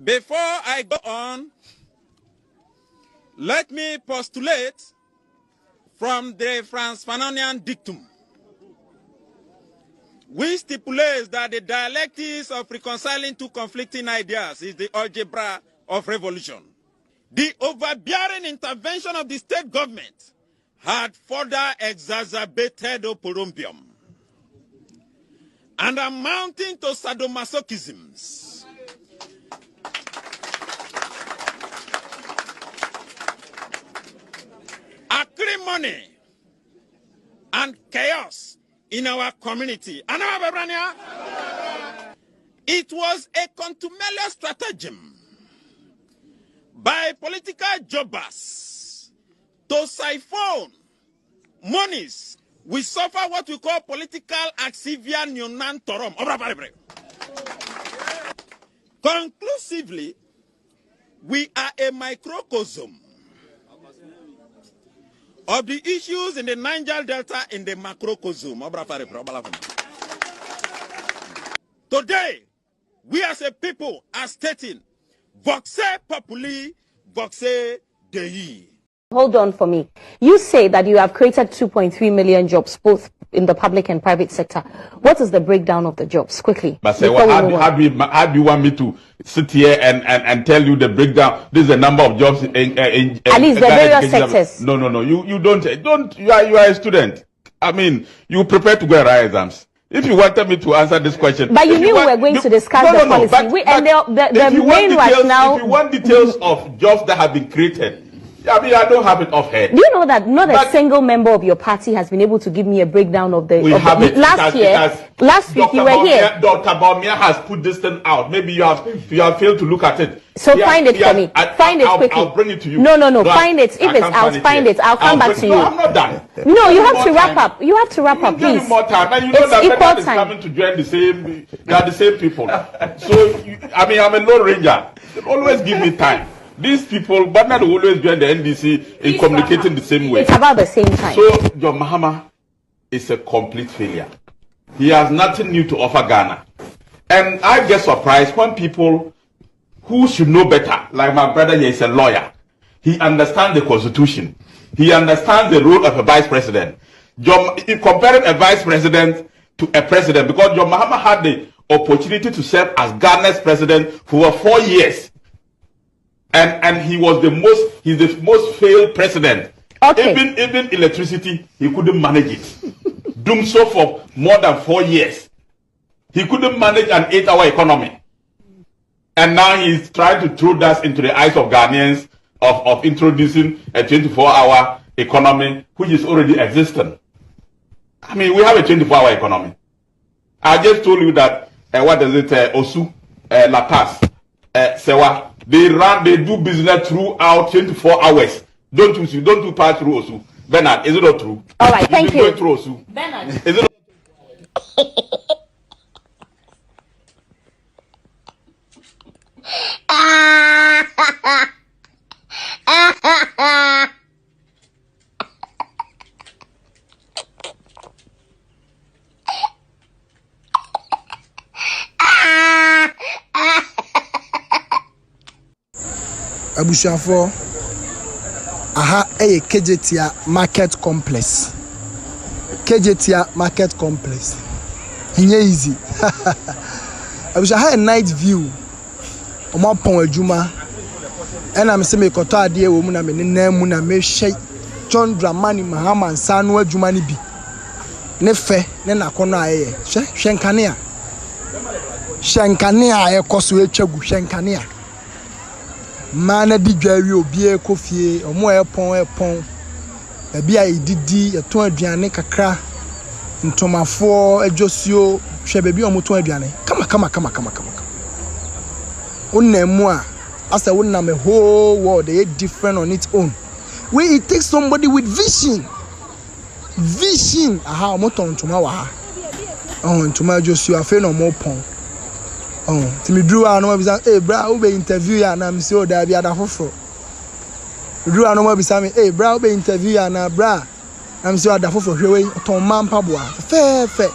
Before I go on, let me postulate from the Franz Fanonian dictum, which stipulates that the dialectics of reconciling two conflicting ideas is the algebra of revolution. The overbearing intervention of the state government had further exacerbated oporompium and amounting to sadomasochisms. Acrimony and chaos in our community. It was a contumelious stratagem by political jobbers to siphon monies. We suffer what we call political axivia non torum. Conclusively, we are a microcosm of the issues in the Niger Delta in the macrocosm. Today, we as a people are stating, voxe populi, voxe Dei. Hold on for me. You say that you have created 2.3 million jobs, both in the public and private sector. What is the breakdown of the jobs? Quickly. But say, well, how do you want me to sit here and tell you the breakdown? This is the number of jobs in at least the various sectors. No. You don't. You are a student. I mean, you prepare to go and write exams. If you wanted me to answer this question, but you knew we were going to discuss the policy. The main rationale. If you want details of jobs that have been created, I mean, I don't have it off head. Do you know that not a single member of your party has been able to give me a breakdown of the... Last week you were here. Dr. Baumia has put this thing out. Maybe you have failed to look at it. So find it for me. Find it quickly. I'll bring it to you. No. Find it. If it's out, find it. I'll come back to you. No, I'm not done. No, you have to wrap up. You have to wrap up, please. Give me more time. And you know that Bernard is coming to join the same... They are the same people. So, I mean, I'm a Lone Ranger. Always give me time. These people, Bernard will always join the NDC in communicating the same way. It's about the same time. So, John Mahama is a complete failure. He has nothing new to offer Ghana. And I get surprised when people who should know better, like my brother here is a lawyer, he understands the constitution. He understands the role of a vice president. Comparing a vice president to a president, because John Mahama had the opportunity to serve as Ghana's president for 4 years. And he's the most failed president. Okay. Even electricity, he couldn't manage it. Doing so for more than 4 years. He couldn't manage an 8-hour economy. And now he's trying to throw dust into the eyes of Ghanaians of introducing a 24-hour economy, which is already existing. I mean, we have a 24-hour economy. I just told you that, what is it, Osu, La Paz, Sewa, they do business throughout 24 hours. Don't you pass through Osu? Bernard, is it not true? All right, thank you. Through Osu. Bernard. Is it Abushafo, aha, KJTia Market Complex. KJTia Market Complex. It's easy. Abusha a night view. Omo pon adwuma. Ena me se me koto ade e wo mu na me nenam mu na me hye John Dramani Mahama nsa no adwuma ni bi. Ne fe ne nakono aye. Hwenkane a. Hwenkane a ekoso etwagu hwenkane a. Mana di dwawi obi e kofie omo epon ebi a ididi eton aduane kakra ntomafo adwosio hwe bebi omo ton aduane kama unemu a asa wonna me whole world they different on its own we it takes somebody with vision aha omo ton ntoma wa ha ntoma adwosio afi na omo pon timi drew an no be say bra we be interview ya na me say o da bi ada foforo drew an no be say me bra we be interview ya na bra na me say ada foforo hwe we ton mampa boa fe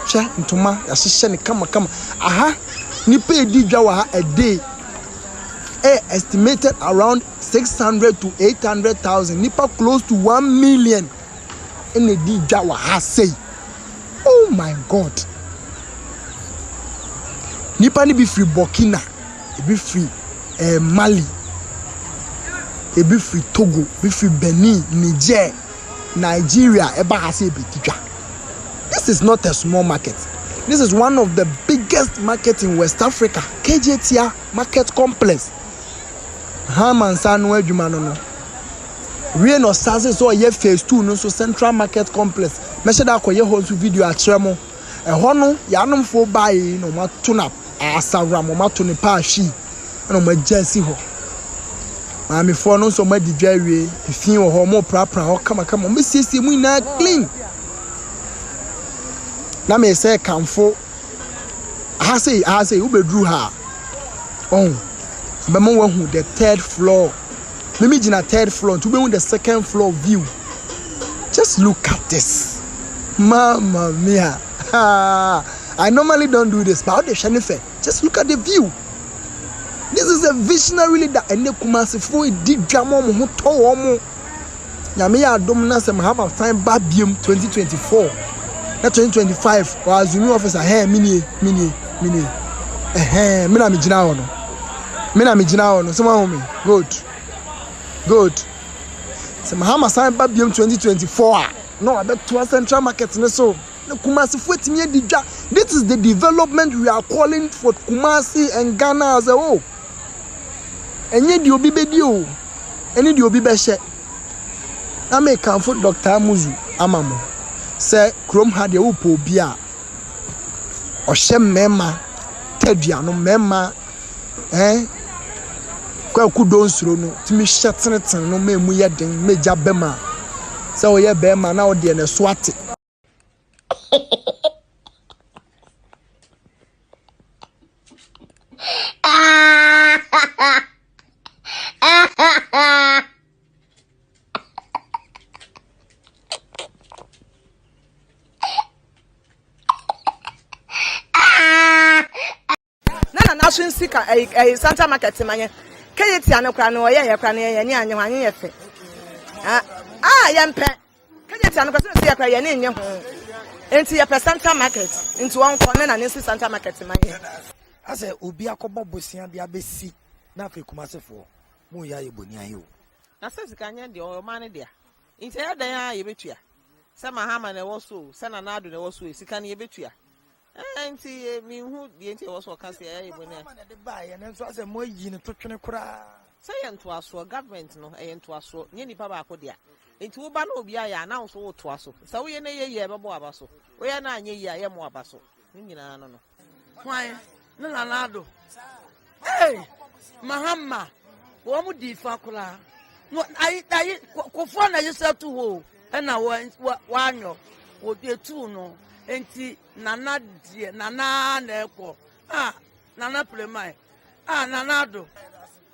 che ntoma ya hye ne kama aha nipa edi dwa wa a day estimated around 600 to 800,000 nipa close to 1 million in edi dwa wa ha say oh my god. Nipa ni bi free Burkina, e bi free Mali, e bi free Togo, bi free Benin, Niger, Nigeria, eba hase betija. This is not a small market. This is one of the biggest markets in West Africa. KJTia Market Complex. Haman sanu adwuma no. We no saze so ye phase 2 no so Central Market Complex. Me she da akoye ho so video a kire mo. Ho no ya nomfo bai no ma tuna asawra mo ma to ne pa hwi no ma jasi ho. Ma me fo no so ma di dwawie efin ho mo prapra ho kama mo siesie mu ina clean. Na me say kamfo aha say u bedru ha. Be mo wahu the third floor. Me gina third floor to be on the second floor view. Just look at this. Mama mia. I normally don't do this, but just look at the view. This is a visionary leader and the Kumasifo did drama who told me. Yamia Dominance and have a time Babium 2024. Not 2025 or as new officer hey mini mina mijina no someone me good so Mahama sign Babium 2024 no I bet to Central Market so this is the development we are calling for Kumasi and Ghana as a whole. And yet you be bedio, and you be beshe. I may comfort Dr. Muzu Amamo. Say Chrome had a upo bia or shem mema, Tediano mema, Kudon Srono, Timmy Shatson, no me muyading, Major Bema. So yeah, Bema now dear and swat it. Nana sika a Santa Market manye. KJTia no kra no ye kra no ye ni anyo ye fe. Yempe. KJTia no kra se kra ye ni nye ho. Enti ye pe Santa Market. Enti won ko na nsi Santa Market manye. Ase obi akobo bosia bia besi na Afrika Kumasefo. Mu ya ye boni ayo. Na se sika nya de o ma ne dia. Enti ya dan ya ye betua. Se Mahama na wo so, se na Nado na wo so, sika ne ye betua. Enti mi hu die enti wo so ka se ya ye boni. Na de ba ye na so ase mo yi ne totwene kura. say to us for government no to us so nye nipa ba ko dia enti wo ba na obi aya announce wo to aso so we na ye bebo abaso we na anye ye aye mo abaso nyina no no Why? No, Nado. Hey, Mahama, what would you fakula? No, I kofana yourself to wo, and I want one would be two no, and Nana, Nana, Napo, Nana Plemai, Nanado.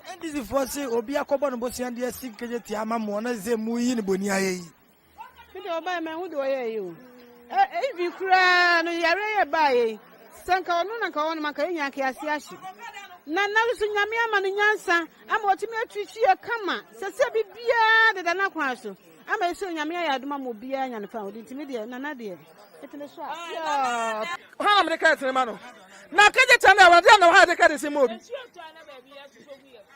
And this is for say, Obia Coban Bossian, dear secret, Yamamona, Zemuin, Bonia. You buy man, who do I hear you? If you cry, no, you're by. Sanka ono na ka ono makanya kiasi ashi na so nyame ama no nyansa ama otimi atwitwi e kama sese bibia de na kwa so ama so nyame ya adoma mo bia nya ne fa odi ntimi de na de etene so ha america tene no na kaje tana wa de na ha de ka de se mo bi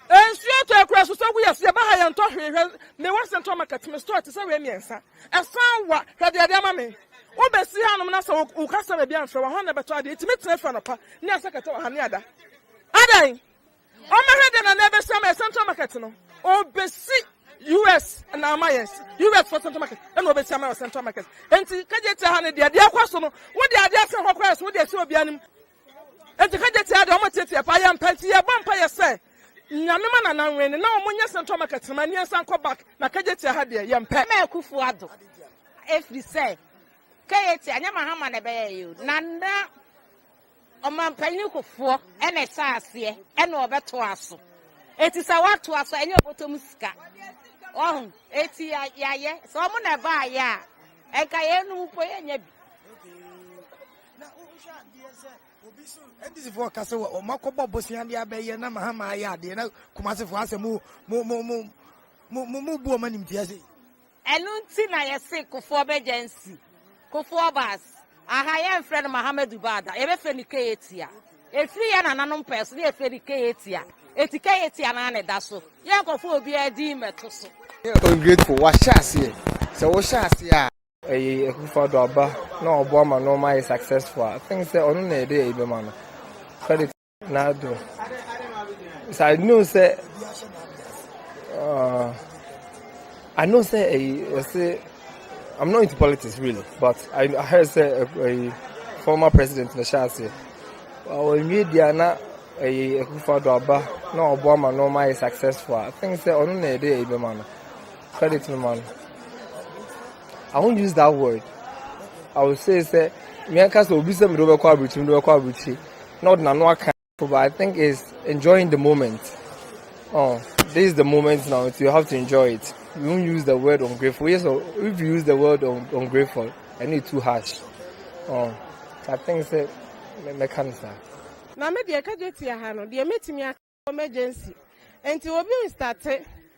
ensuo to akura so gu yesi ba ha ye nto hwehwe me wa sento market me store te se we miensa e fan wa hwede de ama me obesi hanom na so ukasa be bia mfre wa ho na beto ade etimi tene fa no pa ne asakata wa ha ne ada adan o ma hwede na na be se ma central market no obesi US na amayes US for central market and obesi ama central market enti kaje te ha ne de akwaso no wo de ade ase ho kwaso wo de ase obi anim enti kaje te ade o ma tete pa ya mpanti ya ba mpa ye se nyame ma na nwe ne na o munya central market ma ne san ko back na kaje te ha de ye mpa ma akufu ado every say kayeti anya mahama na be you nanda o man panyi kofo e na sa ase e na obeto aso eti sa wato aso enye obotom sika oh eti yaye so mo na ba ya e ka ye nu po ye nya bi na o sha de se obi so and this for kase o makobo bosian de abaye na mahama ya de na kumase fo ase mu bu o manim tiase enu nti na ye se kofo begency kofo bas aha ye mfred Mohammed Bada ebe fe ni keetia efiri ya na nanom pes ni efe ni keetia etika yetia na ne daso ye kofo obi adi meto so ungrateful wa shase se wo shase a kofo do aba na obo ama no my successful I think say onu na ede ebe ma no credit na do so I know say I'm not into politics really, but I heard say a former president in the Shasi. Our media na a Kufado Aba, no Obama, no my successful. I think say on a day, man. Credit to man. I won't use that word. I will say me and Castle will be some over quabuchi, not no kind, but I think is enjoying the moment. Oh, this is the moment now. So you have to enjoy it. We won't use the word ungrateful. Yes, so if you use the word ungrateful, I need too harsh. I think it's a mechanism. na me de ka jetia ha no de metimi emergency enti obi start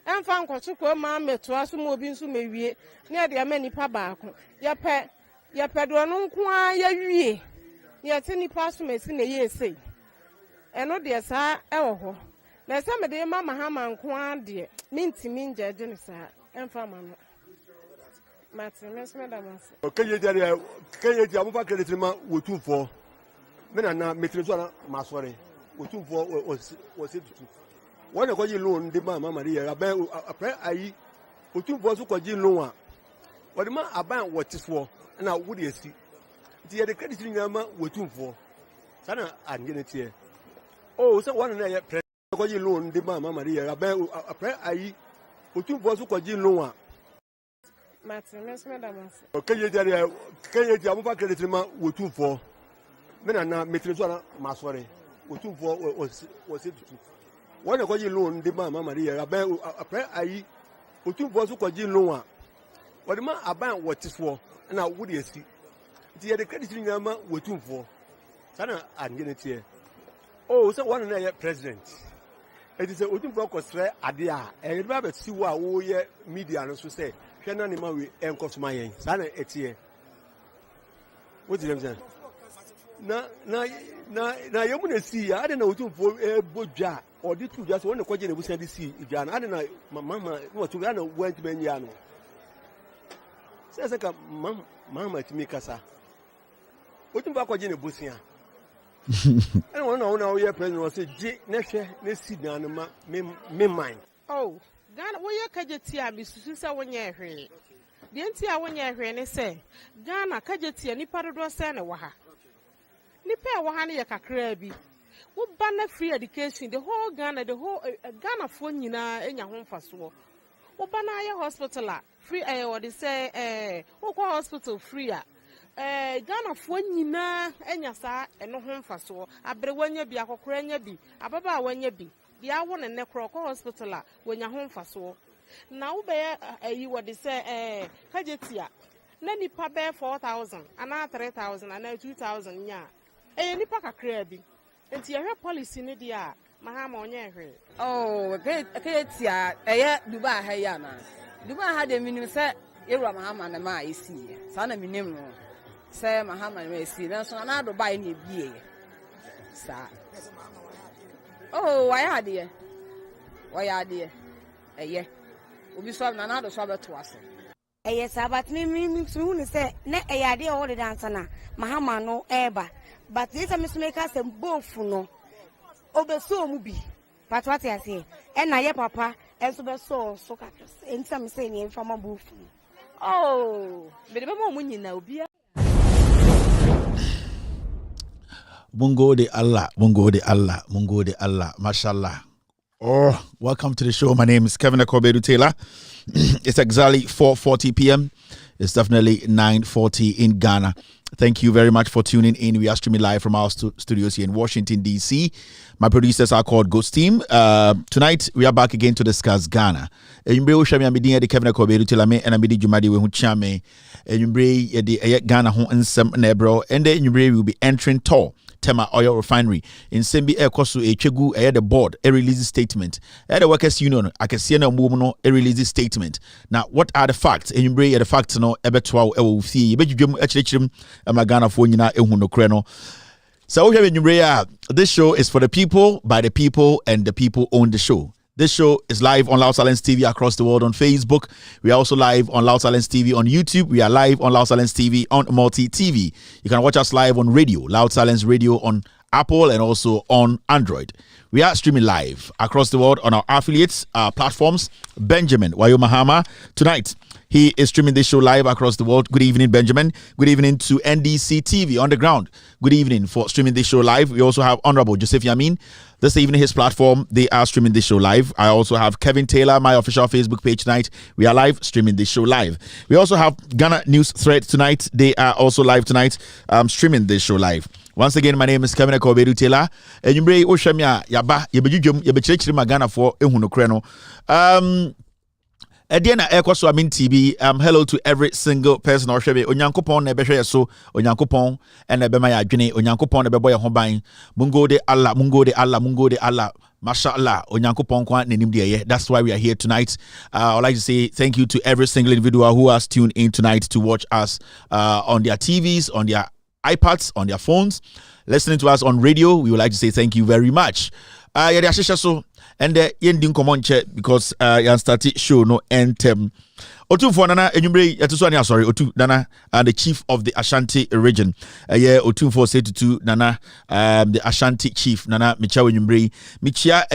emfa nkwocho ko ma meto aso mo obi nso mewie ne de ma nipa baako ye pe do no nko a ye wie ye te nipa aso mesi na ye sei eno de sa ewo ho na se me de ma mahama nko a de mintimi njeje ne sa emfa ma no mati mesme da masi kanye dia mo fa credit ma wotumfo me na metrezo na masore wotumfo o se tutu wona ko yi loan de ma mama de ya ba apre ayi wotumfo so ko ji loan a wode ma aban wotifo na wo de asi ti ye de credit ni ma wotumfo sana angene tie o se wona na ye pre ko yi loan de ma mama de ya ba apre ayi wotumfo so ko ji loan a mati mesme da masi kanye dia mo fa credit ma wotumfo me na metrezo na masore wotumfo o se tutu wona ko yi loan de ma mama de ya ba apre ayi wotumfo so ko ji loan a wode ma aban wotifo na wo de asi ti ye de credit ni ma wotumfo sana angene tie o se wona na ye president it is a wotumfo ko stre ade a e ba ba si wo a wo ye media no so say hwe na ne ma we enkosoma yen sana etie what did you say na yemu na si ya ade na wotumfo bodwa odi tu just wona kwaje na busia de si idwa na ade na mama no tu na want man ya no say ka mama timi kasa wotumfo kwaje na busia ene wona wo ye president wo say je na hwe na si dan ma me mind Oh, Ghana, where you kajetia, Miss Susa, when you're here. The entire when you're here, and say, Ghana, kajetia, Nipado Sana Waha. Nipa Wahani Yakakrabi. What banner free education, the whole Ghana, Ghana phone, in your home for so. What banner hospital, free, what they say, what hospital free. Ghana phone, and your sa, and no home for so. I better when you be a cockrania be, a baba when you be. The hour and necro hospital when you're home for so. Now, bear you what they say, Kajetia. Nanny pabe 4,000, another 3,000, and now 2,000, yeah. Any pack crabby. And your policy, Nidia, Mahama on your head. Oh, Kajetia, Dubai Hayana. Dubai had a minimum set, Ira Mahama and my see. Son of minimum. Say Mahama may see, that's another buy any beer. Sir. Oh, why are dear? Why are dear? Yeah. We'll be solving another solver to us. Yes, but me soon say, ne a idea all the dancer na, Mahama no ever. But this is make us a both no. Over so mubi. But what I say, and I papa, as over so and some saying from a booth. Oh, but the moment you know, be Mungo de Allah, Mungo de Allah, Mungo de Allah, mashallah. Oh, welcome to the show. My name is Kevin Akobedu Taylor. It's exactly 4:40 p.m. It's definitely 9:40 in Ghana. Thank you very much for tuning in. We are streaming live from our studios here in Washington, D.C. My producers are called Ghost Team. Tonight, we are back again to discuss Ghana. Kevin Akobedu Taylor and I'm Jumadi Wehuchame. Ghana home and some nebro. And then we will be entering TOR Tema Oil Refinery in Sembi Ekosu Echegu the board a release statement. The workers union I can see no movement a release statement. Now what are the facts? And you bring the facts no ebetwa e wo fie. Be dwum achirechirem Ghana fo nyina ehu no kre no. So this show is for the people, by the people, and the people own the show. This show is live on Loud Silence TV across the world on Facebook. We are also live on Loud Silence TV on YouTube. We are live on Loud Silence TV on Multi TV. You can watch us live on radio, Loud Silence Radio on Apple and also on Android. We are streaming live across the world on our affiliates, platforms. Benjamin Wayo Mahama tonight. He is streaming this show live across the world. Good evening, Benjamin. Good evening to NDC TV on the ground. Good evening for streaming this show live. We also have Honorable Joseph Yamin. This evening, his platform, they are streaming this show live. I also have Kevin Taylor, my official Facebook page tonight. We are live streaming this show live. We also have Ghana News Thread tonight. They are also live tonight, streaming this show live. Once again, my name is Kevin Akobedu Taylor. And you bring Oshamia, Yaba, Yabajum, Yabachich, Ghana for Ehuno Kreno. Ediana Ekoso Amin TV. Hello to every single person or shebe. Onyankopon na behwe so Onyankopon and ebema ya adwene Onyankopon na bebo ya hoban. Mungo de Allah, Mungo de Allah, Mungo de Allah. Mashallah, Onyankopon kwa nenim de ye. That's why we are here tonight. I'd like to say thank you to every single individual who has tuned in tonight to watch us on their TVs, on their iPads, on their phones, listening to us on radio. We would like to say thank you very much. And yending common check because yan started show no entem. Otu for nana enyumbre yatuswani sorry Otu nana the chief of the Ashanti region. Otu for say to nana the Ashanti chief nana micha enyumbre michia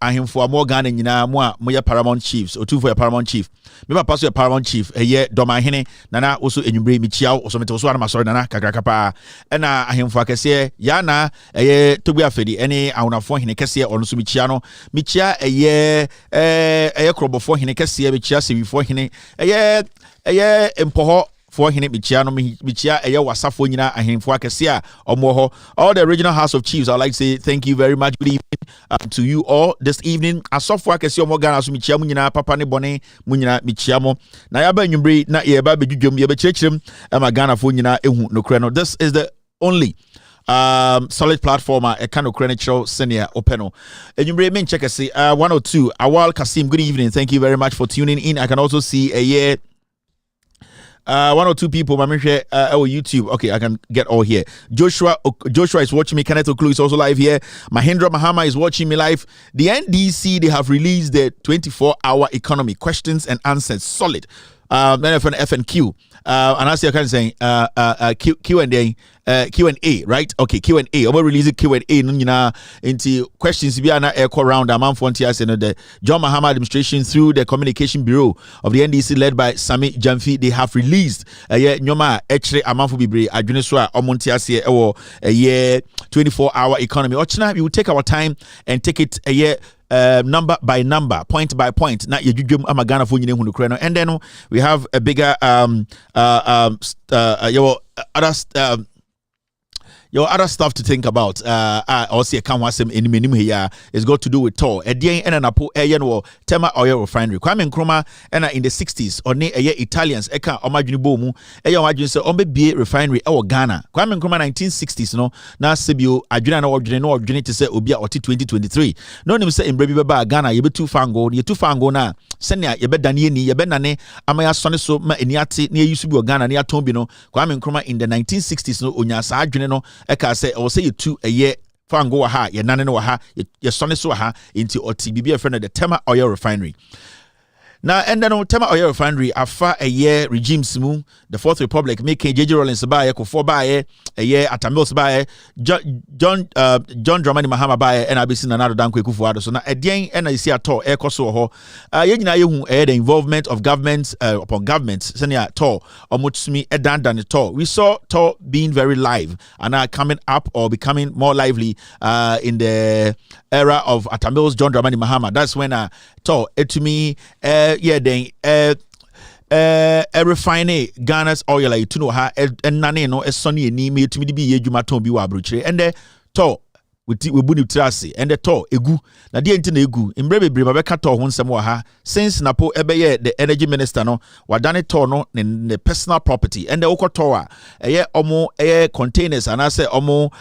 ahemfo amorgan nyina mo a moya paramount chiefs. Otu for your paramount chief. Me papa so your paramount chief doma hene nana also enyumbre michia also mete so na sorry nana kakrakapa na ahemfo akese ya na tobu afedi ene awonafo hene kese ono so michia no michia krobofo hene kese michia sewifo hene empoho for hene michia no michia wasafo nyina ahemfo akese a omoho. All the original House of Chiefs, I'd like to say thank you very much. Good evening to you all this evening. Asofo akese omogana so michia mu nyina papa ne bone mu nyina michia mo na yaba nwumbre na ye ba bedwudwom ye bekyerkyerem Ghana fo nyina ehu nokre no. This is the only solid platform a kind of credential senior openo. And you may check us 102 Awal Kasim. Good evening. Thank you very much for tuning in. I can also see a year 1 or 2 people on YouTube. Okay, I can get all here. Joshua is watching me. Kenneth Oklu is also live here. Mahendra Mahama is watching me live. The NDC, they have released the 24-hour economy questions and answers. Solid. then for FNQ. And as you can say, Q&A, right? Okay, Q&A. Over release Q&A. Into questions. We are not echo round. A month one years the John Mahama administration through the Communication Bureau of the NDC led by Sami Jamfi. They have released a year Nyoma Etre a month will be Ajuneswa Omontiasia or a year 24-hour economy. Ochina, we will take our time and take it a year. Number by number, point by point. Not your amagana for you, and then we have a bigger your other stuff to think about. Also, in minimum here is got to do with TOR. And Napo, Tema Oil Refinery. Kwame Nkrumah, and in the 60s, or near Italians, Eka Omajuni Bomu, Omajun say Ombe Refinery, or Ghana. Kwame Nkrumah 1960s, no, now Sibio, Adjuna or Journey to say Obia or 2023. No name say in Baby Baba, Ghana, you be too fango, you too fango na. Senya, you bet Danieni, you bet Nane, Amaya Soniso, Ma Eniati, near Yusubu Ghana, near Tombino, Kwame Nkrumah in the 1960s, no, Unyasa, Adjuna, Eka say, or say you 2 a year. Fango ha, ye nane no ha, ye sonne so ha, into OTBB a friend of the Tema Oil Refinery. Now, and then on Tema Oil Refinery, after a year regime smu, the Fourth Republic, making JJ Rollins by a year at a mills by John Dramani Mahama by and I've seen another Dan Kufuado. So now at the end, and I see a TOR, Ecoso, the involvement of governments upon governments, senior TOR, or Mutsumi, Edan than the TOR. We saw TOR being very live and are coming up or becoming more lively in the era of Atamils John Dramani Mahama. That's when TOR, to me, refine Ghana's oil like to know how and nane no a sunny and me to be ye jumaton be wabruche and the TOR we buni trasi and the TOR egu na die ntine egu imbrebe brema beka TOR ho nsem ha since Napo ebeye the energy minister no wadane TOR no in the personal property and the okotoa omo containers and I say omo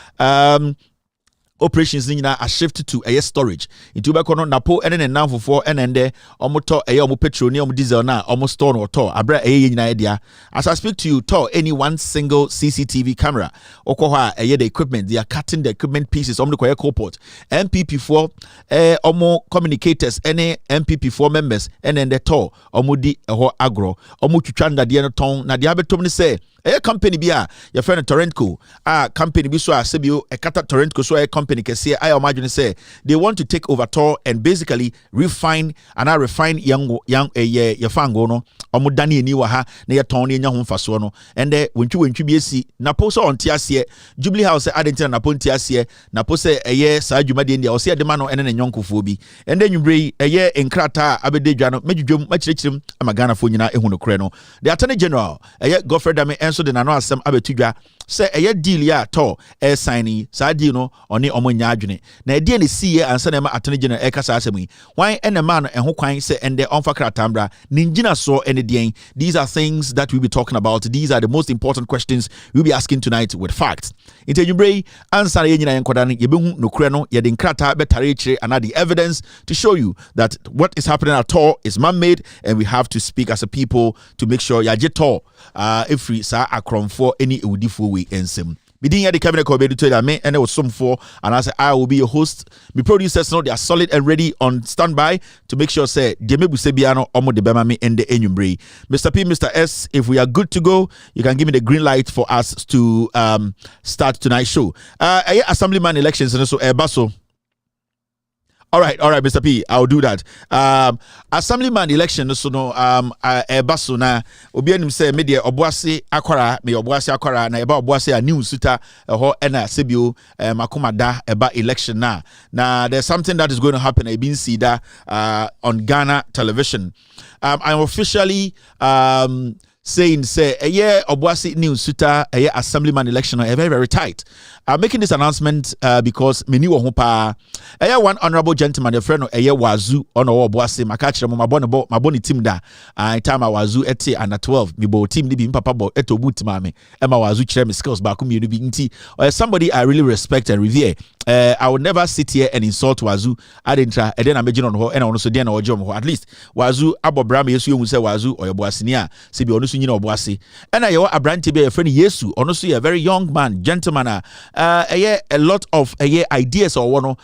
operations are shifted to a storage. Into Bacono, Napo, and then now for and then there, almost a petroleum diesel now, almost store or TOR. Abra a idea. As I speak to you, TOR any one single CCTV camera. Okoha, the equipment, they are cutting the equipment pieces on the Koya Coport. MPP4, omo communicators, any MPP4 members, and then the TOR, omudi agro, omuchuchanda dianotong, na diabetomni say. A company bia your friend Torrentco company bi so asebio e kata Torrentco so a company can say I imagine say they want to take over TOR and basically refine young your fango no omudani eni wa ha na ye ton nya ho mfaso no and wentwi bi esi Napo so on tiase Jubilee House adentina Napo tiase Napo say eye sa adwuma de ndia o say de ma no ene ne nyonkofo bi and then nwure eye enkrata abededwa no medwudwom machirechirim amagana fo nyina ehunu kore no the Attorney General eye Godfrey Dame so the nano asem abetudwa say a deal ya TOR signing sa deal no oni omonya adwene na de ne sie ansa na ma Attorney General kasa asem why and a man and ho kwan say and the onfa kratambra ninjina so any den. These are things that we'll be talking about. These are the most important questions we'll be asking tonight with facts. Intejumbre answer ye nyina enkoda no yebehu nokure no ye de nkrata betare chire and the evidence to show you that what is happening at TOR is man-made and we have to speak as a people to make sure ya je TOR if we sa akrom for any ewudifo we ensem. Bidin ya the cabinet ko bedu tell me and it was some for and I say I will be your host. My producers know they are solid and ready on standby to make sure say Demebu Sebiano omo de bema me and the enyumbre. Mr. P, Mr. S, if we are good to go, you can give me the green light for us to start tonight's show. Assemblyman elections and so baso. All right, Mr. P, I'll do that. Assemblyman election, so no, baso na obianim say media obuase akwara me obuase akwara na eba obuase a news suta ho ena sebio makomada eba election na there's something that is going to happen. I've been see that on Ghana television. I'm officially saying say a year obuase news suta a year assemblyman election are very very tight. I'm making this announcement because many pa one honorable gentleman, a friend of a year wazu on our obuase makachira my boni team da time I wazu ete under 12 mi bo team ni papa bo eto boot mame Emma wazu chere me skills back me bi nti or somebody I really respect and revere. I would never sit here and insult wazu. I didn't try and then I'm on her and also then or jom at least wazu abo bram yesu you say wazu or obuase nia se bi onu so nyina Obuasi and I abrante be a friend Yesu ono so a very young man gentleman a lot of ideas or one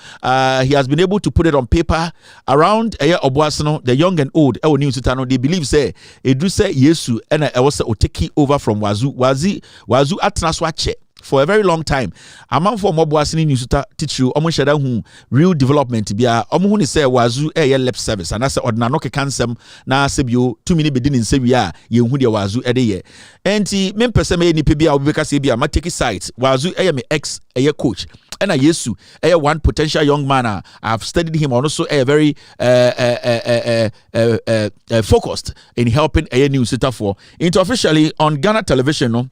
he has been able to put it on paper around Obuasi no the young and old e New Sutano they believe say edu say Yesu and I was take over from Wazu atena so ache for a very long time. Among for Mobuasi New Suta teach you almost who real development bia omo say Wazu lip service and I say ordinary kansem na sebio 2 minutes bedin in sebia ye hu de Wazu ye enti me pese me ni pebia obeka sebia ma take site Wazu me ex coach and Yesu one potential young man I've studied him also very focused in helping New Suta for into officially on Ghana television no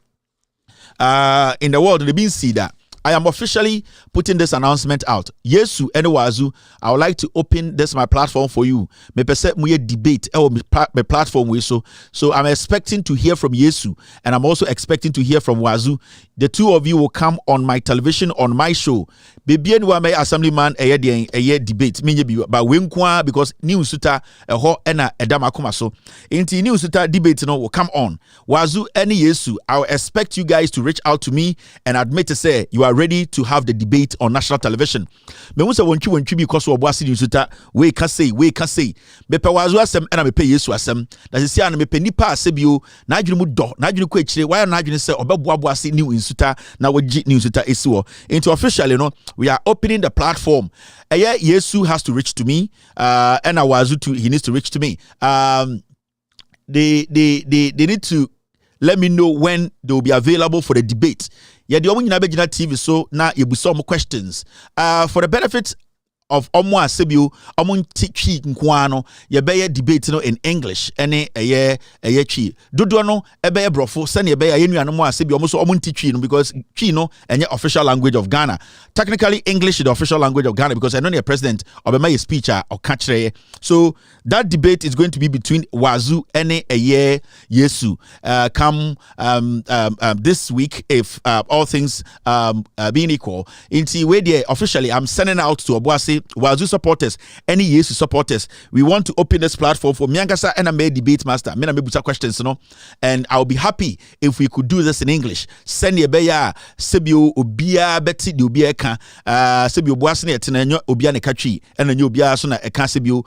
in the world, they've been see that. I am officially putting this announcement out. Yesu and Wazu, I would like to open this my platform for you. Me pese muye debate my platform we so I'm expecting to hear from Yesu and I'm also expecting to hear from Wazu. The two of you will come on my television on my show. Baby and my assemblyman a debate but we because New Suta ho ena edama kuma so. Inti New Suta debate no will come on. Wazu and Yesu, I will expect you guys to reach out to me and admit to say you are ready to have the debate on national television. Me won say wonchi because Obuasi New Suta we can say me pe Wazu asem and me pe Yesu asem. That is say me pe nipa asebio na adwene mu do na adwene ko akire why na adwene say obebo Obuasi New Suta na waji New Suta esiwo. Into officially no we are opening the platform. Yesu has to reach to me and Wazu too he needs to reach to me. They need to let me know when they will be available for the debate. Yeah, the Omuna Begina TV so now you will some questions. For the benefit of Omo Asebio, Omon Tichi Nkwano, ye be debate no in English, any a year chi. Duduano, ebe brofo, send ye be a yenu anomo Asebio, almost Omon Tichi, because Chino and your official language of Ghana. Technically, English is the official language of Ghana because I know the president of my speech or catch. So that debate is going to be between Wazu and a year Yesu. Come this week, if all things being equal. Into where they officially, I'm sending out to Obuasi Wazu supporters, any Yesu supporters. We want to open this platform for Miangasa and I made debate master. Me na me buta questions, no, and I'll be happy if we could do this in English. Send ye beya sebio obia beti di obia ka sebio Obuasi ne etena nyo obia ne katwi and nyo obia so na eka sebio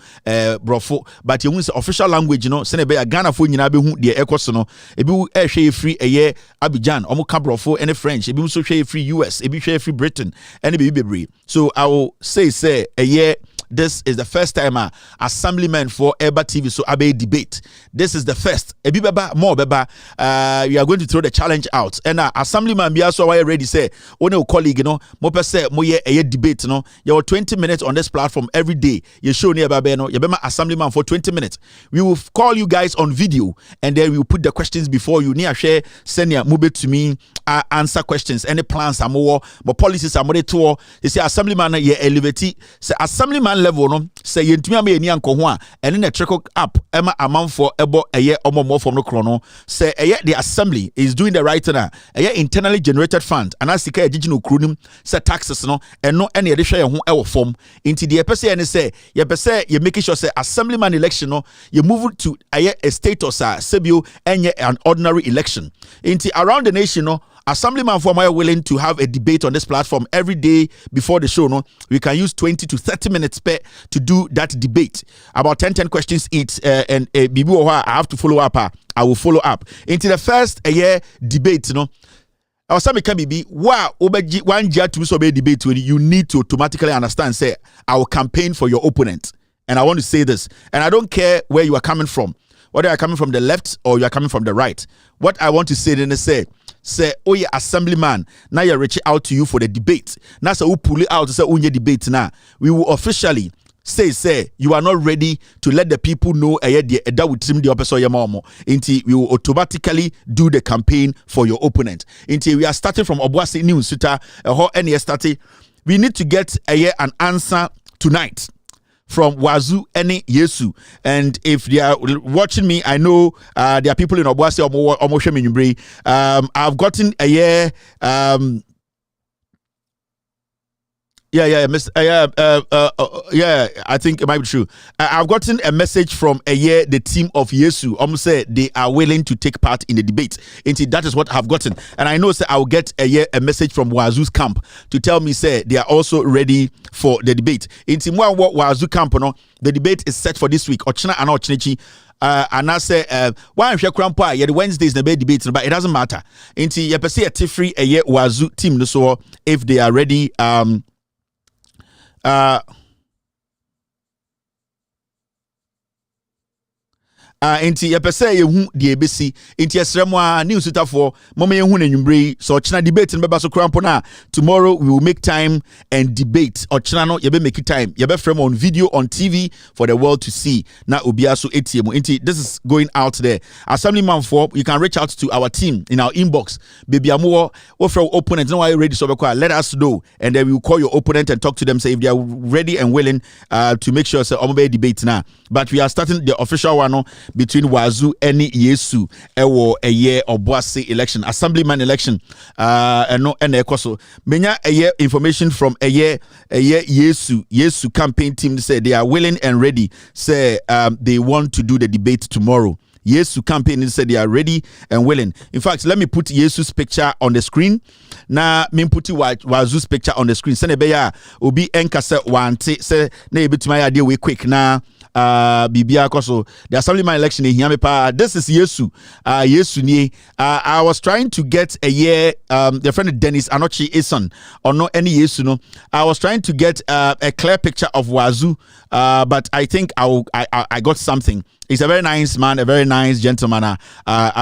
brofo. But you say official language, you know, send beya Ghana fo nyina be hu de ekoso no. Ebi hwe free eye Abidjan, omo ka brofo any French, ebi so hwe free US, ebi hwe free Britain, and ebi bebre. So I will say a year. This is the first time assemblyman for Eba TV so abe debate. This is the first. Ebi beba more beba. We are going to throw the challenge out. And assemblyman be also ready say one colleague, you know, mo per se mo ye a debate, no. You 20 minutes on this platform every day. You show near babe no. You be my assemblyman for 20 minutes. We will call you guys on video and then we will put the questions before you. Near share send your move to me answer questions. Any plans are more policies are more to. You say assemblyman ye elevate. Say assemblyman level no say yentumi am ye ni anko ho a ene na trickle up ema amanfo ebo eye omomo from no krono say eye the assembly is doing the right thing eye internally generated fund and as sika ejiji no krunim say taxes no eno ene ye de hwe ye ho ewo form into the pese ene say ye pese ye make sure say assemblyman election no you move to eye a status sebio enye an ordinary election into around the nation no. Assemblyman for my willing to have a debate on this platform every day before the show. No, we can use 20 to 30 minutes per to do that debate. About 10 questions each, and I have to follow up. I will follow up into the first year debate. No, our sami can be wow. One year to so be debate. You need to automatically understand. Say I will campaign for your opponent, and I want to say this, and I don't care where you are coming from, whether you are coming from the left or you are coming from the right. What I want to say then is say oh yeah assemblyman now you're reaching out to you for the debate now so we pull it out to say oh yeah debate now we will officially say you are not ready to let the people know that would trim the opposite until we will automatically do the campaign for your opponent until we are starting from Obuasi New Suta we need to get an answer tonight from Wazu any Yesu. And if they are watching me, I know there are people in Obuasi I've gotten a year Yeah, I think it might be true. I've gotten a message from the team of Yesu. Almost said they are willing to take part in the debate. Indeed, that is what I've gotten. And I know say I'll get a message from Wazu's camp to tell me say they are also ready for the debate. Indeed, Wazu camp, no, the debate is set for this week. Ochina and Ochinichi. And I say, why am I crampa? Yeah, the Wednesdays the debate, but it doesn't matter. Indeed, you per se a Tifri Wazu team. So if they are ready, Inti yepese yehu die besi inti esremwa news for mama yehu na nwumbre so china debate no beba so krampo na tomorrow we will make time and debate or china no yebe make time yebe frame on video on TV for the world to see na obia so ATM inti this is going out there. Assemblyman for you can reach out to our team in our inbox baby amowo wo from opponent no why ready so let us know and then we will call your opponent and talk to them say if they are ready and willing to make sure say omobe debate na but we are starting the official one no between Wazu and Yesu ewo a year of Boise election, assemblyman election. No and ekoso. Menya a year information from a year Yesu campaign team say they are willing and ready. Say they want to do the debate tomorrow. Yesu campaign said they are ready and willing. In fact, let me put Yesu's picture on the screen. Na me put Wazu's picture on the screen. Sene beya obi enkase wante se na ebitima ya de we quick na bibia koso the assemblyman election here pa. This is Yesu. Yesu ni I was trying to get a year the friend Dennis Anochi Eson or no any Yesu no. I was trying to get a clear picture of Wazu but I think I got something. He's a very nice man, a very nice gentleman. I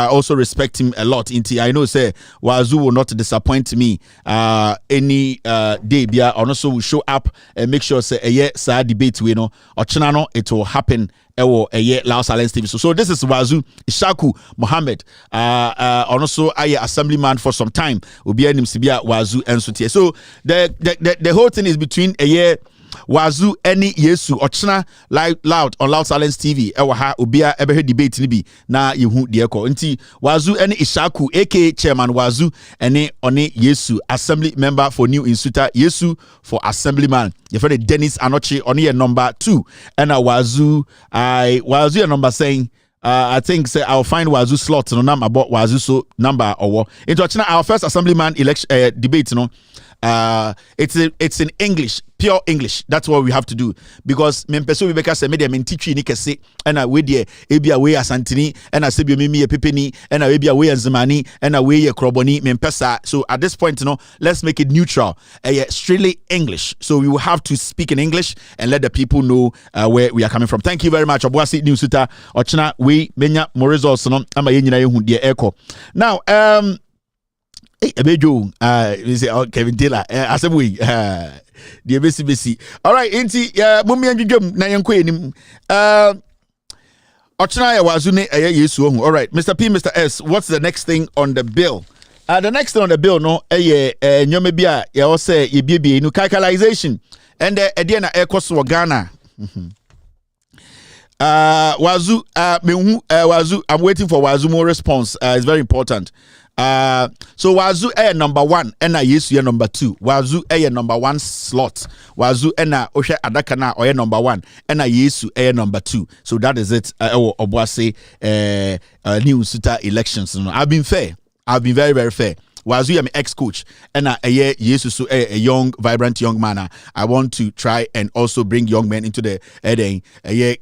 also respect him a lot. I know say Wazu will not disappoint me any day. Bia also will show up and make sure say a year sad debate we know or chinano it will happen. A year Laos Silence TV. So this is Wazu Ishaku Mohammed. Also I assemblyman for some time. Ubia Nimsibia Wazu and Sutie. So the whole thing is between a year. Wazu any Yesu Ochina loud on Loud Silence TV ewa ha obia ebe debate ni bi na yehu de eko nti Wazu any Ishaku aka chairman Wazu any oni Yesu assembly member for New Insuta Yesu for assemblyman your friend Dennis Anochi oni number 2 and Wazu Wazu number saying I think say I'll find Wazu slot no number about Wazu so number or into Ochina our first assemblyman election debate no it's in English, pure English. That's what we have to do because mempeso we beka se media mentichi ni kese and we there ebia we asantini and I say mimi e pepeni and I ebia we nzimani and I we kroboni mempesa. So at this point, let's make it neutral. Strictly English. So we will have to speak in English and let the people know where we are coming from. Thank you very much. Obuasi Newsuta Ochina we menya more results no ama ye nyina yehu de eko. Now hey, Abejo, we say, Kevin Taylor, Assembly, the BC. All right, Inti, Mummy and Jum, Nayan Queen, Ochnaya Wazune, Yesu. All right, Mr. P, Mr. S, what's the next thing on the bill? The next thing on the bill, no, Nyomebia, you say, you be no calculation, and Ediana Ecos Ghana. Wazu, Wazu, I'm waiting for Wazu more response. It's very important. So Wazu number 1 and Yesu number 2. Wazu number 1 slot. Wazu Osha Adakana or number 1 and Yesu number 2. So that is it. Obuase New Suta elections. I've been fair. I've been very, very fair. Wazu am ex-coach and Yesu so a young, vibrant young man. I want to try and also bring young men into the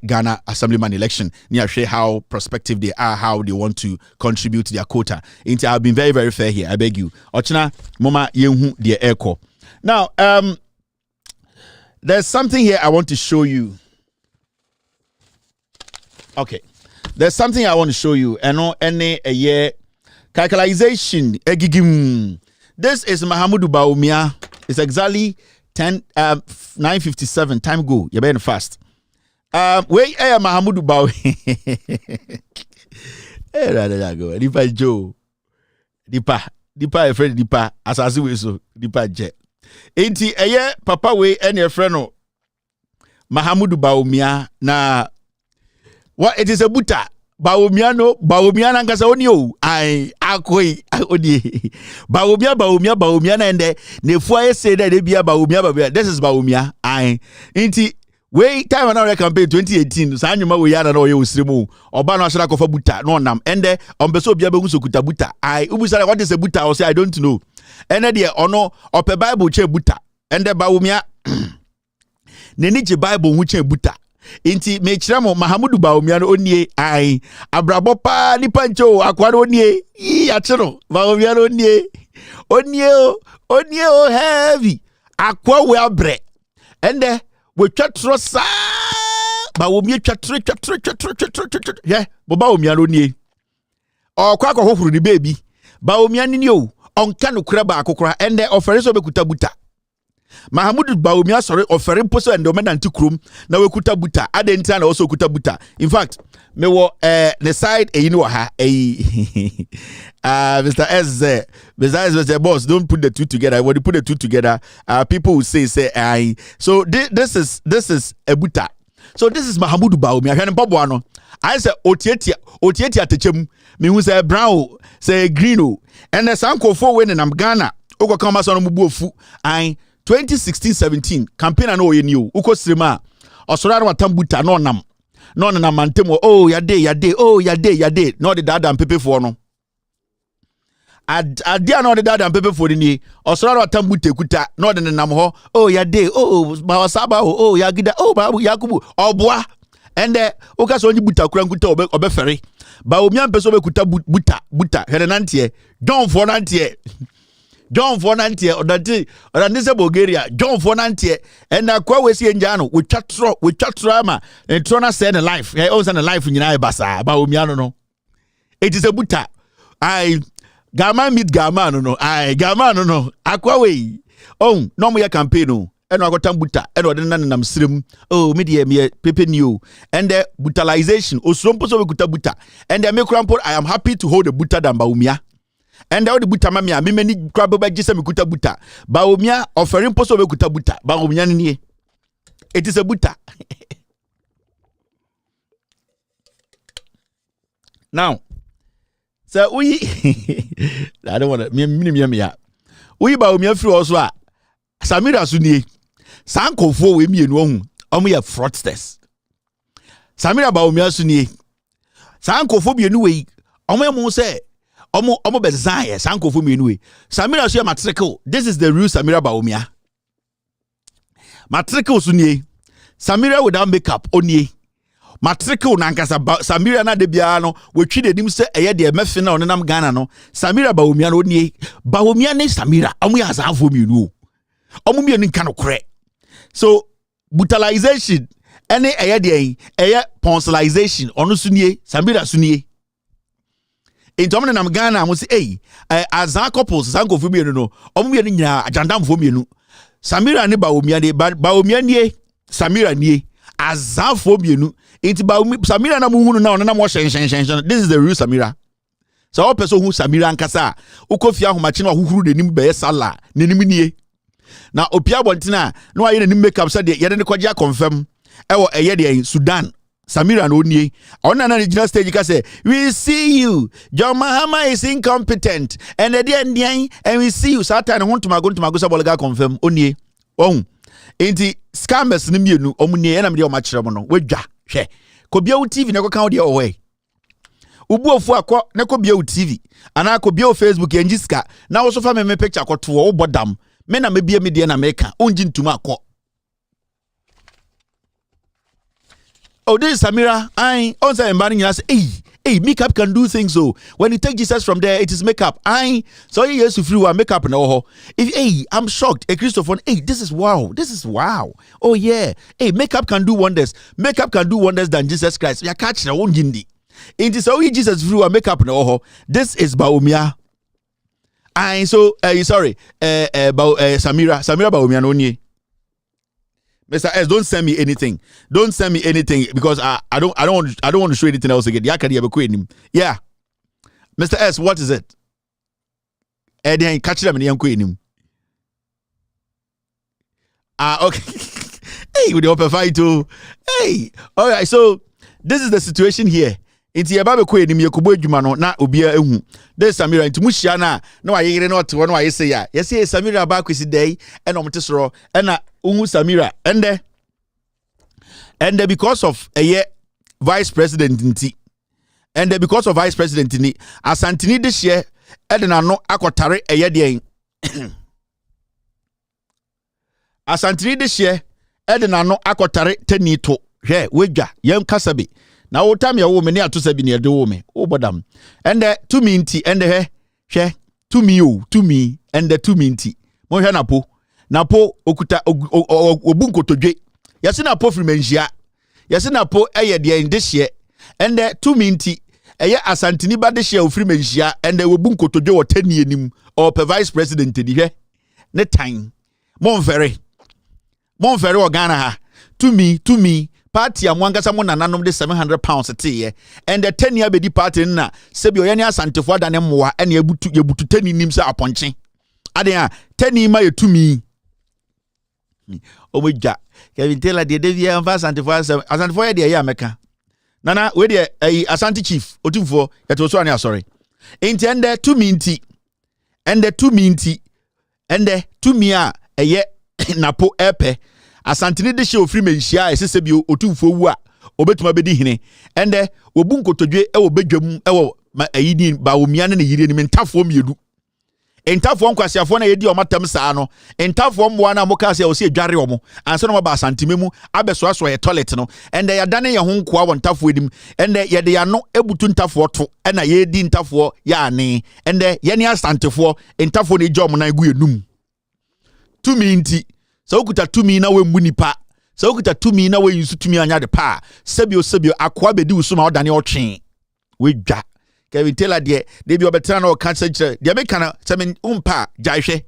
Ghana assemblyman election. Near share how prospective they are, how they want to contribute their quota. I've been very, very fair here. I beg you. Ochina Moma Yehu dear Echo. Now, there's something here I want to show you. Okay. There's something I want to show you. I know any a year. Calculation egigim. This is Mahamudu Baumia. It's exactly 9:57. Time go. You're very fast. Where Mahamudu Bau? Go. Dipa Joe. Dipa friend Dipa. Asasi we so Dipa jet. Enti papa we and your friend Mahamudu Baumia na. What it is a buta. Baumia nkasa oni o ai akoi odi Baumia na ende nefu aye say that they be Baumia this is Baumia ai inti we time na campaign 2018 sa anwuma we yana na oye osiremu oba no asira kofa buta no nam ende ombeso obia behu sokuta buta ai ubusara what is a buta or say I don't know ende de ono ope bible che buta ende Baumia neni je bible hu che buta inti mechira mo Mahamudu Baumia no onie ai abrabo pa ni pancho akwaro onie yi achiro Baumia no onie o heavy akwa we abre ende we twatro sa Baumia twatro yeah Baumia no nie okwa akohofuru ni baby Baumia ni o onka no kura ba akokora ende ofere so bekuta buta Mahamudu Baumia sorry offering poso and dominant krum na we kuta buta adenta na also kuta buta in fact me wo the side you know ha Mr. S Mr. Boss don't put the two together when you put the two together people will say so this is a buta so this is Mahamudu Baumia hwan pabo ano I say otietia atechem me hu say brown say green o and the sankofo we nam Ghana okokama so no mubu ofu 2016-17 campaign no ye new uko sirima osora no atambuta no nam mantemo oh yade no the dad and pepe for no adia no the dad and pepe for ni osora no atambuta kuta no the nam ho oh yade oh ba saba oh yagida oh babu yakubu oboa ende uka so nyi buta kura nkuta obefere ba omia mpeso be kuta buta henantie don for nantie John Fonantie odante se Bulgaria John Fonantie and akwa we si enjano we chatro ama entrona say the life e o say the life nyina e basa ba omiano no it is a buta I gama meet gama no akwa we no mo ya campaign no e no agotam buta e no de nanam srem oh me de me pepe new and the butalization osrompo so we kuta buta and the me krampo I am happy to hold the buta than ba omia and all the buta mamia me many crab ba gisa me kuta buta Baumia offering poso be kuta buta Baumia ni it is a buta now so we I don't want to me we Baumia free also Samira sunie sankofo we mienu ohun omo ye fraudsters Samira Baumia sunie sankofo bienu we omo emu say Omo bezaye sankofo mienu Samira so matricle this is the real Samira Baumia matricle sunie Samira without makeup onie matricle na nkasa Samira na de bia no we twi denim se eye de mefe na onenam Ghana no Samira Baumia no onie Baumia ne Samira omo ya azafo mienu omo mienu nka no kore so brutalization ene eye de eye poncelization onu sunie Samira sunie Intomne nam Ghana mo say azan couples sanko fu mienu no omo mienu nyina ajandam fu mienu Samira ne Baumia ne Baumia nie Samira nie azan fu mienu inti Samira na muhunu na ona na mo shen this is the real Samira so all person who Samira nkasa ukofia homachi na huhuru denim be sala nenim nie na opia bontina no aye nenim makeup say ye de ne kwaje confirm ewo eye de Sudan Samira no nie ona na regional stage ka say we see you John Mahama is incompetent and and we see you Satan huntuma go so bolga confirm onie enti scammers ni mienu omunie na me de o ma kire mo no wadwa hwe ko bia u TV na ko kan de o we ubu ofu akọ na ko bia u TV ana ko bia u Facebook enjiska na wo so fa me picture akoto wo bodam me na me bia me de na me ka onji ntuma akọ. Oh, this is Samira. On say embarrassing us. Hey, makeup can do things. So when you take Jesus from there, it is makeup. So he used to free one makeup no. If I'm shocked. Christopher. This is wow. Oh yeah. Makeup can do wonders. Makeup can do wonders than Jesus Christ. You catch the own gindi. It is only Jesus free one makeup no. This is Baumia. Samira Baumia no nie. Mr. S, don't send me anything. Don't send me anything because I don't want to show anything else again. Yeah. Mr. S, what is it? Then catch them in the okay. Hey, with the open fight too. Hey, all right. So this is the situation here. Inti eba be ko enim yakubo adwuma no na obia ehu. De Samira inti muhia na wayere na ote wo na wayese ya. Yese Samira ba kwesi dai ena omte soro ena uhu Samira ende because of vice president nti and because of vice president ni asantini de hye edena no akotare de asantini de hye edena no akotare tanito hwe wegwa yem kasabe na wo tam ya wo me ne atosabi ne de wo me wo bodam and to me nti and hwe to me and to me nti mo hwe napo okuta obunkotodwe yase napo frimenhia yase napo de de hye and to me nti asantini ba de hye ofrimenhia and obunkotodwe wo tani anim or vice president di hwe ne tan monfere Ghana ha to me party amwangasa mo nananom de 700 pounds tie and the 10 year bedi party na sebi oyane asantefo adane moa ene yebutu tani nim se aponche ade a tani ma yetu mi omegya Kevin Taylor de via enfa asantefo ye de ya meka nana we de asante chief otumfo yeto so ane sorry enti ende to me nti ende to me nti ende to me a eye napo epe asantini de hye ofri menhia esese bi otumfo wu a obetuma bedi hene ende obu nkotodwe e wo bedwam e wo ayidi ba omia ne yire ni ntafo miedu ntafo nkwasiafo na yedi omatam saa no ntafo mboa na moka se o se adware omo anse no ba asantime mu abeso aso ye toilet no ende ya dane ye ho nkoa wo ntafo edim ende ye de ya no ebutu ntafo to na yedi ntafo ya ane ende ye ne asantefo ntafo ne jom na egu enum tumi nti so okuta tumi na we munipa so okuta tumi na we yusu tumi anya de pa sebio akwa bedi usuma odane otwe we dwa Kevin Taylor de bi obetra na o cancer kire de me kana semen umpa jaihwe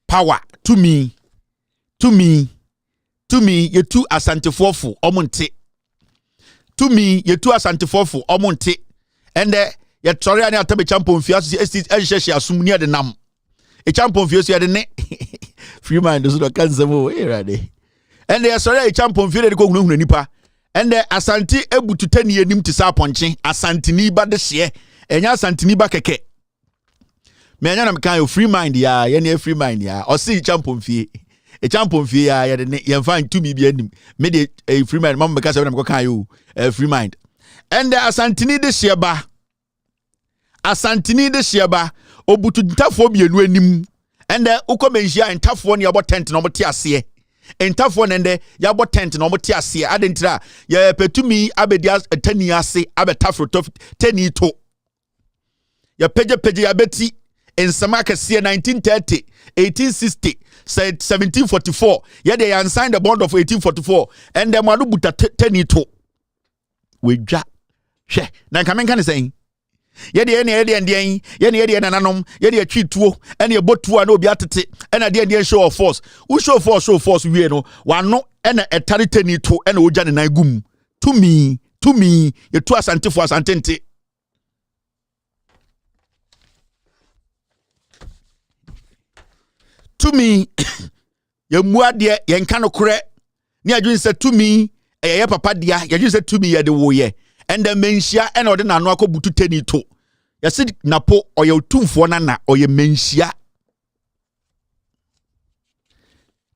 power tumi yetu asantefofo omonte tumi yetu asantefofo omonte ende ye tore ani atabe champion fiaso ehyehyɛ asum ni de nam e champion fiaso ye de ne free mind so do kanza mo erade ende ye sore e champion fiaso de ko hunahuna nipa ende asanti ebutu tani anim ti sa ponche asantini ba de hye enya asantini ba keke me enya na me kan free mind ya ye ne free mind ya o si champion fie e champion fie ya ye de ne ye fan to mi bi anim me de free mind mam me ka se na me kan yo free mind ende asantini de hye ba asantini de hye obutu ntafo bienu anim ende ukomenhia ntafo ne abo tent no mote ase ntafo nende yabo tent no mote ase adentira ye petumi abedi tani ase abetafro tani to ya peje ya beti ensama kase 1930 1860 1744 ye de yan signed the bond of 1844 and dem adu buta tani to we dwa hwe na kamenka ne sen yede nananom yede atwituo ene ebotuo na obi atete ena de show of force wo show force wie no wano ena etare tani to ena ogya ne nan gum to me yetu asantefo asantente to me ye muade ye nka no kore ni adwun se to me ye papa dia ye adwun se to me ye de wo ye enda menhia ena ode na no akobutu tani to yasi napo oye otumfo na oye menhia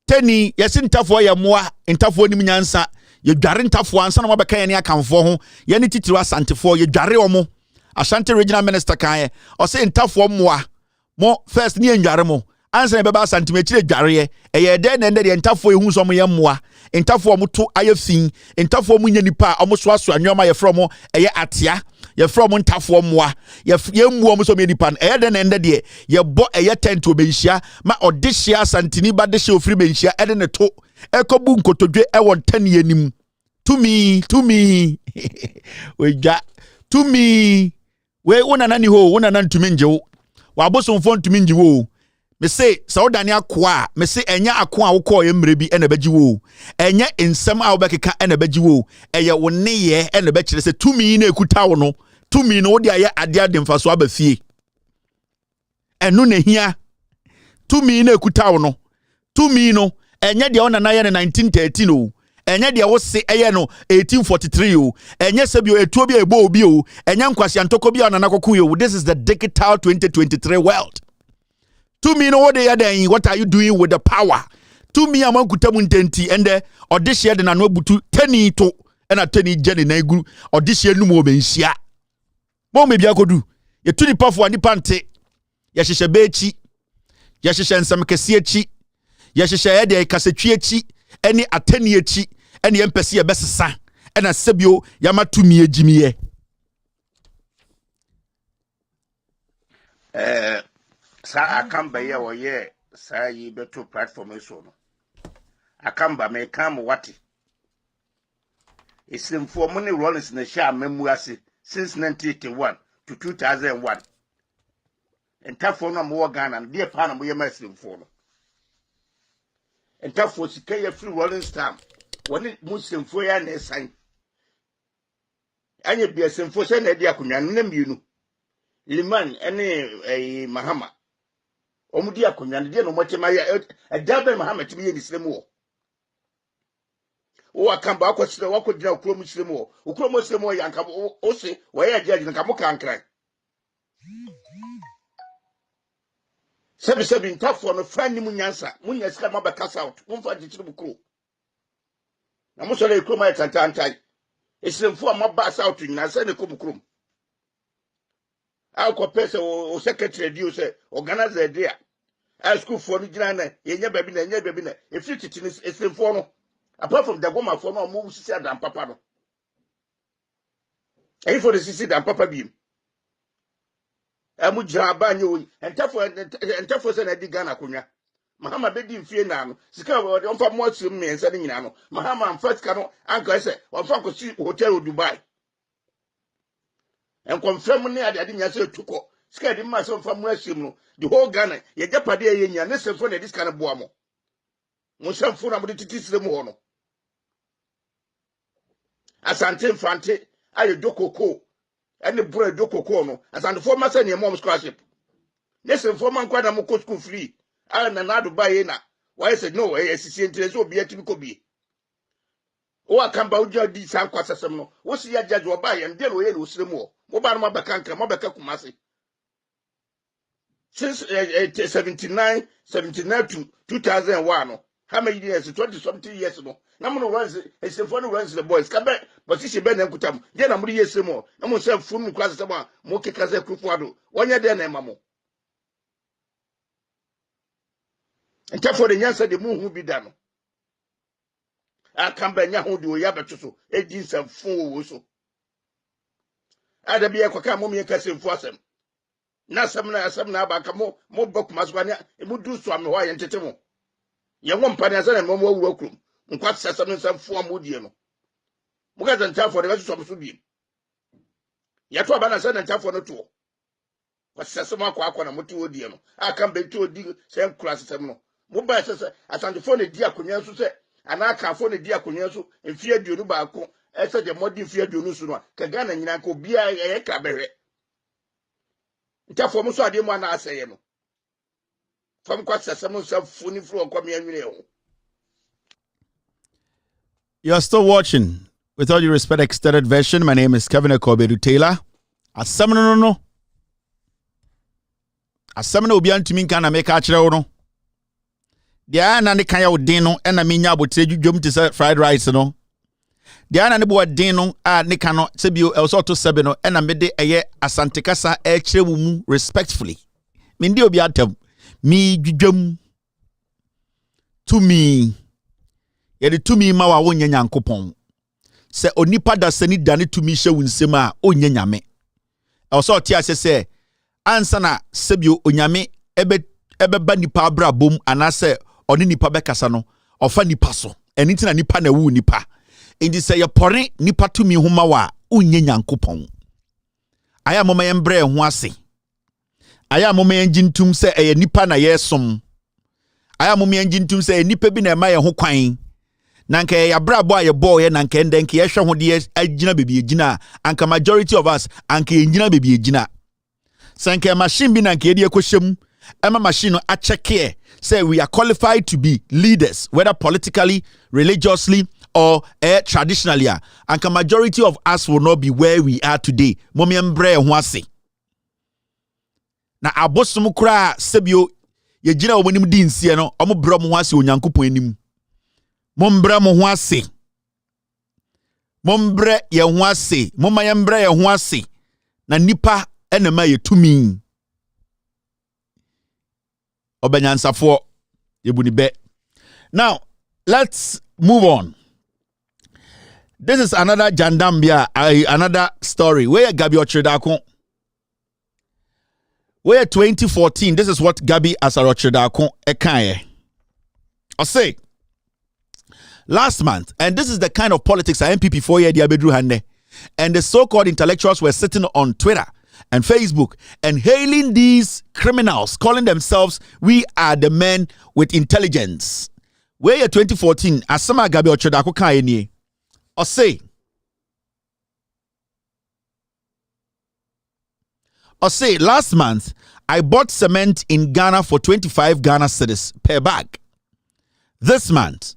tani yasi ntafo ye moa ntafo nim nyansa ye dware ntafo ansa na mabeka ye ne akamfo ho ye ne titiri asantefo ye dware omo Ashanti regional minister kan o se ntafo moa mo first ni ndware mo ansa ne beba asantime kire dware ye de na de ntafo ehu so mo ye moa ntafo mo to ayefin ntafo mo nya nipa o mo so aso anwoma ye from eye atia ye from ntafo moa ye muo mo so me nipa de na de ye bo eye tent obenhia ma odehia asantini ba de hia ofri benhia de ne to ekobu nkotodwe e won tani anim to me we ja to me we wona nani ho wona nan tumi njewo wa bosomfo ntumi njewo me say saudani akwa me say enya akwa wo ko ye mre bi ena beji wo enya ensem a wo bekeka ena beji wo eye wo ne ye ena be kire se tumi na ekuta wo no tumi no wo dia ye ade ade mfaso abafie enu na hia tumi na ekuta wo no tumi no enya dia ona na ye 1913 o enye de wo se eye no 1843 o enye se bi etuo bi ebo obi o enye nkwasi antoko bi onana koku yo. This is the digital 2023 world. To me no what they are doing, what are you doing with the power? To me amankuta mu ntenti ende odihye de nanu abutu tani to ena tani gene na eguru odihye nu mu obenhia. Mo me bia kodu ye tu nipa fo ani pante ye hyehye bechi ye hyehye nsam kese echi ye hyehye de kasetwi echi eni atani echi eni empese ye besesa ena sebio yamatumi ejimiye. Sa akamba ye woye sa yi beto platform so no akamba me kam wati isimfo mo ne Rollins na sha memu ase since 1981 to 2001 entafo no mo Ghana de pa na mo ye masimfo no entafo sika ye free Rollins time woni musimfo ya na esan anye bia simfo se na de akonwa no na mienu Liman ene Mahama omudi akonwa de no mochema ya adabe Mahama tibi ye nisremu o akamba akwosire wakodina okrom siremu okrom siremu ya nka o se waye ajaji nka mo kankran sebi ntafo no frani munyansa munyasika mabaka out mumfa gichiri bukuru na musole ekrom ya tantantai esiremfo amaba out nyina se ne komukrom akọ pese o secretary di o se organizer dia a school for ni gina na yenya baby na efiri titi ni esiremfo no apart from the goma for no mo sisi adam papa no e for the sisi adam papa bi amu jaba nyo entafo se na di Ghana konwa Mahama be di mfie na no sika we on fa mo asum me nsa ni nyina no Mahama amfa sika no anka se on fa ko si hotel Dubai en confirm ni ade nya se tuko sika di ma se on fa mo asum no the whole Ghana ye japade ye nya ne se fo na dis kana boa mo mo se fo na mo titi sire mo ho no asante mfante aye dokoko ene bro dokoko no asante fo ma se ne mom scholarship ne se fo man kwa na mo ko school free na na Dubai na why said no sisi ntire so obi atimi ko bi o akamba uja di san kwasasem no wo si ya judge oba ye ndelo ye no siremu mo ba no mabeka nka mabeka kumase since 79 to 2001 no how many years 20 something years no na mo no runs esefo no runs the boys ka be position be na nkutam de na mo ye siremu na mo se funu kwasasem a mo keka ze kufuado wonye de na emamo entafo de nyansa de muhu bi da no akamba nya ho de oya beto edi nsafo wo so ada bi ekwa ka mo me kase mfu asem na asem na aba ka mo bakuma so anya mu du so ame ho ye ntete mo ye wo mpa na sana mo wu akrum nkwa sasem nsafo amodie no mo ga ntafo de beto so bi ya to aba na sana ntafo no to wasasem akwa na moto odie no akamba to odi se class sasem no mo ba sese asante fo ne di akonwa so se ana ka fo ne di akonwa so mfie aduonu ba ko ese de modi mfie aduonu so no ka Ghana nyina ka obia ye ka behwe ntafo mo so ade mo ana aseye no fam kwa sese mo so funi fro kwa me anwene ho. You are still watching with all due respect extended version. My name is Kevin Akobedu Taylor. Asemno no asemno obi antumi nka na make a kire wo no dia na ne kan ya odin no na menya abotre dwudwom te say fried rice no dia na ne bo odin no a ne kan no sebio also to sebe no na mede eye asante kasa e kire mu respectfully me ndi obi atam mi dwudwom to me ye de to me ma wa wonya nyankopon se onipa da sani dane to me hye wunsem a onya nyame also ti asese ansa na sebio onyame ebe ba nipa abrabom anase oni nipa bekasa no ofa nipa so eni ntina nipa na wu nipa indi se ye pore nipa tumi homa wa unye nyankopon aya moma ye mbre ho ase aya moma ye njintum se eye nipa na ye som aya moma ye njintum se nipa bi na ema ye ho kwan nanka ya brabo aye bo ye nanka ndenke ye hwe ho de agina bebi agina anka majority of us anka ye ngina bebi agina sanka machine bi nanka ye de ekohyem ema machine no a check here say we are qualified to be leaders, whether politically, religiously, or traditionally, and the majority of us will not be where we are today. Momiembre huase. Na abosum kura sebio ye gina omonim di nsie no omo bro mo huase onyankopon anim. Mombre mo huase. Mombre ye huase. Momayembre ye huase. Na nipa enema ye tumi. Obanyansafo yebuni be. Now, let's move on. This is another Jandambia, another story. Where Gabi Ochredakon. Where 2014, this is what Gabi Asarochredakon ekaye. I say, last month, and this is the kind of politics I MPP 4 year diabedru hande, and the so-called intellectuals were sitting on Twitter and Facebook and hailing these criminals, calling themselves, we are the men with intelligence. Where 2014, Asama Gabi Ochredakon kaye ni. I say, last month, I bought cement in Ghana for 25 Ghana cedis per bag. This month,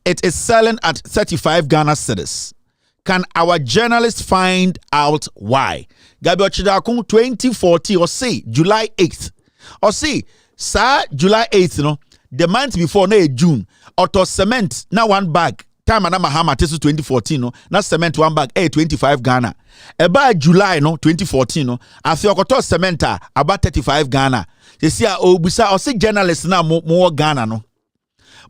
it is selling at 35 Ghana cedis. Can our journalists find out why? Gabi Ochredakon 2014, or say, July 8th. Or say, sir, July 8th, you know, the month before, no, June, auto cement, now one bag. Time and Mahama tesu 2014 no na cement one bag 25 Ghana. Eba July no 2014 no afi okoto cement about 35 Ghana. You see obusa o se journalist na mo Ghana no.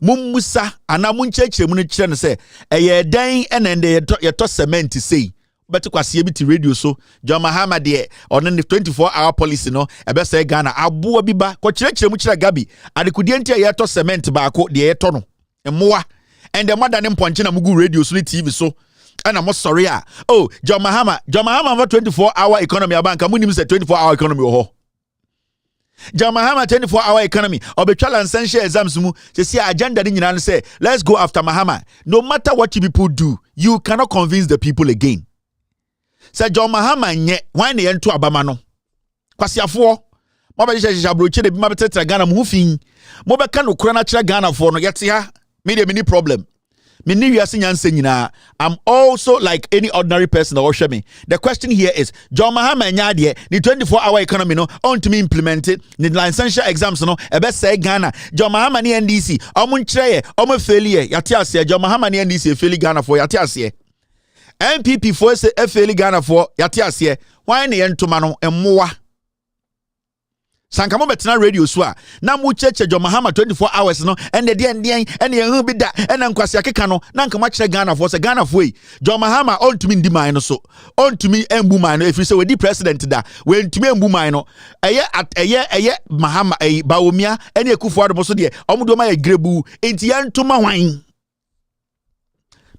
Mummusa ana munchechire mu ne kire no se eye dan enende ye to cement sei. Beto kwase bi ti radio so John Mahama de on the 24-hour policy no ebe say Ghana abo bi ba ko kire mu kire Gabi adekudie ntia ye to cement ba ko de ye to no. Emoa and the mother name Ponchina Mugu radio so TV so and I'm sorry. Oh, John Mahama 24-hour economy bank. Amunim say 24-hour economy oh. John Mahama 24-hour economy. Obetwala and essential exams mu. See agenda ni nyina say let's go after Mahama. No matter what you people do, you cannot convince the people again. Say John Mahama nye why na ento abama no. Kwasiafo mo ba je broche de bi ma betetra Ghana mu fin. Mo be ka no kura na kira Ghana for no yete ha. Many problem. I'm also like any ordinary person or me. The question here is John Mahama nyadie the 24-hour economy no on to me implement it the licensure exams no ebe say Ghana John Mahama ni NDC omun cheye omun failure yate ase John Mahama ni NDC fail Ghana for yate ase MPP for say fail Ghana for yate ase why na yentoma no emmoa Sankamo betina radio so a na mu cheche John Mahama 24 hours no and the den and ye bi da and nkwase akeka no na nkama kire Ghana for say Ghana for John Mahama on to me ndi man no so on to me embu man no if you say we di president da we ntumi embu man no eye Mahama Bawumia and ye Kufuor do so de omudo ma ye grebu enti ye ntoma hwan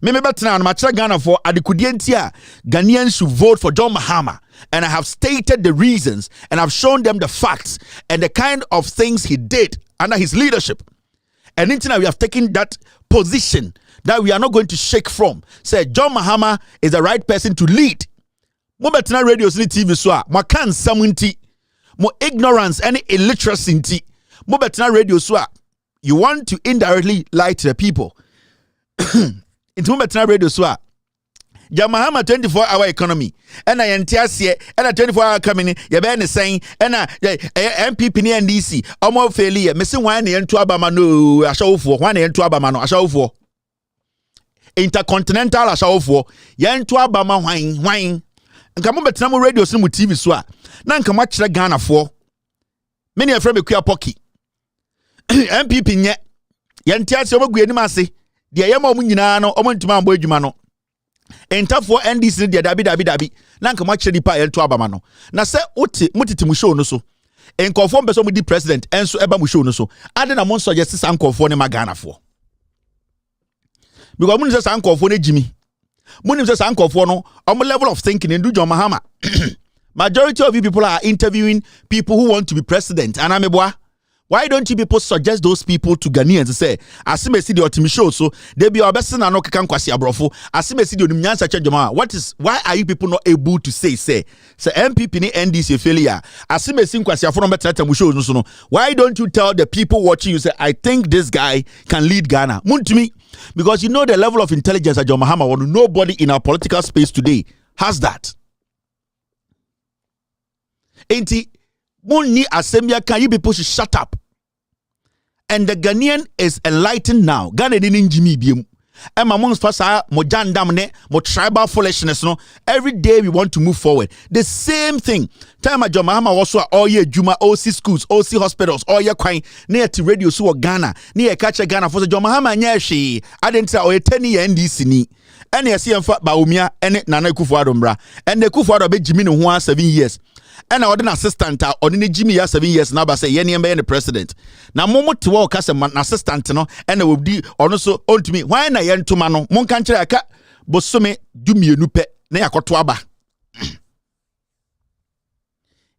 me betina no ma kire Ghana for adekudie ntia Ghanaians should vote for John Mahama. And I have stated the reasons and I've shown them the facts and the kind of things he did under his leadership. And until we have taken that position that we are not going to shake from. Say John Mahama is the right person to lead. Mo betina radio ni TV so a mo kan samunti mo ignorance and illiteracy mo betina radio so a you want to indirectly lie to the people. Into mo betina radio so a Jamahama 24-hour economy and I entiase and a 24-hour coming ye be ne saying and MPP ni NDC omo failure missing one ento abama no ashawfo one ento abama no ashawfo intercontinental ashawfo ye ento abama hwan nka mo betina mo radio so mo TV so a na nka mo kire Ghana fo me ne afra be kua poki MPP nye ye entiase omo guanim ase de ye ma omo nyina no omo ntuma ambo adwuma no enta for NDC de dabi na nka ma kire dipa ento abama no na se mutiti mu show no so enkofo mbeso mu di president enso eba mu show no so ade na mo suggest san nkofo ne magana fo because mun say san nkofo ne jimi mun say san nkofo no level of thinking ndu John Mahama majority of you people are interviewing people who want to be president and ameboa. Why don't you people suggest those people to Ghanaians to say, Asimesi the ultimate show, so they be our best and no can kwasi abrofo, Asimesi the Nyansa Chajama. Why are you people not able to say MPP ni NDC failure? Asimesi kwasi afro better show no. Why don't you tell the people watching you say, I think this guy can lead Ghana? Muntumi, Because you know the level of intelligence that John Mahama wants. Nobody in our political space today has that. Enti, Muni Asembia, can you people should shut up? And the Ghanaian is enlightened now. Ghana didn't Jimmy Bium. And my mom's pasa mo jandamne mo tribal foolishness no. Every day we want to move forward. The same thing. Time a John Mahama also all year Juma, OC schools, OC hospitals, all year kwine near to radio so Ghana, near catch Ghana for the John Mahama nyashi. I didn't say or 10 year NDC ni. And you see him for Baumia and Nana Kufuado bra. And the Kufuado be Jimmy no 7 years. And I an assistant or in Jimmy 7 years now, but say Yenny the president. Now, Momo to walk as an assistant, no, and I will be also on to me. Why na yen to mano, mon country aka, bosume, do me a nupe, ne akotwaba.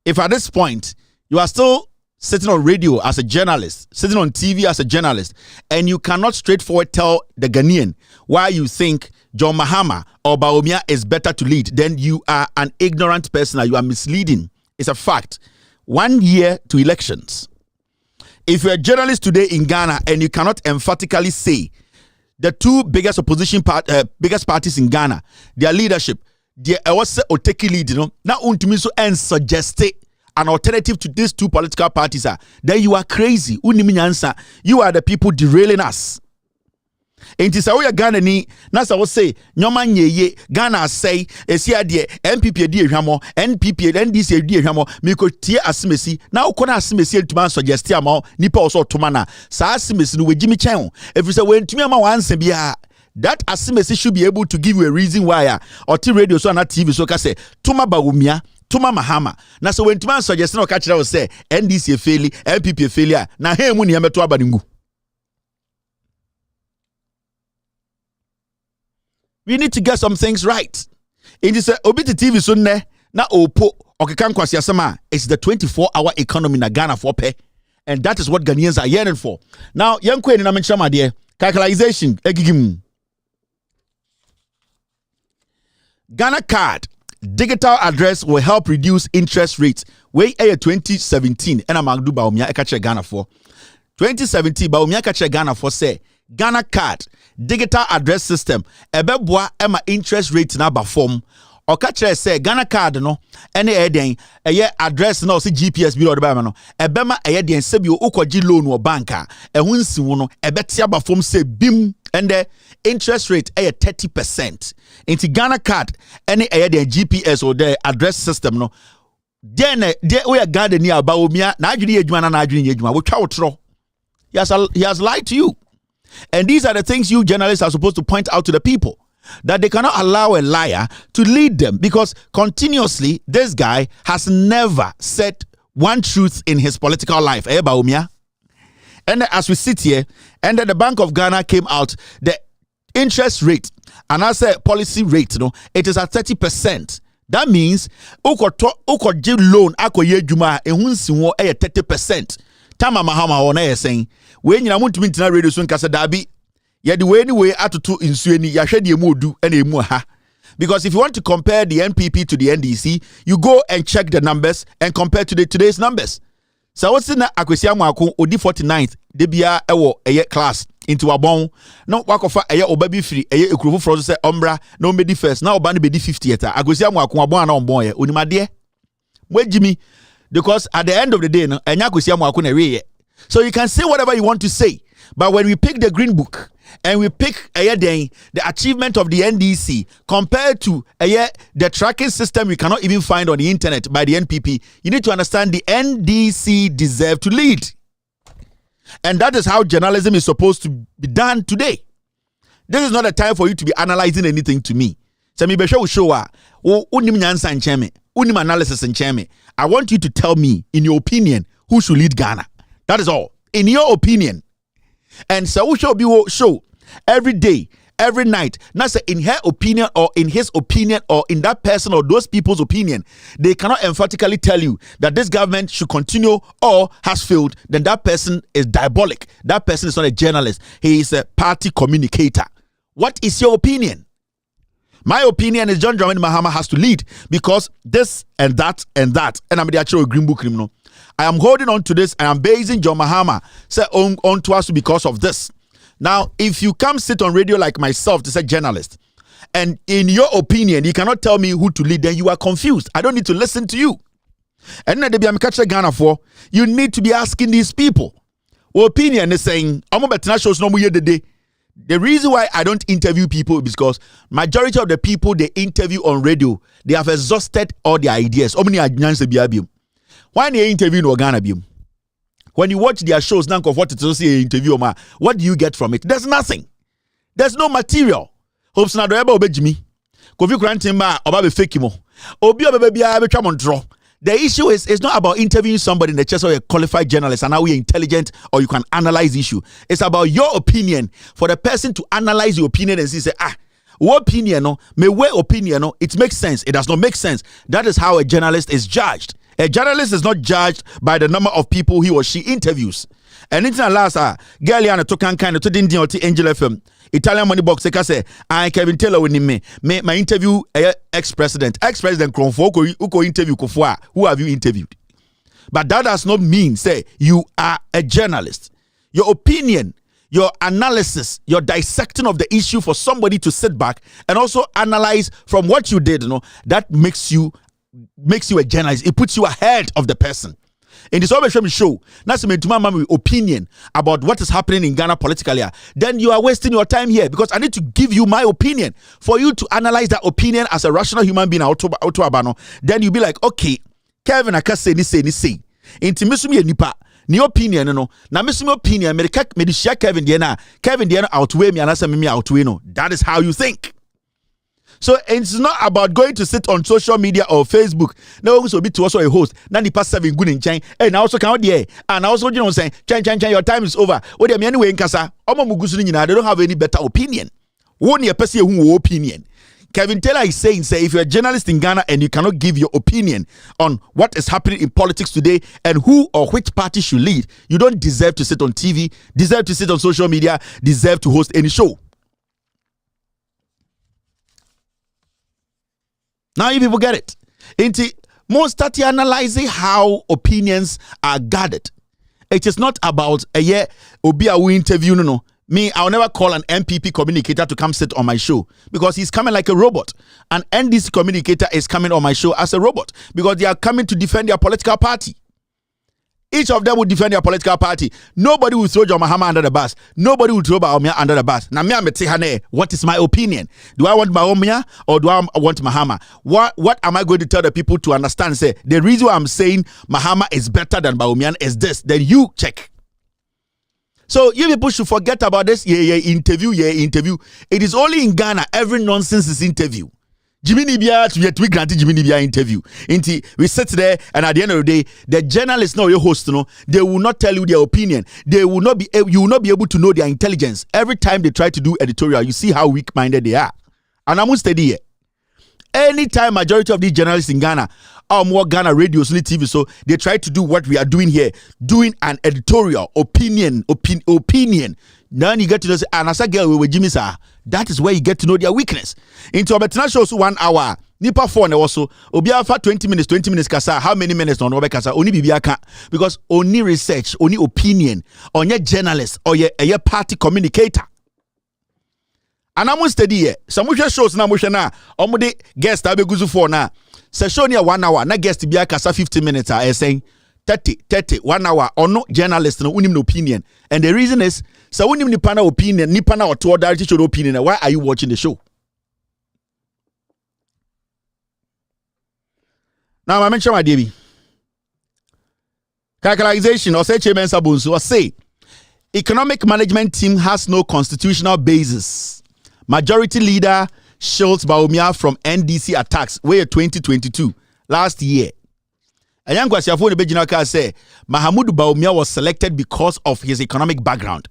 If at this point you are still sitting on radio as a journalist, sitting on TV as a journalist, and you cannot straightforward tell the Ghanaian why you think John Mahama or Bawumia is better to lead, then you are an ignorant person and you are misleading. It's a fact. 1 year to elections. If you're a journalist today in Ghana and you cannot emphatically say the two biggest biggest parties in Ghana, their leadership, their Oteki lead, you know, now untumi so and suggest an alternative to these two political parties, then you are crazy. You are the people derailing us. Enti sa we Ghana ni na sa wo say nyoma nyeye Ghana say esia de MPP de ehwamo NPP NDC de ehwamo me ko tie asemesi na wo na asemesi entuma suggest ama nipa wo so toma na sa asemesi no wegimi chen if you say we ntumi ama wanse bia that asemesi should be able to give you a reason why or radio so na TV so ka say tuma Bawumia tuma Mahama na so we ntuma suggest na ka kire wo say NDC faili MPP faili na he mu ne yemeto abaningu. We need to get some things right. In this Obiti TV sunne na opo okekan kwasi asema, it's the 24-hour economy na Ghana for pay, and that is what Ghanaians are yearning for. Now, young queen na menchama dear calculation egigim. Ghana card digital address will help reduce interest rates. Way 2017 and amagdu Bawumia ekache Ghana for 2017 Bawumia ekache Ghana for say Ghana card digital address system ebeboa ema interest rate na ba form okache say Ghana card no ene eden eye address na o se GPS bi o de ba no ebema eye den se bi ukoji loan wo banka ehun siwo no ebetia ba form say bim and the interest rate eye 30%. Into Ghana card ene eye den GPS or the address system no then we are Ghana ni Bawumia na adwini edwuma na adwini edwuma wo twa wo tro. He has lied to you. And these are the things you journalists are supposed to point out to the people, that they cannot allow a liar to lead them, because continuously this guy has never said one truth in his political life. Bawumia. And as we sit here, and the Bank of Ghana came out, the interest rate, and I say policy rate, it is at 30%. That means uko loan akoye juma ehunsiwo 30%. Tama Mahama ona saying we nyina muntumi ntina radio so nkasa dabi ye de we anyway atoto insueni ya hwede emu odu na emu ha. Because if you want to compare the NPP to the NDC, you go and check the numbers and compare to today's numbers. So what's in akwesi amako odi 49th de bia ewo eye class into abon no wakofa eye obabi free eye ekurofo fro say ombra no medi first na oba no bedi 50th akwesi amako abon na ombon ye onimade mwejimi. Because at the end of the day, no, so you can say whatever you want to say, but when we pick the green book and we pick the achievement of the NDC compared to the tracking system we cannot even find on the internet by the NPP, you need to understand the NDC deserve to lead. And that is how journalism is supposed to be done today. This is not a time for you to be analyzing anything to me. So me be show unim analysis and chairman. I want you to tell me, in your opinion, who should lead Ghana. That is all. In your opinion. And so we shall be show every day, every night. Not say in her opinion or in his opinion or in that person or those people's opinion. They cannot emphatically tell you that this government should continue or has failed. Then that person is diabolic. That person is not a journalist. He is a party communicator. What is your opinion? My opinion is John Dramani Mahama has to lead because this and that and that. And I'm the actual Green Book criminal. I am holding on to this and I'm basing John Mahama say on to us because of this. Now, if you come sit on radio like myself to say journalist, and in your opinion, you cannot tell me who to lead, then you are confused. I don't need to listen to you. And then I'm catching Ghana for you need to be asking these people. Opinion is saying, I'm about shows no more the day. The reason why I don't interview people is because majority of the people they interview on radio, they have exhausted all their ideas. Why they interview in Ghana? When you watch their shows, now of what it is interview, what do you get from it? There's nothing. There's no material. Hopes na do eba obejimi. Kofi Kurantimba oba be fake mo. Obi obebia be twa montro. The issue is not about interviewing somebody in the chest or a qualified journalist and how you're intelligent or you can analyze the issue. It's about your opinion for the person to analyze your opinion and say, what opinion, no, me way opinion, no, it makes sense. It does not make sense. That is how a journalist is judged. A journalist is not judged by the number of people he or she interviews. And it's last Galiana to kind of to the Angel FM. Italian money box say I Kevin Taylor with me my interview ex-president Kronfo who interview Kofua. Who have you interviewed? But that does not mean say you are a journalist. Your opinion, your analysis, your dissecting of the issue for somebody to sit back and also analyze from what you did, that makes you a journalist. It puts you ahead of the person. In this always show, that's my opinion about what is happening in Ghana politically. Then you are wasting your time here because I need to give you my opinion for you to analyze that opinion as a rational human being. Then you be like, okay, Kevin, I can say this. Intimisumi nipa. Ni opinion no. Na misumi opinion. Me share Kevin Diana outweigh me and I say me outweigh no. That is how you think. So it's not about going to sit on social media or Facebook. No, also be to also a host. Now the past 7 good in China. And also count there. And also saying, Chan, your time is over. What do you anyway in Kasa? They don't have any better opinion. One year person who opinion. Kevin Taylor is saying, if you're a journalist in Ghana and you cannot give your opinion on what is happening in politics today and who or which party should lead, you don't deserve to sit on TV, deserve to sit on social media, deserve to host any show. Now you people get it. Inti most start analyzing how opinions are gathered. It is not about we interview no. Me, I'll never call an MPP communicator to come sit on my show because he's coming like a robot. An NDC communicator is coming on my show as a robot because they are coming to defend their political party. Each of them will defend their political party. Nobody will throw John Mahama under the bus. Nobody will throw Baumia under the bus. Now, what is my opinion? Do I want Baumia or do I want Mahama? What am I going to tell the people to understand? Say, the reason why I'm saying Mahama is better than Baumia is this. Then you check. So you people should forget about this. Interview. It is only in Ghana every nonsense is interview. Jimmy Nibia to we granted Jimmy Nibia interview. We sit there and at the end of the day, the journalists know your host, they will not tell you their opinion. You will not be able to know their intelligence. Every time they try to do editorial, you see how weak-minded they are. And I'm steady here. Anytime majority of these journalists in Ghana are more Ghana radio, TV, so they try to do what we are doing here, doing an editorial opinion. Then you get to know, and as a girl with Jimmy sir, that is where you get to know their weakness. Into a better shows 1 hour. Nipa phone also. Obia for 20 minutes kasa. How many minutes on Obe kasa? Only bibiaka. Because only research, only opinion, on your journalist or your party communicator. And I'm steady here. Some shows na na. Omode guest abe guzu for na. Session here 1 hour. Na guest biya kasa 50 minutes. I saying 30 1 hour or no journalist no unim no opinion. And the reason is so unim ni pana opinion ni pana or to directly show opinion. Why are you watching the show? Now I mention my DB. Characterization or say chairman Sabunsu or say economic management team has no constitutional basis. Majority leader Schultz Baumia from NDC attacks way 2022 last year. A young Kwasiafo Nebejinaka say Mahamudu Baumia was selected because of his economic background.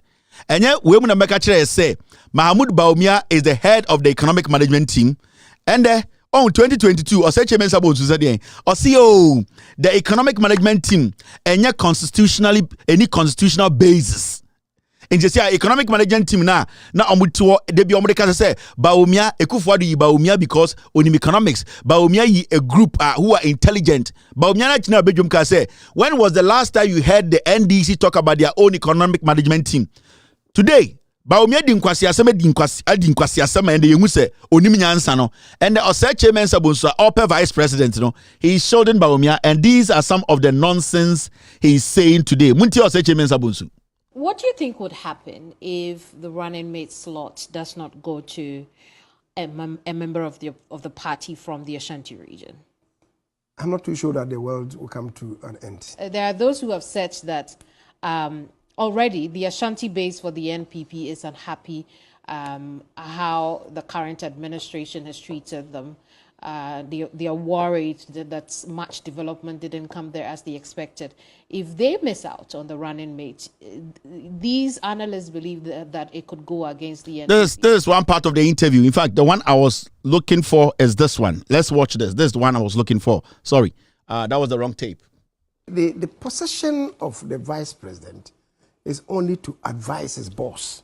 And yet we muna meka say Mahamudu Baumia is the head of the economic management team and on 2022 or say chairman Sabo Zuzadien or CEO the economic management team any constitutional basis. In just economic management team na omuto de bi omudeka say Baumia Ekufuado yi Baumia because onim economics Baumia yi a group who are intelligent. Baumia na china bedwum ka say when was the last time you heard the NDC talk about their own economic management team? Today Baumia di nkwasi asema di nkwasi asema and yengu se onim nyansa no and the Oseche Mensa Bonsu upper vice president no he is shielding Baumia and these are some of the nonsense he is saying today. Munti Oseche Mensa Bonsu. What do you think would happen if the running mate slot does not go to a member of the party from the Ashanti region? I'm not too sure that the world will come to an end. There are those who have said that already the Ashanti base for the NPP is unhappy how the current administration has treated them. They are worried that much development didn't come there as they expected. If they miss out on the running mate, these analysts believe that it could go against the NPP. This is one part of the interview. In fact, the one I was looking for is this one. Let's watch this. This is the one I was looking for. Sorry, that was the wrong tape. The position of the vice president is only to advise his boss.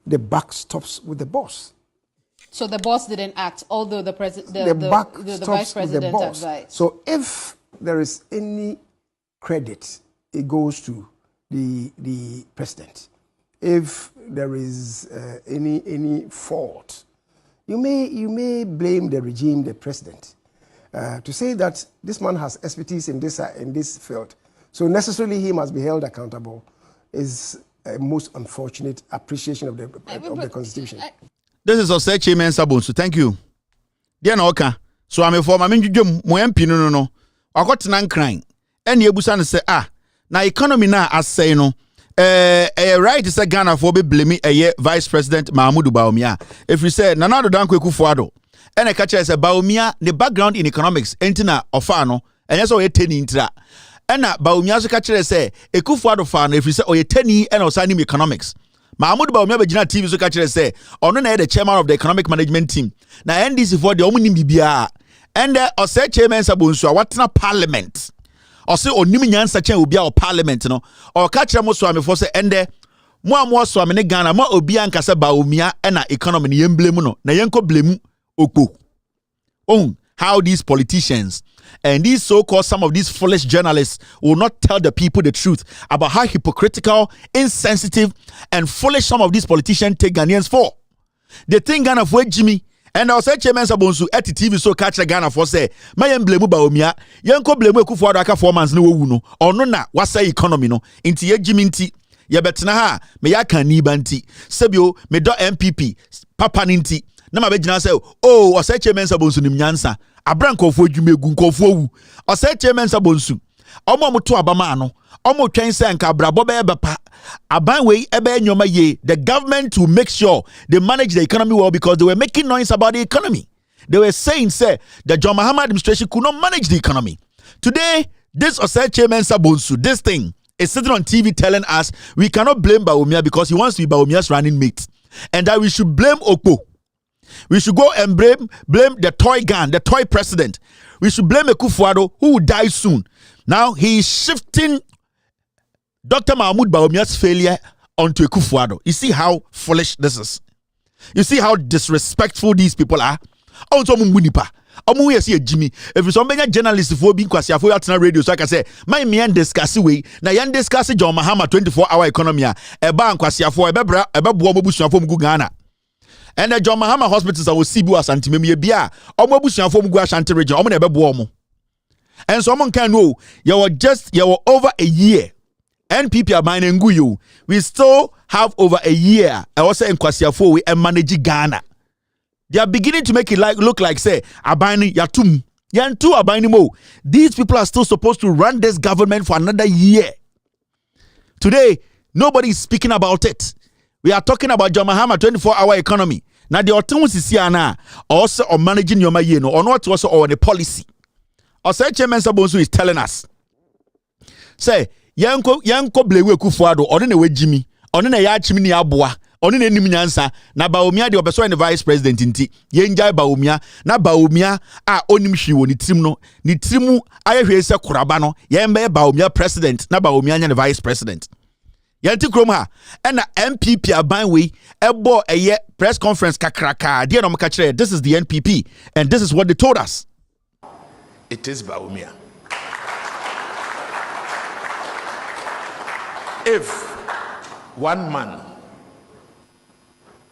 The buck stops with the boss. So the boss didn't act, although the vice president advised. So if there is any credit, it goes to the president. If there is any fault, you may blame the regime, the president. To say that this man has expertise in this field, so necessarily he must be held accountable, is a most unfortunate appreciation of the Constitution. This is Oseche Mensa Bonsu. Thank you. Dear Noka, so I'm a former minjum mwempi no. I got nan crying. And yebusan say na economy na as say no. Right to say Ghana for be blame Vice President Mahmoud Bawumia. If you say Nana Dankwa Akufo-Addo, and a catcher say Bawumia the background in economics entina ofano and that's all a 10 intra. And Bawumia so catcher say Akufo-Addo fan if you say oye 10 and osani economics. Mahmoud Bawumia Bejina TV so catcher say ono na the chairman of the economic management team. Na NDC for the omunim bibia and Oseche Mensa Bonsu watna parliament. Ose onim nyansa chen obi a parliament no o catcher mo so amefo say ende mo so amene Ghana mo obi ankasa Bawumia na economy ne yemblemu no na yenko blemu okpo. Oh, how these politicians and these so-called some of these foolish journalists will not tell the people the truth about how hypocritical, insensitive, and foolish some of these politicians take Ghanaians for. They think Ghana for Jimmy, and I'll say Chairman Sabonsu at the TV so catch Ghana for say, my blame Bawumia, yanko blame Akufo-Addo aka 4 months no wuno, or no na, what's say economy no, inti ye Jimmy nti, ya betina ha, me ya kan ni banti, sebio, me do MPP, papa ninti, na mabejina say, oh, Oseche Mensa Bonsu nim nyansa, abranko fo dwumegu nkofo wu. Oseche Mensa Bonsu, omo moto abama ano, omo twen se nka brabo be bepa. Aban we ebe nyoma ye, the government will make sure they manage the economy well because they were making noise about the economy. They were saying, say, the John Mahama administration could not manage the economy. Today, this Oseche Mensa Bonsu, this thing, is sitting on TV telling us we cannot blame Bawumia because he wants to be Bawumia's running mate. And that we should blame Okpo. We should go and blame the toy gun, the toy president. We should blame Akufo-Addo, who will die soon. Now he is shifting Dr. Mahmoud Bawumia's failure onto Akufo-Addo. You see how foolish this is. You see how disrespectful these people are. Jimmy, if some journalists for being kwasi for at radio, so I can say, my man discuss way. Now yan discuss John Mahama 24-hour economy. Eba kwasi for eba buomo busu for Ghana. And the John Mahama hospitals are Sibu Ashanti Memi Bia, Omo Busian from Ashanti region, Omo Nebe Buomo. And someone can know you were over a year. NPP are buying Nguyu. We still have over a year. I was saying Kwasiafo we and manage Ghana. They are beginning to make it look like say Abani Yatum. Yantu Abani Mo. These people are still supposed to run this government for another year. Today, nobody is speaking about it. We are talking about John Mahama 24-hour economy. Now the authorities here also on managing your money, or not also on the policy. Oseche Mensa Bonsu is telling us. Say, yanko blewe Akufo-Addo, or in a way Jimmy, or in a yachimi ni abwa, or in a niminyansa, na Bawumia the obeso and the vice president inti, yenjai Bawumia, na Bawumia onimshiwo ni trimu ayehwese kurabano, yembe Bawumia president, na Bawumia the vice president. Yanti Kroma and the MPP Abanwe ebo a press conference kakraka. Dear Nomakachre, this is the NPP, and this is what they told us. It is Bawumia. If one man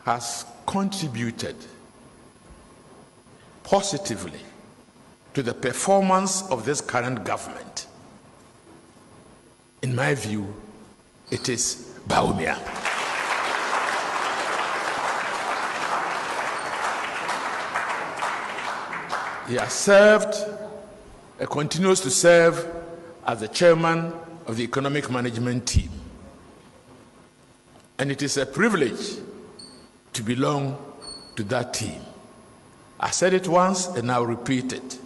has contributed positively to the performance of this current government, in my view, it is Bawumia. He has served, continues to serve as the chairman of the economic management team. And it is a privilege to belong to that team. I said it once and I'll repeat it.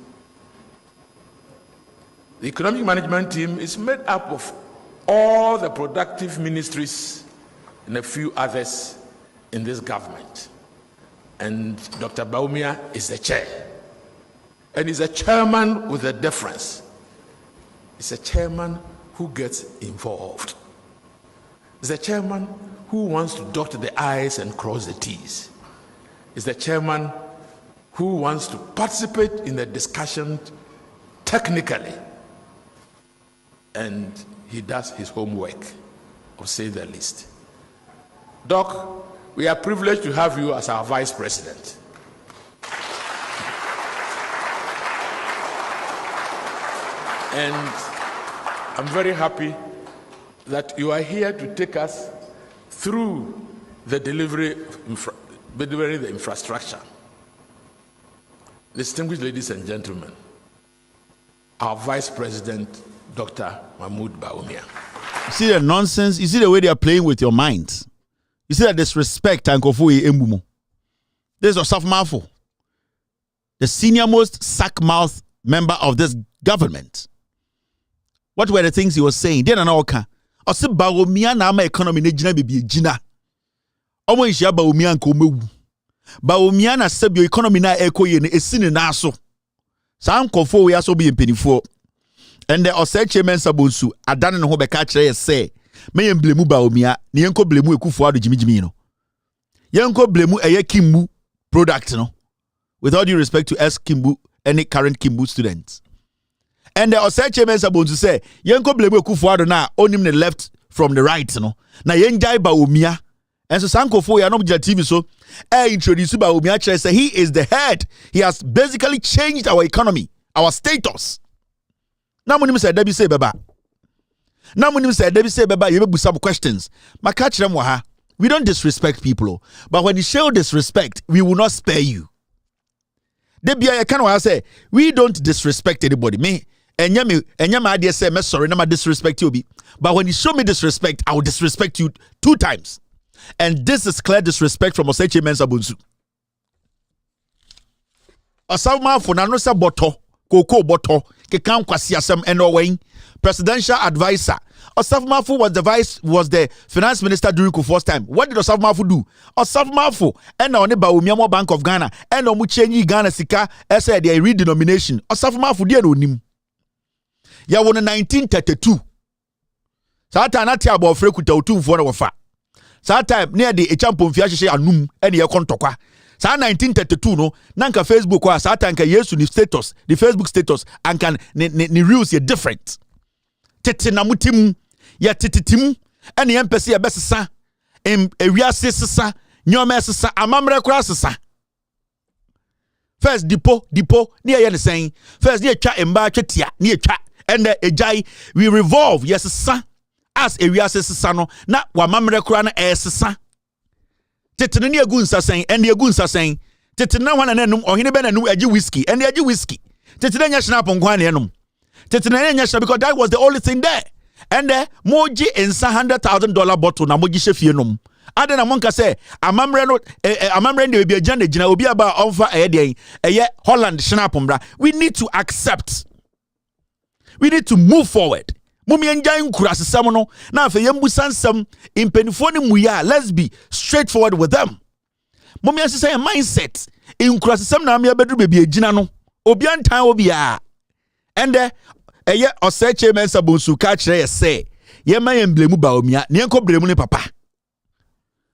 The economic management team is made up of all the productive ministries and a few others in this government. And Dr. Bawumia is the chair. And he's a chairman with a difference. He's a chairman who gets involved. He's a chairman who wants to dot the I's and cross the T's. He's the chairman who wants to participate in the discussion technically. And he does his homework, to say the least. Doc, we are privileged to have you as our vice president. And I'm very happy that you are here to take us through the delivery of the infrastructure. Distinguished ladies and gentlemen, our Vice President, Dr. Mahmoud Bawumia. You see the nonsense? You see the way they are playing with your minds? You see that disrespect and Kofu Embumo. This is Osaf Mafo, the senior most sack-mouth member of this government. What were the things he was saying? Then anoka. Ose Bawumia na ama economy ne jina bibi jina. Omo ishia Bawumia nko mewu. Bawumia na sebio economy na ekoye ne esine na aso. Sa nkofo we aso bi mpenifo. And the Oseche Mensa Bonsu adane ne ho beka kire ye say me yem blemu Bawumia ne yenko blemu ekufo ado jimijimi no. Yenko blemu eye Kimbu product no. With all due respect to Kimbu, any current Kimbu students. And the Oseche Mensa Bonsu say yenko blemu ekufo ado na onim ne left from the right no. Na yenjai Bawumia. And so Sankofo ya no TV so introduce Bawumia kire say he is the head. He has basically changed our economy, our status. Namunim said Debbie say baba. Namunim said Debbie say baba you some questions. Makachirem waha. We don't disrespect people, but when you show disrespect, we will not spare you. Debbie I can say we don't disrespect anybody. Me enyama idea say me sorry, na disrespect you be. But when you show me disrespect, I will disrespect you 2 times. And this is clear disrespect from Oseche Mensa Bonsu. Osama for nanosa boto, koko boto, kekan kwasi asem enowen, presidential advisor. Osafmafu was the finance minister during Kufuor's time. What did Osafmafu do? Osafmafu and on the Bawumia Bank of Ghana and on Muchenyi Ghana Sika said they redenomination. Osafmafu dear no nim. Ya won 1932. Sata na tia bo frekuta otum for no fa. That time near the champon fiashe anum and ye kontokwa. Sa 1932 no nanka Facebook wa sa tanka Yesu ni status, the Facebook status and can ni reels ye different. Tete na mutim ya tititim and ye mpese ye besesa ewiase sesa nyoma sesa amamre kura sesa. First dipo ni ye saying first ni twa emba twetia ni twa and ejai we revolve yes sesa as ewiase sesa no na wa mamre kura na sesa. Tete ni egu nsasen and egu nsasen tete na wana nanum ohene be nanum agi whiskey and agi whiskey tete na nya snap nkwan ne enum tete na nya snap because that was the only thing there and moji ensa $100,000 bottle na moji shefie num ade na monka say amamre no amamre ne be agina gina obi aba onfa eye Holland snap mbra. We need to accept, we need to move forward. Mumi enjay nkurasesam no na afa yembusansam impenifo ne muya. Let's be straightforward with them. Mumi asesa mindset nkurasesam na me bedru bebi agina no obi antan obi a ende eye Oseche Mensa Bonsu ka kire say ye ma emblemu Bawumia ne enko blemu ne papa.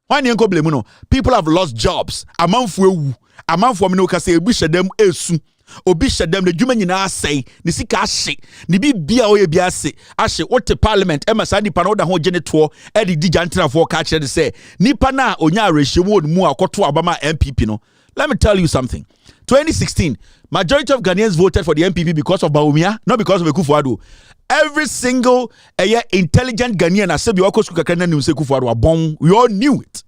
Why ne enko blemu no? People have lost jobs. Amanfo ewu. Amanfo me no ka say ebu hyedam esu. Obi shedem the juma nyina say ne sika ahye ne bibia o ye bia se ahye what parliament e masa nipa no da ho gene to e di digantena for ka kire say nipa na onya arehye mu onmu akoto abama MPP no. Let me tell you something. 2016, majority of Ghanaians voted for the MPP because of Bawumia, not because of Akufo-Addo. Every single intelligent Ghanaian as said, we all knew it.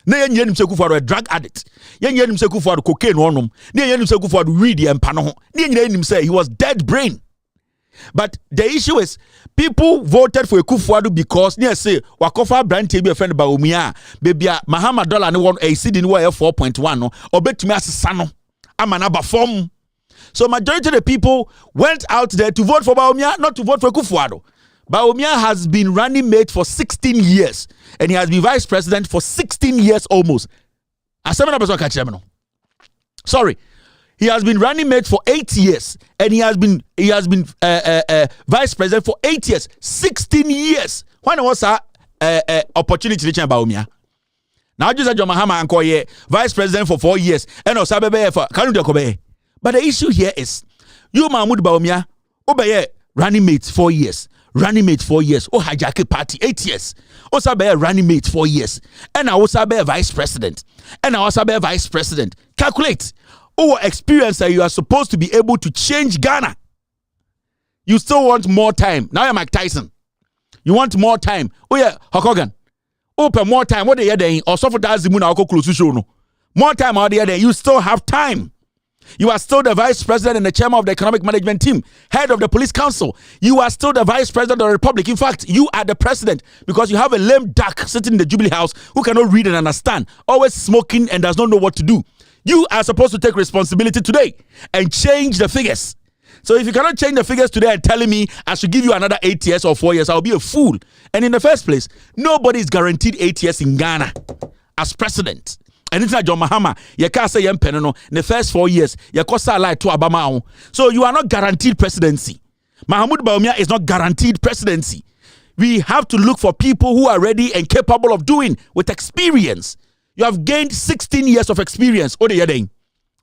Na yen yenim se Akufo-Addo a drug addict. Yen yenim se Akufo-Addo cocaine onom. Na yen yenim se Akufo-Addo weed empa no ho. Na yen yenim se he was dead brain. But the issue is people voted for Akufo-Addo because near say wakofa brand be a friend Bawumia baby Mahama dollar ne won a cedi ne 4.1 no obetumi asesa no amanaba form. So majority of the people went out there to vote for Bawumia, not to vote for Akufo-Addo. Bawumia has been running mate for 16 years and he has been vice president for 16 years almost. Sorry. He has been running mate for 8 years and he has been vice president for 8 years, 16 years. When was that opportunity to change Bawumia? Now just John Mahama and vice president for 4 years and Osabebe for Kanu. But the issue here is you Mahmoud Bawumia obeye running mate 4 years. Running mate 4 years. Oh, hijack party 8 years. Also be running mate 4 years. And I also be vice president. And I also be vice president. Calculate. Oh, experience that you are supposed to be able to change Ghana. You still want more time. Now you're Mike Tyson. You want more time. Oh yeah, Hokogan. Open more time. What are you doing? Or suffer that Zimuna Oko close show no. More time out there. You still have time. You are still the vice president and the chairman of the economic management team, head of the police council. You are still the vice president of the republic. In fact, you are the president because you have a lame duck sitting in the Jubilee House who cannot read and understand, always smoking and does not know what to do. You are supposed to take responsibility today and change the figures. So if you cannot change the figures today and telling me I should give you another 8 years or 4 years, I'll be a fool. And in the first place, nobody is guaranteed 8 years in Ghana as president. And it's not John Mahama. You can't say in the first 4 years, you can't say to Obama. So you are not guaranteed presidency. Mahmoud Bawumia is not guaranteed presidency. We have to look for people who are ready and capable of doing with experience. You have gained 16 years of experience. Oh, the other.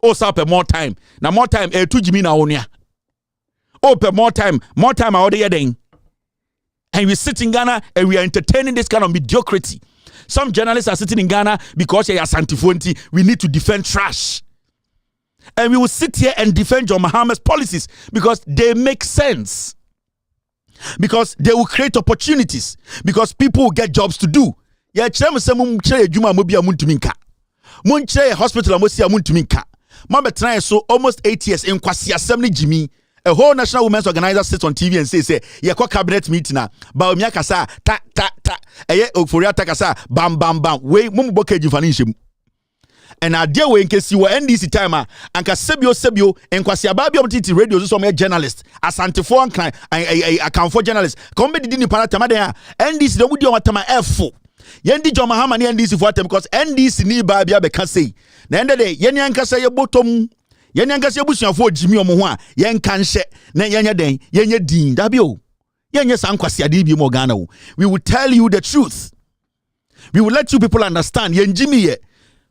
Oh, so more time. Now more time. 2 Jimmy na onia. Oh, more time. More time. Oh, the other. And we sit in Ghana and we are entertaining this kind of mediocrity. Some journalists are sitting in Ghana because they are Santifonti. We need to defend trash. And we will sit here and defend John Mahama's policies because they make sense. Because they will create opportunities. Because people will get jobs to do. Ya chere se mum chere adwuma mo bia muntuminka. Mun chere hospital amosi amuntuminka. Mama try so almost 8 years in kwasi assembly Jimmy. A whole national women's organizer sits on TV and say ye kwa cabinet meeting na Bawumia kasa ta eye Oforia kasa bam we mum boka jifani nhemu. And idea we nkesi wo NDC time anka sebio enkwasi ababia mtiti radio so me journalist asantefo ankan akanfo journalist kombe didi ni para tamade NDC do mudi o matama F yendi John Mahama ni NDC for them because NDC ni ba bia be ka sei na ende de yeni anka say botom yeni anka say busuafo Jimmy omo ho a yen kan hye na yenya den yenya din da bi o yenya sankwasi ade bi mo Ghana o. We will tell you the truth. We will let you people understand yen Jimmy ye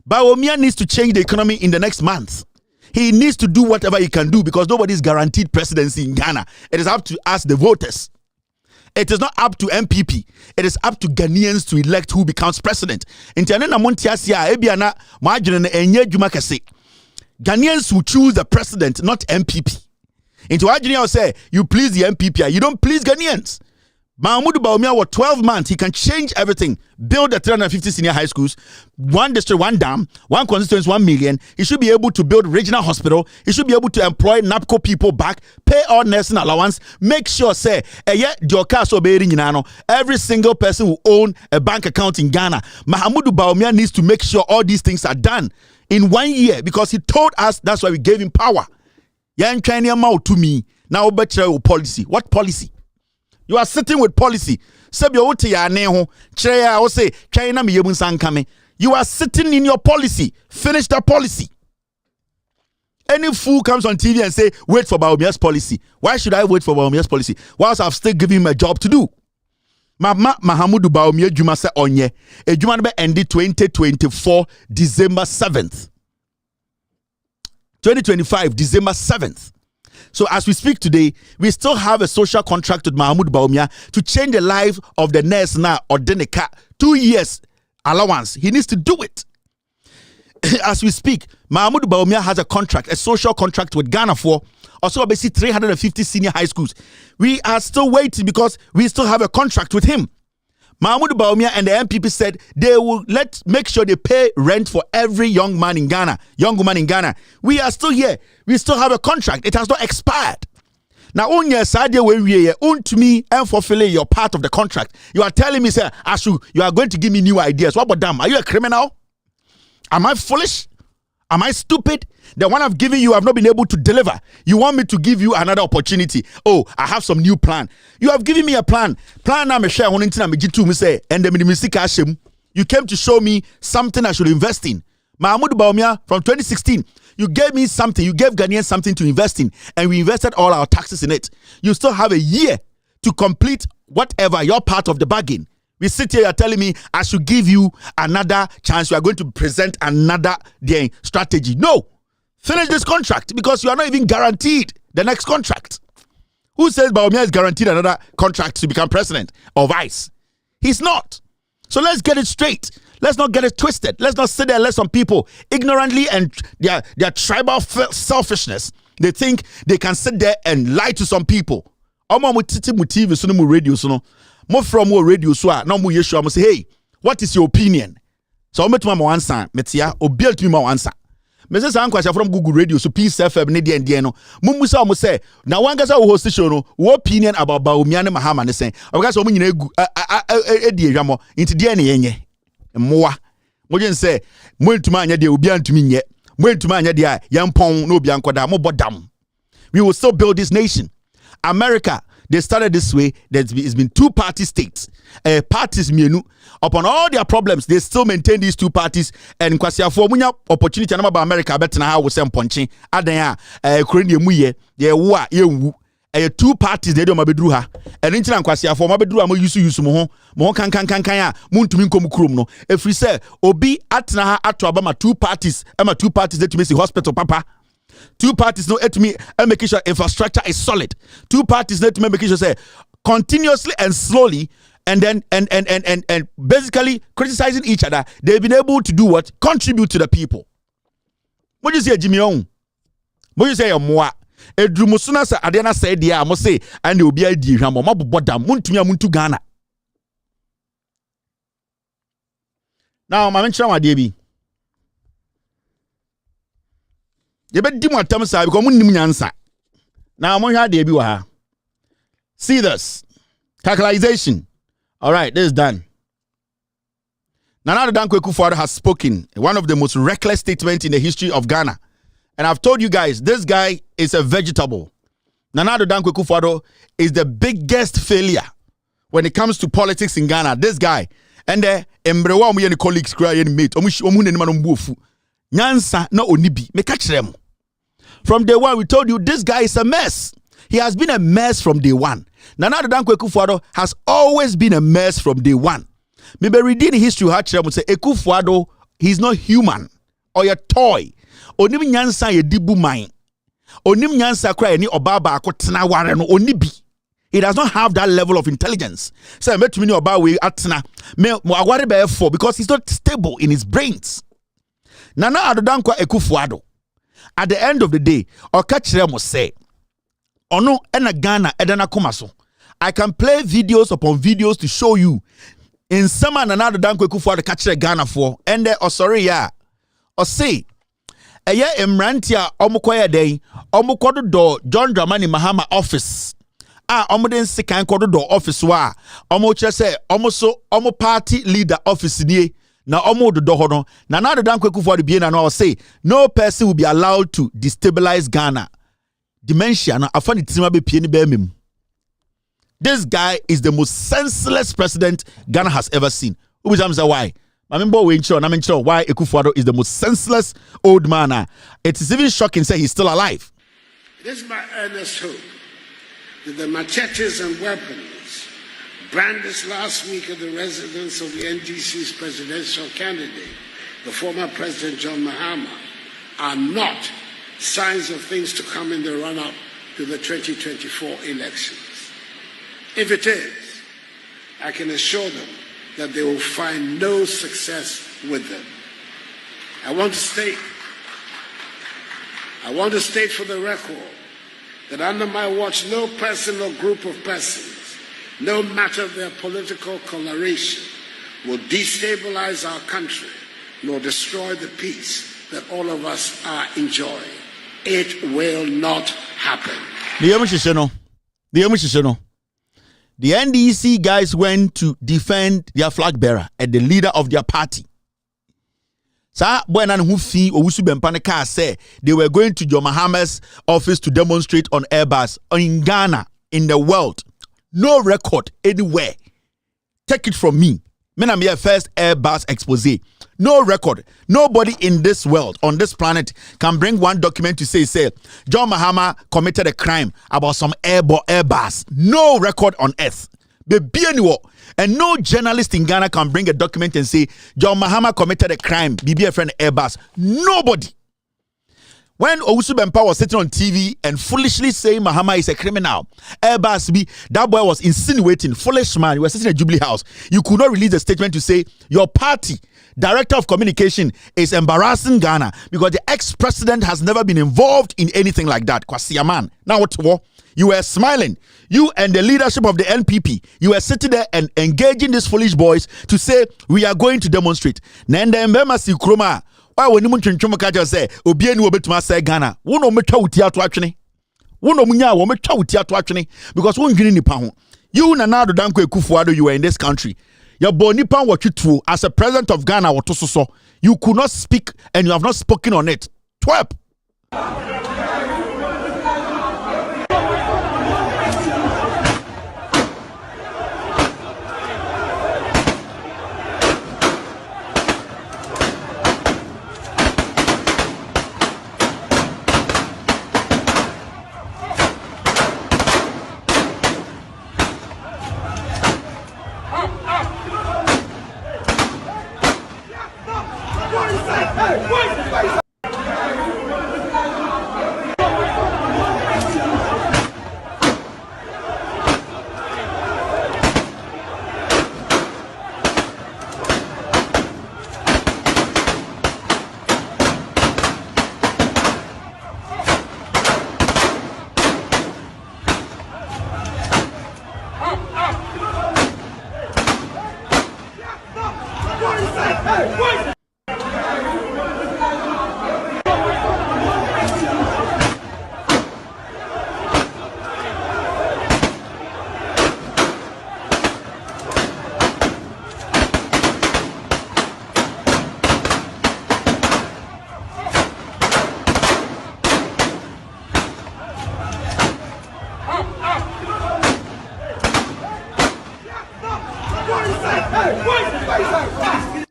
Bawumia needs to change the economy in the next month. He needs to do whatever he can do because nobody is guaranteed presidency in Ghana. It is up to us, the voters. It is not up to MPP. It is up to Ghanaians to elect who becomes president. Ghanaians will choose the president, not MPP. Into Virginia will say, you please the MPP, you don't please Ghanaians. Mahmoud Bawumia was 12 months. He can change everything. Build the 350 senior high schools, 1 district, 1 dam, 1 constituency, 1 million. He should be able to build regional hospital. He should be able to employ Napo people back, pay all nursing allowance, make sure, say, every single person who own a bank account in Ghana. Mahmoud Bawumia needs to make sure all these things are done in 1 year because he told us that's why we gave him power. Yan China mouth to me. Now, better policy. What policy? You are sitting with policy. You are sitting in your policy. Finish the policy. Any fool comes on TV and say, wait for Bawumia's policy. Why should I wait for Bawumia's policy? Whilst I've still given him a job to do. Mahamudu Bawumia Juma se onye. E Juma be ended 2024 December 7th. 2025, December 7th. So as we speak today, we still have a social contract with Mahmoud Bawumia to change the life of the nurse now or Deneka. 2 years allowance. He needs to do it. As we speak, Mahmoud Bawumia has a contract, a social contract with Ghana for also basically 350 senior high schools. We are still waiting because we still have a contract with him. Mahmoud Bawumia and the MPP said they will make sure they pay rent for every young man in Ghana, young woman in Ghana. We are still here. We still have a contract. It has not expired. Now, on your side, to me and fulfilling your part of the contract, you are telling me, sir, Ashu, you are going to give me new ideas. What about them? Are you a criminal? Am I foolish? Am I stupid? The one I've given you, I've not been able to deliver. You want me to give you another opportunity? Oh, I have some new plan. You have given me a plan. Plan I'm share one thing I'm say and the you came to show me something I should invest in. Mahmoud Bawumia from 2016, you gave me something. You gave Ghanaians something to invest in, and we invested all our taxes in it. You still have a year to complete whatever your part of the bargain. We sit here, you're telling me I should give you another chance. You are going to present another strategy. No. Finish this contract because you are not even guaranteed the next contract. Who says Bawumia is guaranteed another contract to become president or vice? He's not. So let's get it straight. Let's not get it twisted. Let's not sit there and let some people ignorantly and their tribal selfishness, they think they can sit there and lie to some people. More from more radio so now mo yeshu am say hey, what is your opinion? So I met my answer metia obiel to me answer. Me say san kwasha from Google Radio so Peace FM ne de no. Mumu say am say na wan gasa wo host show no, what opinion about Bawumia ne Mahama ne say. Because omo nyina egu e edwamo nti de ne yenye. Moa. Mo gen say mo ntuma anya de obi antumi nye. Mo ntuma anya de a yampon no obi ankoda mo bodam. We will still build this nation. America, they started this way. It's been two-party states. Parties mienu. Upon all their problems, they still maintain these two parties. And kwasi for munya opportunity na ba America better na how we say ponchi. Adan ya Korean muye ye wa ye wu. Two parties they do mabedru ha. And intina kwasi for mabedru am use mo kan a muntumi nkom krom no. Efri say obi atna ha ato abama two parties. Two parties that me hospital papa. Two parties no to me and making sure infrastructure is solid. Two parties no to me making sure say continuously and slowly and then and basically criticizing each other. They've been able to do what? Contribute to the people. What do you say, Jimmy On? What do you say, Moa? Edrumusuna sa Adena said dia mo say and will be a dear mabodam muntu Ghana. Now my mention my DB. You better do more time side because mun answer. Now I'm here DB wa. See this. Calculation. All right, this is done. Nana Dankwa Akufo-Addo has spoken, one of the most reckless statements in the history of Ghana. And I've told you guys, this guy is a vegetable. Nana Dankwa Akufo-Addo is the biggest failure when it comes to politics in Ghana. This guy. And embrewa omu ye ni colleagues kura ye ni mate. Omu ne nima no mbuofu. Nyansa na onibi. Mekachirem. From day one, we told you this guy is a mess. He has been a mess from day one. Nana Dankwa Akufo-Addo has always been a mess from day one. Maybe reading history, say Akufo-Addo, he's not human or a toy. Onim nyansa ye dibu mine. Onim nyansa kra ni obaba akotena ware no onibi. He does not have that level of intelligence. So I met me about we atna me aware be for because he's not stable in his brains. Nana Dankwa Akufo-Addo, at the end of the day, Okachire must say, Ono ena Ghana edana komaso. I can play videos upon videos to show you. In summer, Nana Dankwa Akufo-Addo kachire Ghana for, and sorry ya, or say, eye emrantia omukoya day, omukodo do John Dramani Mahama office. Omoden sikan kodo do office wa, omo say, omo party leader office nie. Na omo do hono na Nana Dankwa Akufo-Addo be na no say no person will be allowed to destabilize Ghana. Dementia na afani tima be pie ni be mem. This guy is the most senseless president Ghana has ever seen. Who is why? I remember why Akufo-Addo is the most senseless old man. It is even shocking say he's still alive. It is my earnest hope that the machetes and weapons brandished last week at the residence of the NDC's presidential candidate, the former President John Mahama, are not signs of things to come in the run-up to the 2024 elections. If it is, I can assure them that they will find no success with them. I want to state for the record that under my watch, no person or group of persons, no matter their political coloration, will destabilize our country nor destroy the peace that all of us are enjoying. It will not happen. The NDC guys went to defend their flag bearer and the leader of their party. Sa Buenan Hufi Owusu Bempane said they were going to John Mahama's office to demonstrate on Airbus in Ghana, in the world. No record anywhere. Take it from me. I'm here first Airbus expose. No record. Nobody in this world, on this planet, can bring one document to say John Mahama committed a crime about some Airbus. No record on earth. And no journalist in Ghana can bring a document and say John Mahama committed a crime. BB friend Airbus. Nobody. When Owusu Bempah was sitting on TV and foolishly saying Mahama is a criminal, Airbus, that boy was insinuating, foolish man, you were sitting at Jubilee House. You could not release a statement to say your party, director of communication, is embarrassing Ghana because the ex-president has never been involved in anything like that. Kwasiaman. Now what? You were smiling. You and the leadership of the NPP, you were sitting there and engaging these foolish boys to say we are going to demonstrate. Nende mbema si kroma. Why when you say obi eni obetuma say Ghana wo no metwa uti ato atwene wo no munya wo metwa uti ato atwene because wo ndwini nipa ho you na Nado Danko Ekufuado, you were in this country your bonipa watwituo as a president of Ghana wotososo you could not speak and you have not spoken on it. Twerp.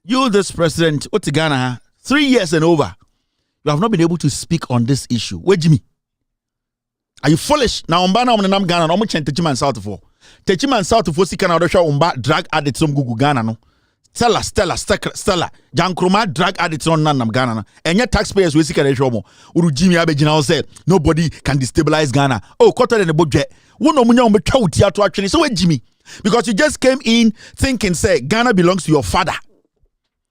You, this president, what's Ghana? 3 years and over. You have not been able to speak on this issue. Where Jimmy? Are you foolish? Now, Umbana on the Nam Ghana, no much Techiman South for. Techiman South for Sikan Odosha Umba drag added some Gugu Ghana. No. Stella. Jankroma drag added on Nam Ghana. And yet taxpayers will seek a show. Uru Jimmy Abedina said nobody can destabilize Ghana. Oh, quarter in the budget. One no munya umbe to actually. So where Jimmy? Because you just came in thinking, say, Ghana belongs to your father.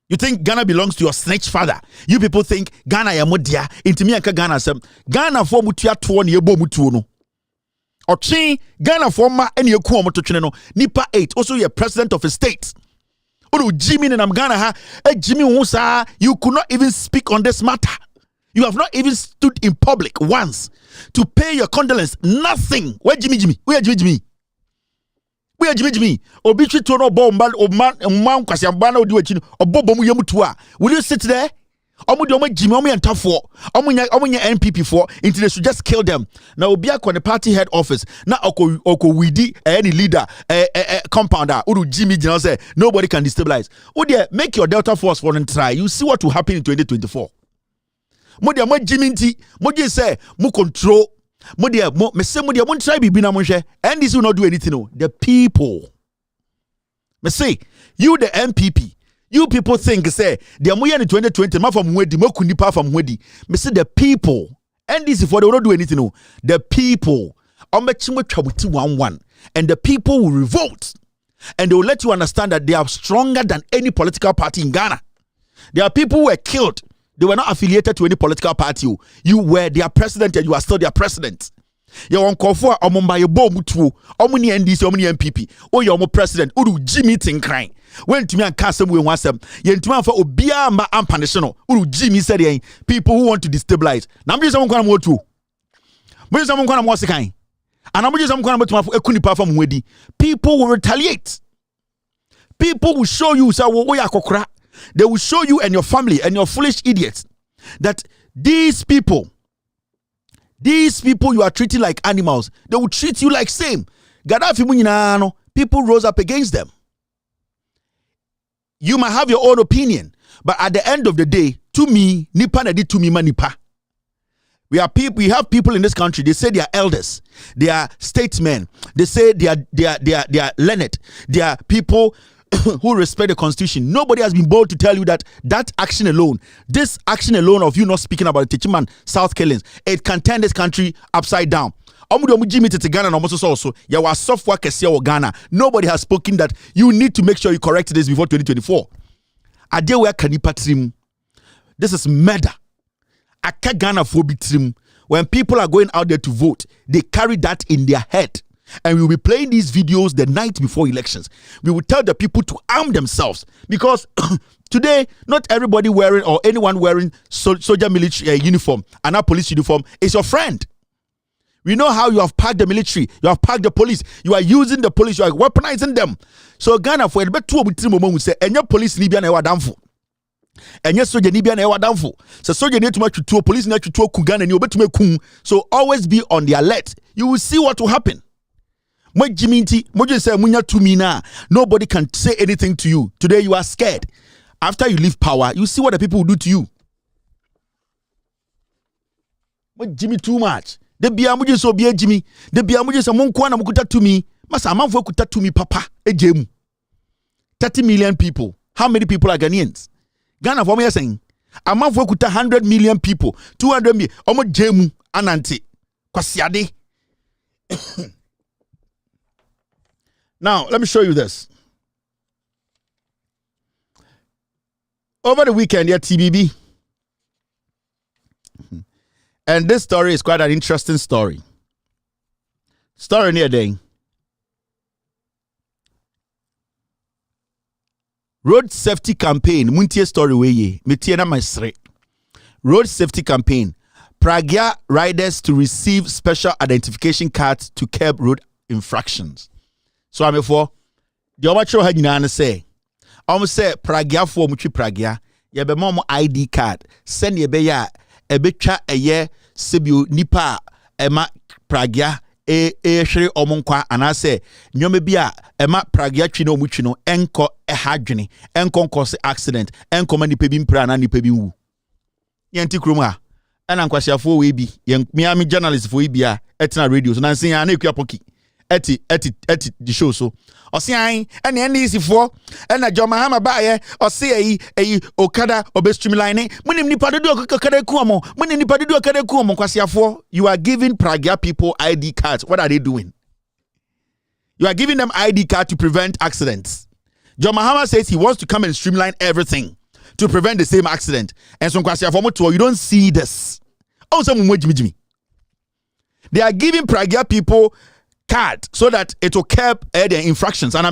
You think Ghana belongs to your snitch father. You people think Ghana ya modia. Intimi anka Ghana sem. Ghana for mutia tuo ni ebo mutuo no. Ochi Ghana for ma eni eku omoto twene no. Nipa 8 also your president of a state. Uru Jimmy nam Ghana ha. Jimmy Wusa, you could not even speak on this matter. You have not even stood in public once to pay your condolence. Nothing. Where Jimmy? Where Jimmy? We are Jimmy. Obitri to no bomb, man, Quasiambana, do it. Or Bobom Yamutua. Will you sit there? Omo Jimmy and tough for. Omunya NPP for. Until they should just kill them. Now, Obiak on the party head office. Now, Oko Widi, any leader, compounder, Uru Jimmy General say nobody can destabilize. Odia, make your Delta Force for and try. You see what will happen in 2024. Modia, mo Jimmy T. Modia say, mo control. Modia, me say Modia, won't try be na monche, and this will not do anything. No, the people. Me say, you the MPP, you people think say the moya in 2020, ma from wedi, mo kunipa from wedi. Me say the people, NDC for they will not do anything. No. The people, and the people will revolt. And they will let you understand that they are stronger than any political party in Ghana. There are people who were killed. They were not affiliated to any political party. You were their president and you are still their president. You want call for omumba ye bo mutu omuni NDC omuni MPP o ye omo president uru Jimmy Tinkran when to me and kasem we wansem ye ntuma fa obia ma ampanish no uru Jimmy said yen people who want to destabilize na mje some kwana motu mje some kwana mo sekan and mje some kwana motuma ekuni pa fam wedi people will retaliate. People will show you say wo ya kokora. They will show you and your family and your foolish idiots that these people you are treating like animals. They will treat you like same. Gaddafi people rose up against them. You might have your own opinion, but at the end of the day, to me, nipa na di to me manipa. We have people in this country. They say they are elders, they are statesmen. They say they are learned. They are people who respect the constitution. Nobody has been bold to tell you that action alone, this action alone of you not speaking about the Techiman South killings, it can turn this country upside down. Ghana. Nobody has spoken that you need to make sure you correct this before 2024. This is murder. When people are going out there to vote, they carry that in their head. And we will be playing these videos the night before elections. We will tell the people to arm themselves because today, not everybody wearing or anyone wearing soldier military uniform and a police uniform is your friend. We know how you have packed the military, you have packed the police, you are using the police, you are weaponizing them. So Ghana for the two will say, and your police Libyan ewa damfo. And yes, soldier Libyan ewa damfo. So soldier need to match to police need to Ghana and you bet to make kum. So always be on the alert. You will see what will happen. Nobody can say anything to you. Today you are scared. After you leave power, you see what the people will do to you. Jimmy too much. The biamuji so be Jimmy. The biamuji so monkwana mukuta to me. Masa amanfo kuta to me papa. Ejemu. 30 million people. How many people are Ghanaians? Ghana for me saying. Amanfo kuta 100 million people. 200 million. Omo jemu ananti. Kwasiade. Now, let me show you this. Over the weekend, yeah, TBB. And this story is quite an interesting story. Story near day. Road safety campaign. Muntie story weye. Metiena maisre. Road safety campaign. Pragya riders to receive special identification cards to curb road infractions. So I'm for the overture had you say. Say Pragya for muchi Pragya. Ya be mom ID card. Send ye be ya a betcha a year Sibu Nipa Emma Pragya shere omonkwa and I say nyome bia Emma Pragya chino muchino enko hadwene enko cause accident enko mani pebim pra na ni pebim wu. Yenti kroma and ankwasiafo we bi me journalist for bia etina radio so na sen ya na ekua poki. Eti the show so osian and NDC for and a John Mahama baye or say Okada or Streamlining munim nipa do okada kuomo munim nipa do okada kuomo kwasiafo. You are giving Pragya people ID cards. What are they doing? You are giving them ID card to prevent accidents. John Mahama says he wants to come and streamline everything to prevent the same accident. And so kwasiafo you don't see this. Oh, some jimi. They are giving Pragya people card so that it will curb their infractions. And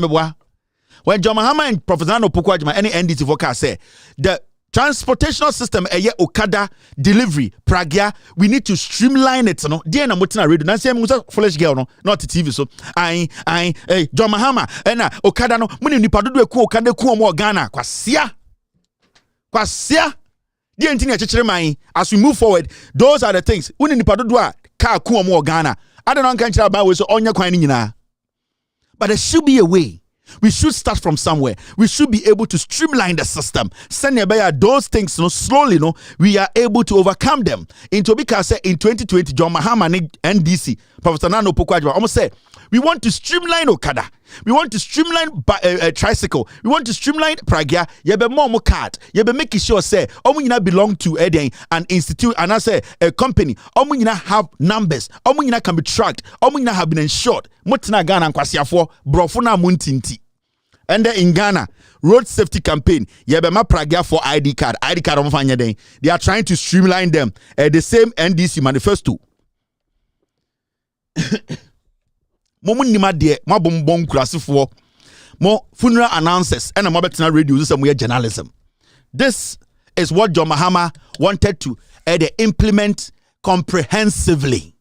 when John Mahama and Professor Napo any NDC forecast say the transportational system Okada delivery Pragya, we need to streamline it. No, dear na mutina radio. Nancy musa foolish girl no, not TV. So John Mahama and Okada no muni nipa dodo ku Okada ku omo Ghana kwasia. Dear ntini achichere mai. As we move forward, those are the things. Uni nipa dodo ka ku omo Ghana. I don't know about so on your coin. But there should be a way. We should start from somewhere. We should be able to streamline the system. Send those things slowly, we are able to overcome them. In Tobika said in 2020, John Mahama and NDC, Professor Napo almost said, We want to streamline Okada. We want to streamline tricycle. We want to streamline Pragya. Yebe more card. Yebe making sure say omunyina belong to an institute and I say a company. Omunyina have numbers. Omunyina can be tracked. Omunyina have been insured. Mutina Ghana kwasiafo brofuna muntinti. And then in Ghana, road safety campaign. Yebema Pragya for ID card. ID card omfanya den. They are trying to streamline them. The same NDC manifesto. Momu nima de mo bombon kurasifo mo funeral announcers and mo betina radio so some journalism. This is what John Mahama wanted to implement comprehensively.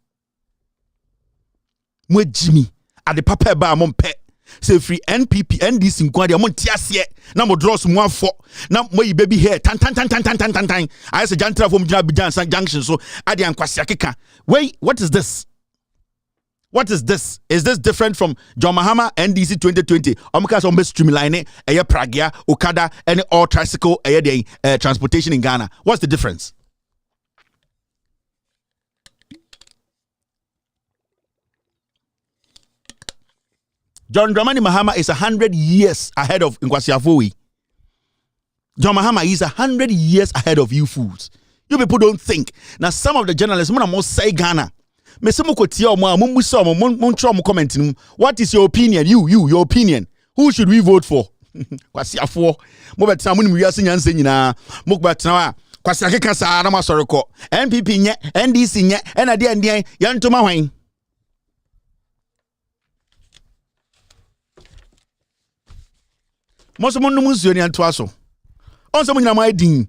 Mo Jimmy at the papa ba mo pe say free NPP NDC nkwade mo ntiase na mo draw some 1-4 na mo yi baby hair tan I say jantra from Bijan junction so ade ankwase akeka. Wait, what is this? What is this? Is this different from John Mahama NDC 2020? Omkas ombe streamline eye Pragya, Okada, and all tricycle transportation in Ghana. What's the difference? John Dramani Mahama is 100 years ahead of Nkwasi Afoi. John Mahama is 100 years ahead of you fools. You people don't think. Now some of the journalists must say Ghana. What is your opinion? Your opinion. Who should we vote for? Kwasi Afo. NPP nye, NDC nye, NDC yantuma hwan. Most of them are not so. On some of my ding.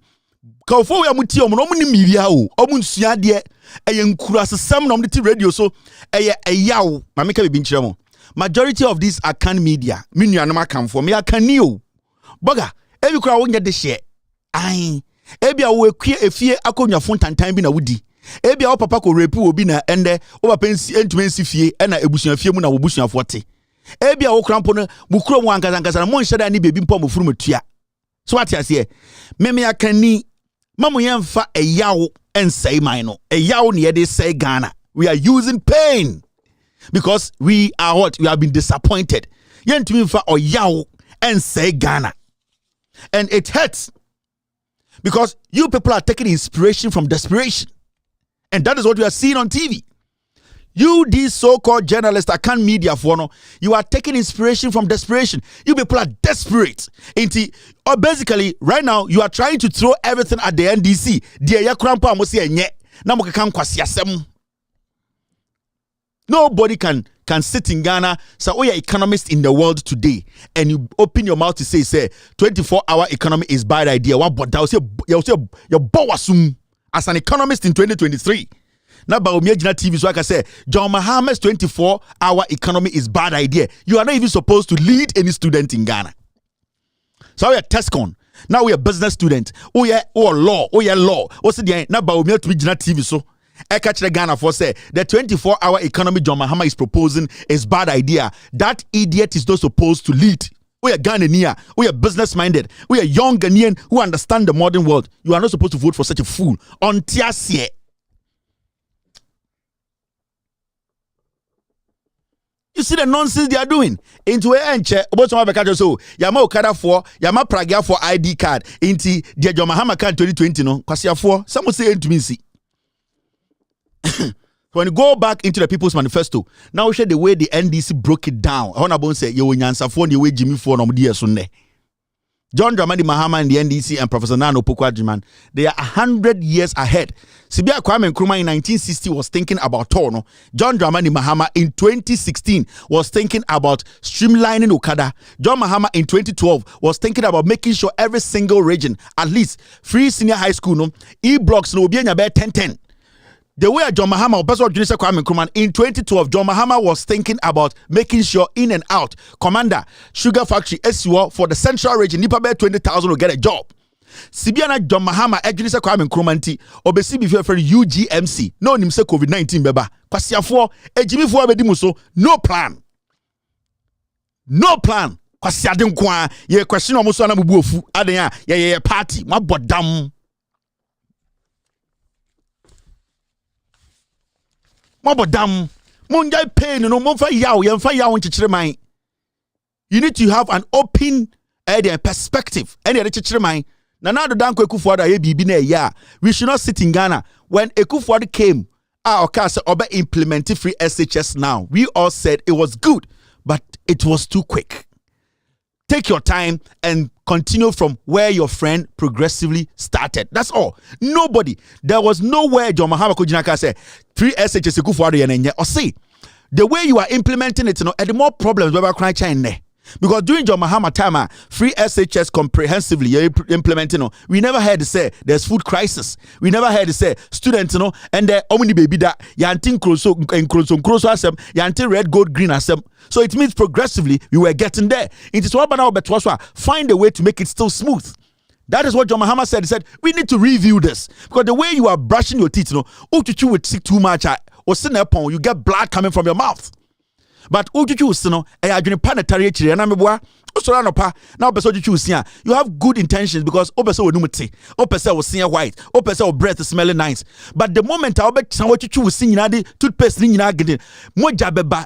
Kaufo ya muti omo no ni mibia o omo nsua de eyenkura sesam no mde radio so eyaw ma meka be binchire mo. Majority of these are can media minua no makamfo me akani o boga ebi kura wo nya de hye ai ebi a wo ekue efie akonwa fontantan bi na wudi ebi a wo papa ko rape obi na ende wo papa entuma nsi fie na ebusua fie mu na wo busua fote ebi a wo krampo no bukuro mu ankasa na mo nhyeda ni bebi mpo mo furu matua so what ase me akani Mamu yemfa eyaw and say mino. Eyaw ni yede say Ghana. We are using pain because we are what? We have been disappointed. Yentumi yemfa eyaw and say Ghana. And it hurts because you people are taking inspiration from desperation. And that is what we are seeing on TV. You, these so-called journalists, I can't media for no. You are taking inspiration from desperation. You people are desperate. Or basically, right now, you are trying to throw everything at the NDC. Nobody can sit in Ghana. So, we are economists in the world today, and you open your mouth to say 24-hour economy is bad idea. You're bowasum as an economist in 2023. Now, Baumia TV, so I can say, John Mahama's 24-hour economy is bad idea. You are not even supposed to lead any student in Ghana. So we are TESCON. Now we are business student. We are law. What's the now Baumia TV, so I catch the Ghana for say the 24-hour economy John Mahama is proposing is bad idea. That idiot is not supposed to lead. We are Ghanaian. We are business-minded. We are young Ghanaian who understand the modern world. You are not supposed to vote for such a fool. On Tiasie. You see the nonsense they are doing. Into a enche, so Yama Okada for Yama Pragya for ID card. Into the John Mahama card 2020 no. Kwasia for some will say to me see. When you go back into the People's Manifesto, now share the way the NDC broke it down. Honorable say you nyansa for the way Jimmy for no dia sunne. John Dramani Mahama and the NDC and Professor Nano Pokwajiman, they are 100 years ahead. Sibia Kwame Nkrumah in 1960 was thinking about TOR. John Dramani Mahama in 2016 was thinking about streamlining Okada. John Mahama in 2012 was thinking about making sure every single region, at least free senior high school, e-blocks no be in 10-10. The way John Mahama, in 2012, John Mahama was thinking about making sure in and out, Commander, Sugar Factory, SUO for the central region, Nipa 20,000 will get a job. Sibiana John Mahama, Ejunisa Kwame Nkrumah, obesi before for UGMC, no nimse COVID-19 beba. Kwasiafo, ejimi fo abedimuso, no plan. No plan. Kwasiade nkwa, ye question omuso na mubu ofu, adenya, ye party, mabodam. Mabodam, Munjai pain no monfa yaw yemfa yaw nchichire man. You need to have an open perspective. Any chichire man. Na now the Danko Ekufuado ye bibi na ya. We should not sit in Ghana when Ekufuado came. Okasa oba implemented free SHS now. We all said it was good, but it was too quick. Take your time and continue from where your friend progressively started. That's all. Nobody. There was nowhere John Mahama Kujinaka said free SHS Ekufuado yenye. Or see, the way you are implementing it, and the more problems we're crying China. Because during John Mahama time, free SHS comprehensively implementing, we never heard to say there's food crisis. We never heard to say students, and the omni baby that yantin kroso asem, yantin red, gold, green asem. So it means progressively we were getting there. It is what about find a way to make it still smooth. That is what John Mahama said. He said we need to review this because the way you are brushing your teeth, you would sick too much, or sin upon you get blood coming from your mouth. But planetary you have good intentions because white, breath is smelling nice. But the moment toothpaste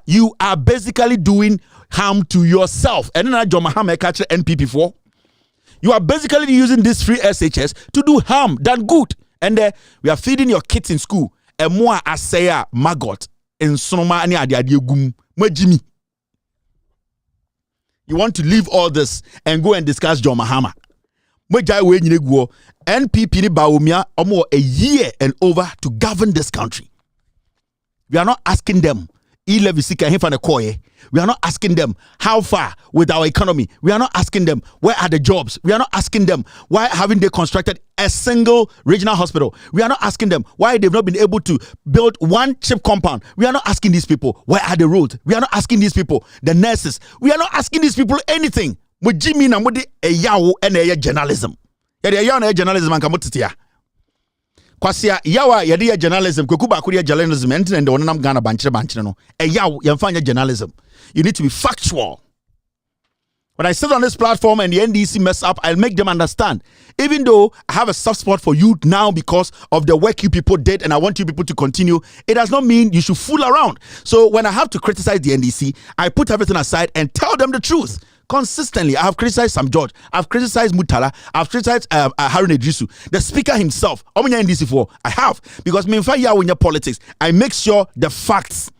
you are basically doing harm to yourself. And then John Mahama catch NPP for. You are basically using this free SHS to do harm than good. And we are feeding your kids in school. And more asaya maggot in sonoma ani adiagum. Jimmy, you want to leave all this and go and discuss John Mahama. NPP ni Bawumia almost a year and over to govern this country. We are not asking them. We are not asking them how far with our economy. We are not asking them where are the jobs. We are not asking them why haven't they constructed a single regional hospital. We are not asking them why they've not been able to build one chip compound. We are not asking these people where are the roads. We are not asking these people the nurses. We are not asking these people anything. Mujimi na mudi eyawo ene journalism. Yede eyawo na journalism anka mutitia. Kwasia yawa yede journalism kwekuba akuri journalism enti ende wonam Ghana banchire no. Eyawo yemfanya journalism. You need to be factual. When I sit on this platform and the NDC mess up, I'll make them understand. Even though I have a soft spot for you now because of the work you people did and I want you people to continue, it does not mean you should fool around. So when I have to criticize the NDC, I put everything aside and tell them the truth. Consistently, I have criticized Sam George, I've criticized Mutala, I've criticized Harun Idrisu, the speaker himself. NDC for I have, because when you're politics, I make sure the facts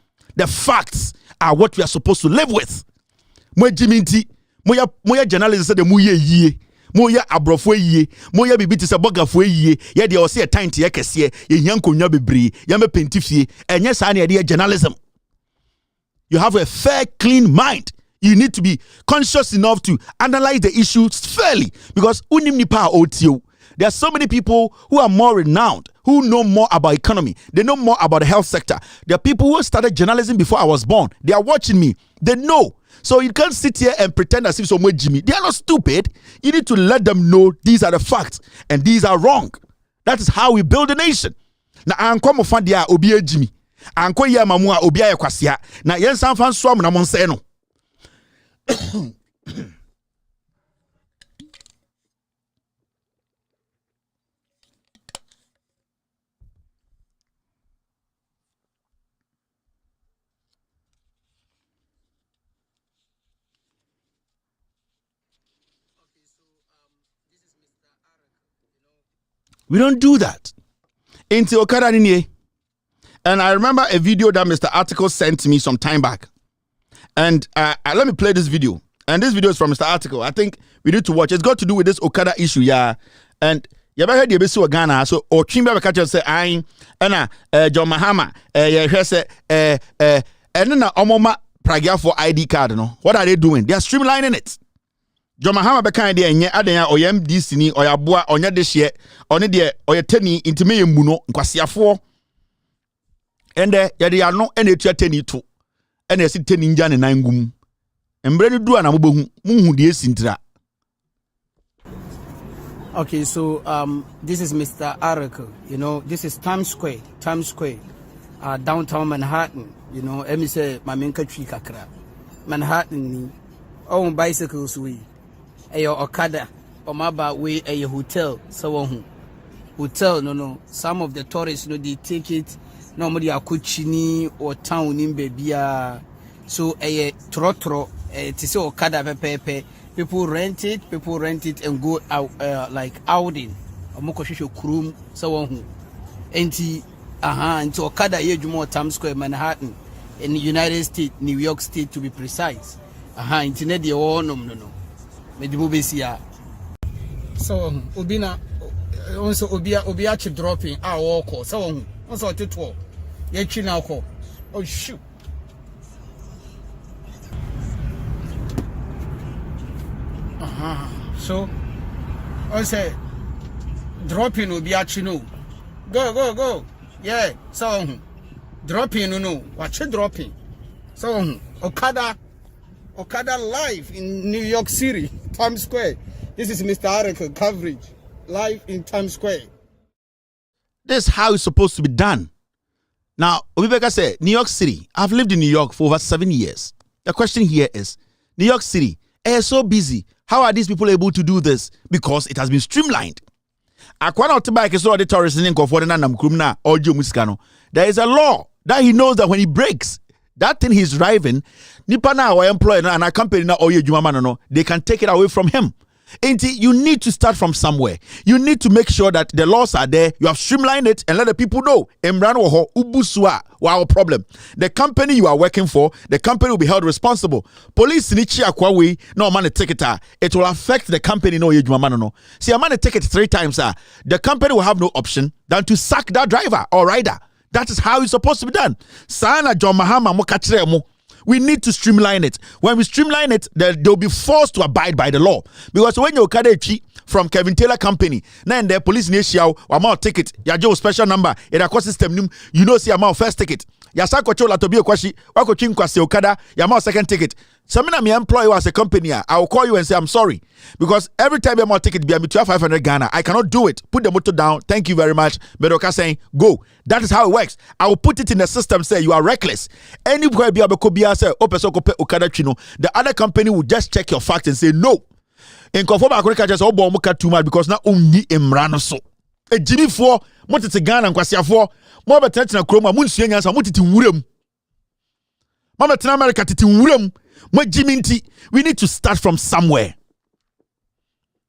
are what we are supposed to live with. Moya journalists say muye yie moya abrofo yie moya bibiti se bogafo yie ye de o se time te yakese ye nyankonwa bebre ya me pentifie enye sa na ye journalism. You have a fair, clean mind. You need to be conscious enough to analyze the issues fairly because unim nipa otio. There are so many people who are more renowned, who know more about economy. They know more about the health sector. There are people who started journalism before I was born. They are watching me. They know. So you can't sit here and pretend as if someone Jimmy. They are not stupid. You need to let them know these are the facts and these are wrong. That is how we build a nation. Na anko mo fa dia obi Jimmy. Anko ye mamu a obi ayekwasia. Na yen san fan so am na mo nse no. We don't do that. Into Okada Ninye. And I remember a video that Mr. Article sent me some time back. And let me play this video. And this video is from Mr. Article. I think we need to watch. It's got to do with this Okada issue, yeah. And you ever heard the Ebesu of Ghana? So, or Chimba Catcher say, I'm John Mahama, and then Omoma Pragia for ID card, no? What are they doing? They are streamlining it. John Mahama beka de enye adan oyam DC ni oyaboa onya de hye one de oyetani intime yemuno nkwasiafo ende yede ya no ene etua tani to ene esi tani nja ne nangum embre ni dua na mobohu muhu de esintira. Okay, so this is Mr. Arakel. You know, this is Times Square, downtown Manhattan. You know, emi say mamenka twi kakra. Manhattan ni on bicycles we. Ayo Okada Omaba we a hotel so hotel no some of the tourists they take it na mo de akochini or town in bebia so trotro it is okada pepe people rent it and go out like outing omoko hwehwe krum so won enti nti okada ye dwuma Times Square Manhattan in the United States, New York State to be precise. Nti ne de wonom no me de mo besia so obina also obia chip dropping walk so also to ye twi na ko oh shoot so I say dropping obia chi no go yeah so dropping no watch dropping so Okada live in New York City, Times Square. This is Mr. Arek coverage live in Times Square. This is how it's supposed to be done. Now, Obibeka said, New York City. I've lived in New York for over 7 years. The question here is, New York City, so busy. How are these people able to do this? Because it has been streamlined. There is a law that he knows that when he breaks, that thing he's driving, nipa na our employer and our company na oye jumama no, they can take it away from him. And you need to start from somewhere. You need to make sure that the laws are there. You have streamlined it and let the people know. Wow, problem. The company you are working for, the company will be held responsible. Police nichi akwawe no man take it. It will affect the company no oye jumama no. See, a man take it 3 times. The company will have no option than to sack that driver or rider. That is how it's supposed to be done. Sana John Mahama mo. We need to streamline it. When we streamline it, they'll be forced to abide by the law. Because when you carry from Kevin Taylor Company, now the police nation amount ticket, your special number, in a system, you know, see amount first ticket. Yasako chola to be a kwashi, wako chinkwasi okada, yamao second ticket. So me employ you as a company, I will call you and say I'm sorry. Because every time I'm ticket be 500 Ghana, I cannot do it. Put the motor down. Thank you very much. Medoka saying, go. That is how it works. I will put it in the system, say you are reckless. Anywhere be able to say, okada chino, the other company will just check your facts and say no. In conform Africa just muka too much because now only imrano so. A Jimmy for motiti Ghana and kwasia for more better than chroma moon swingers and mutiti wurem. Mama Tin America titi wurem. We need to start from somewhere.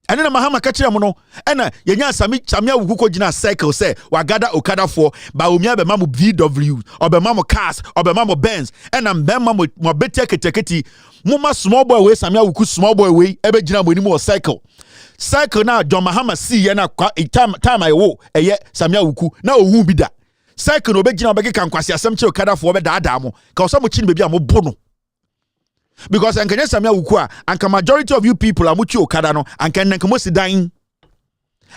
And then Mahama Kachira Mono, and Yanya Samia Wuko Jina cycle say, Wagada Okada for Baumia Bemamu VW, or Bemamo Cars, or Bemamo Benz, and I'm Bemamo Mobete Keteketi, Muma small boy way, Samia Wuku small boy way, Ebejina Winimo cycle. Cycle now, John Mahama see Yana time I wo, a ye Samia Wuku, now who be that. Cycle no Bejina Begi can Quasia Samcho Okada for Bedadamo, cause some chin baby amo bono. Because I can Samia Ukwa, and majority of you people are much Okada no, and can Nakamosi dying.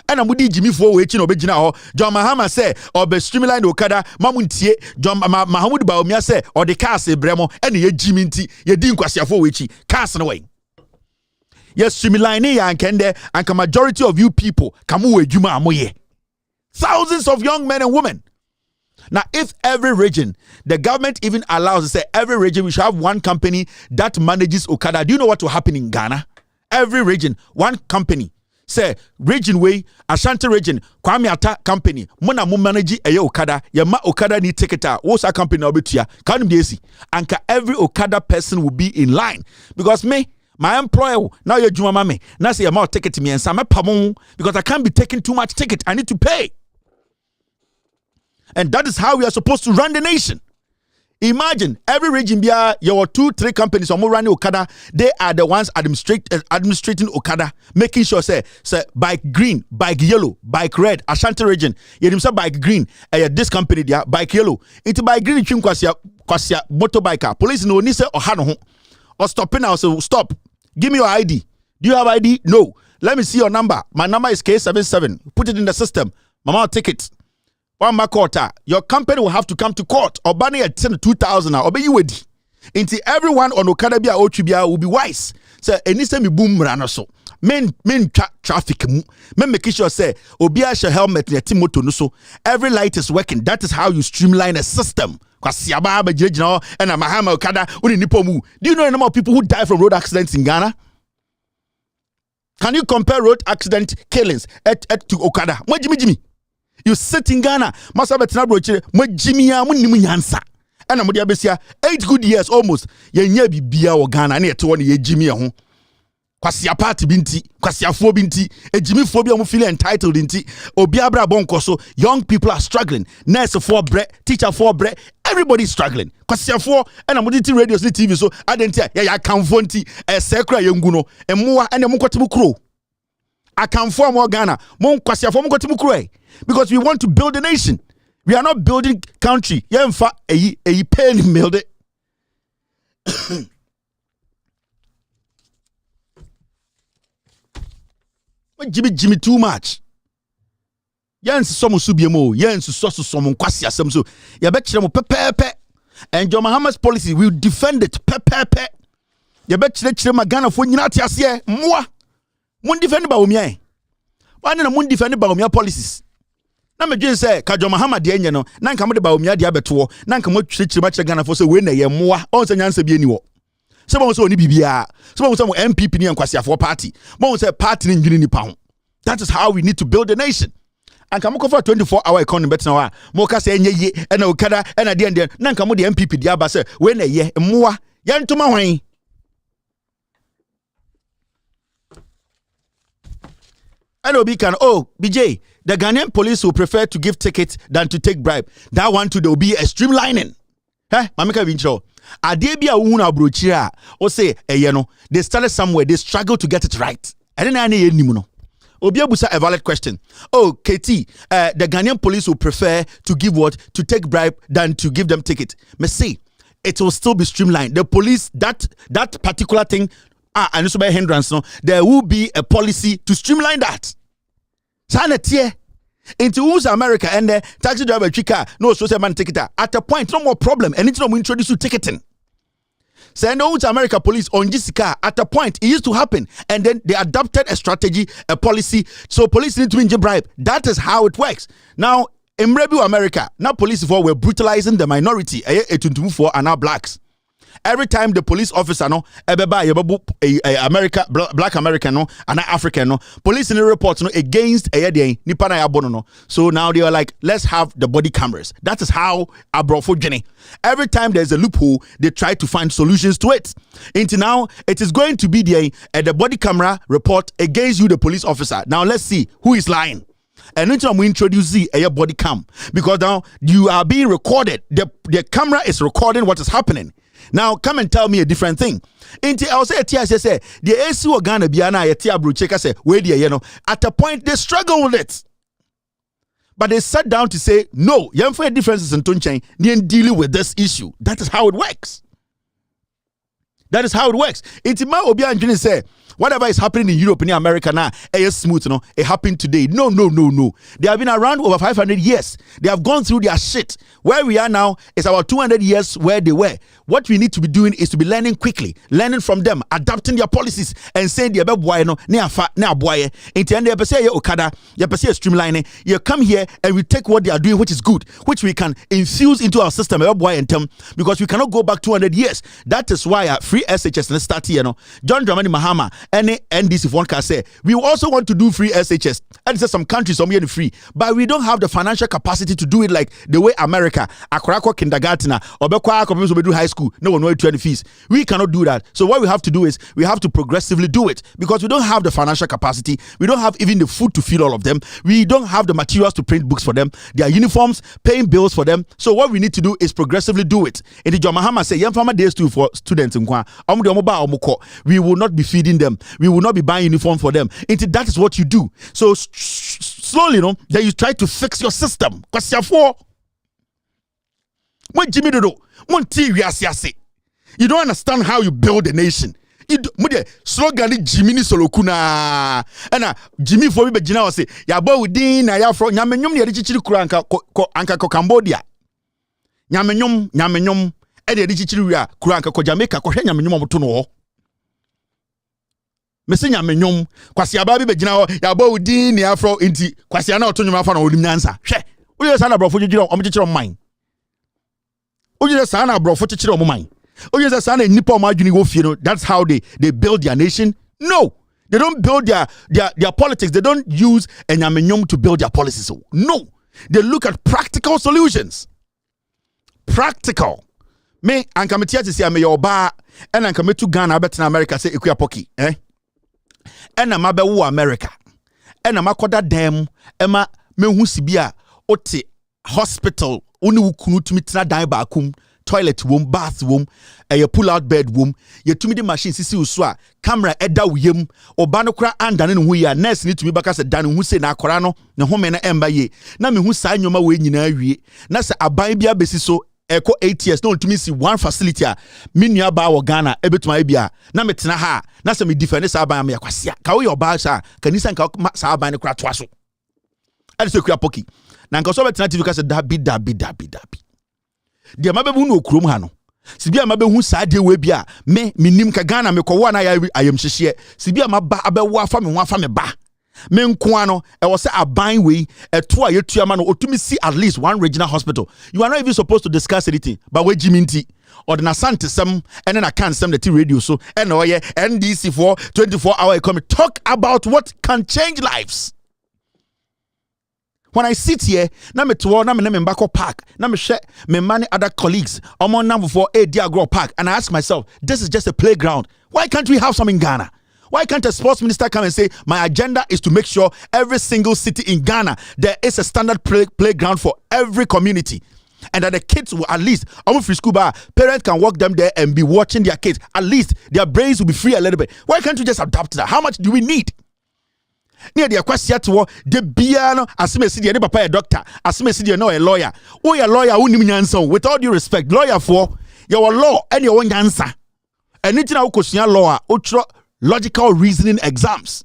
And I'm with Jimmy for waiting obejina or John Mahama say, or be streamline Okada, Mamuntie, John Mahamud Baumia say, or the car say Bremo, and ye Jimmy ye didn't quasia for which cast away. Yes, streamline and kende, and majority of you people come away Juma Amoye. Thousands of young men and women. Now, if every region, the government even allows to say every region, we should have one company that manages Okada. Do you know what will happen in Ghana? Every region, one company. Say, region way, Ashanti region, Kwame Ata company, Mona mu manage a Okada, Yama Okada ni ticketa, what's a company obitia, can't be easy. And every Okada person will be in line. Because me, my employer, now you're Juma Mame, now say Yama ticket me and some pamon, because I can't be taking too much ticket, I need to pay. And that is how we are supposed to run the nation. Imagine every region, there are 2-3 companies or more running Okada. They are the ones administrating Okada, making sure say bike green, bike yellow, bike red. Ashanti region, you say bike green. This company there, bike yellow. It's bike green. Kwasia motorbiker. Police no ni say ohano or stopping now. So stop. Give me your ID. Do you have ID? No. Let me see your number. My number is K77. Put it in the system. Mama ticket. One quarter, your company will have to come to court or ban it at 2,000 or be you ready. Until everyone on Okada Bia Ochibia will be wise. So any time you boom ranoso. Men traffic men make sure say Obia shall helmet the Timoto so every light is working. That is how you streamline a system. Because Siaba Bajino and a Mahama Okada uni Nipo mu. Do you know any more people who die from road accidents in Ghana? Can you compare road accident killings to Okada? Jimmy? You sit in Ghana, masa betina brochire, mo jimia mo nimu nyansa. Ena mo dia besia 8 good years almost. Ye nya bibia wo Ghana na eto ne ye jimia ho. Kwasia party binti, kwasia fo binti, ejimi fo bia mo feel entitled inti. Obi abra bonko so young people are struggling. Nurse for bread, teacher for bread, everybody is struggling. Kwasia fo ena mo di radios ni TV so adentia ya kanfo nti sekra ye ngu no emmoa ena mo kwatemu kro. Akanfo mo Ghana, mo kwasia fo mo kwatemu kro because we want to build a nation. We are not building country. Yemfa eyi pen build it. Jimmy too much. Yens some subiemo, yens some kwasi asem so. Ya bet chire mo pepepe. And John Mahama's policy will defend it pepepe. Ya bet chire Ghana fo nyina ate ase moa. Mun defend ba omia. Wan na mun defend ba omia policies. Na me dwen say ka John Mahama de enye no, na nka mo de ba omia de abeto, na nka mo chire ma chire Ghana fo so we na ye moa. On se nyansa bi eni wo. Someone say oni bibia. Someone say MPP ni ankwasiafo party. Someone say party ni ndwini nipa ho. That is how we need to build a nation. And come for 24-hour economy better now. Moka say ye and okada and at the end nan come the MPP diaba say when a ye moa yantuma hwan. And Obi can BJ the Ghanaian police will prefer to give tickets than to take bribe. That one to there will be a streamlining. Mamika Vincho. Adebia una brochira or say they started somewhere, they struggle to get it right. I didn't know any no. Obiabusa a valid question. KT, the Ghanaian police will prefer to give what? To take bribe than to give them ticket. Me say it will still be streamlined. The police, that particular thing, and also by hindrance, no, there will be a policy to streamline that. Sanity. Into who's America and the taxi driver chika no social man ticket at a point no more problem and it's no introduce you ticketing. Say no to America police on Jessica at a point it used to happen and then they adopted a strategy, a policy, so police need to win bribe. That is how it works. Now in Rebu America, now police for were brutalizing the minority, and now blacks. Every time the police officer no America black American no and African no police in the reports no against nipa na yabono no. So now they are like, let's have the body cameras. That is how abrofo Jenny. Every time there's a loophole, they try to find solutions to it. Until now, it is going to be the body camera report against you, the police officer. Now let's see who is lying. And then we introduce a body cam because now you are being recorded. The camera is recording what is happening. Now come and tell me a different thing. I'll say the AC or Ghana Biana Brucheka say where at a point they struggle with it. But they sat down to say, no, young for differences in Tunchain, then dealing with this issue. That is how it works. That is how it works. It's my Obi and say, whatever is happening in Europe and in America now, it's smooth, it happened today. No. They have been around over 500 years. They have gone through their shit. Where we are now is about 200 years where they were. What we need to be doing is to be learning quickly, learning from them, adapting their policies, and saying the boy no na boy. In the end, they say Okada, they say streamlining. You come here and we take what they are doing, which is good, which we can infuse into our system, because we cannot go back 200 years. That is why free SHS start here. John Dramani Mahama. And this if one can say we also want to do free SHS and say some countries some here free, but we don't have the financial capacity to do it like the way America akorako kindergarten or do high school no one will pay fees. We cannot do that. So what we have to do is we have to progressively do it because we don't have the financial capacity. We don't have even the food to feed all of them. We don't have the materials to print books for them. Their uniforms, paying bills for them. So what we need to do is progressively do it. In the John Mahama say young farmer days too for students in Kwa. We will not be feeding them. We will not be buying uniform for them. That is what you do. So slowly, then you try to fix your system. Because you don't understand how you build a nation. Slogan Jimmy Solokuna. And Jimmy for me, Bejina say, Yabo within Ayafro, Yamenyum, Yadichi Kuranka, Anka Cambodia. Yamenyum, Edichiria, Kuranka, Jamaica, Kohen Tuno. Messenya menyom kwasi ababi begina yabo udi ni afro inti kwasi ana otonyo afa na odim nyansa hwe uye sana brofo jijiro omjichiro man uye sana brofo chichiro man uye sana nipa omadwini wo fie no. That's how they build their nation. No, they don't build their politics. They don't use enyamenyom to build their policies. No, They look at practical solutions. Practical. Me and committee to say me your bar and I'm coming to Ghana bet in America say ikuya poki. And I'm abewu America. And I'm akoda dem ema me hu sibia ote hospital oni wukunu tumi tina dan ba akum. Toilet room, bath room, a pull-out bed room. You to me the machine sisi uswa camera eda wiyem obano kura anda ne hu ya nurse ni to me baka se dan hu se na akora no ne home na emba ye na me hu saa nyoma we nyina awie na se aban bia besi so eko 8 years no to me see one facility a me nua ba wo Ghana ebetuma bia na me tena ha na se me defend saa aban me yakwasia ka wo your ba sa kanisa nka saa aban ne kura to aso ade se kura poki na nka so betena TV ka se dabi dia mabebu no okrom ha no sibia mabehu saa de we bia me minim ka Ghana me kɔwo na ayam hyehye sibia maba abewo afa me ho afa me ba me nkoa no e wo se aban we eto a yetuama no otumi see at least one regional hospital. You are not even supposed to discuss anything but we jiminti or the nasante sem and then I can't send the radio so and oh yeah NDC for 24-hour economy talk about what can change lives. When I sit here, na me to na me mbako park, na me share me many other colleagues. I'm on number for a dear grow park, and I ask myself, this is just a playground. Why can't we have some in Ghana? Why can't a sports minister come and say, my agenda is to make sure every single city in Ghana there is a standard playground for every community, and that the kids will at least, free school bar, parents can walk them there and be watching their kids. At least their brains will be free a little bit. Why can't we just adapt to that? How much do we need? Near the question to the piano, as me see the papa a doctor, as me see the no a lawyer. Oh, a lawyer who name with all due respect, lawyer for your law and your own answer. And it's now question law, ultra logical reasoning exams.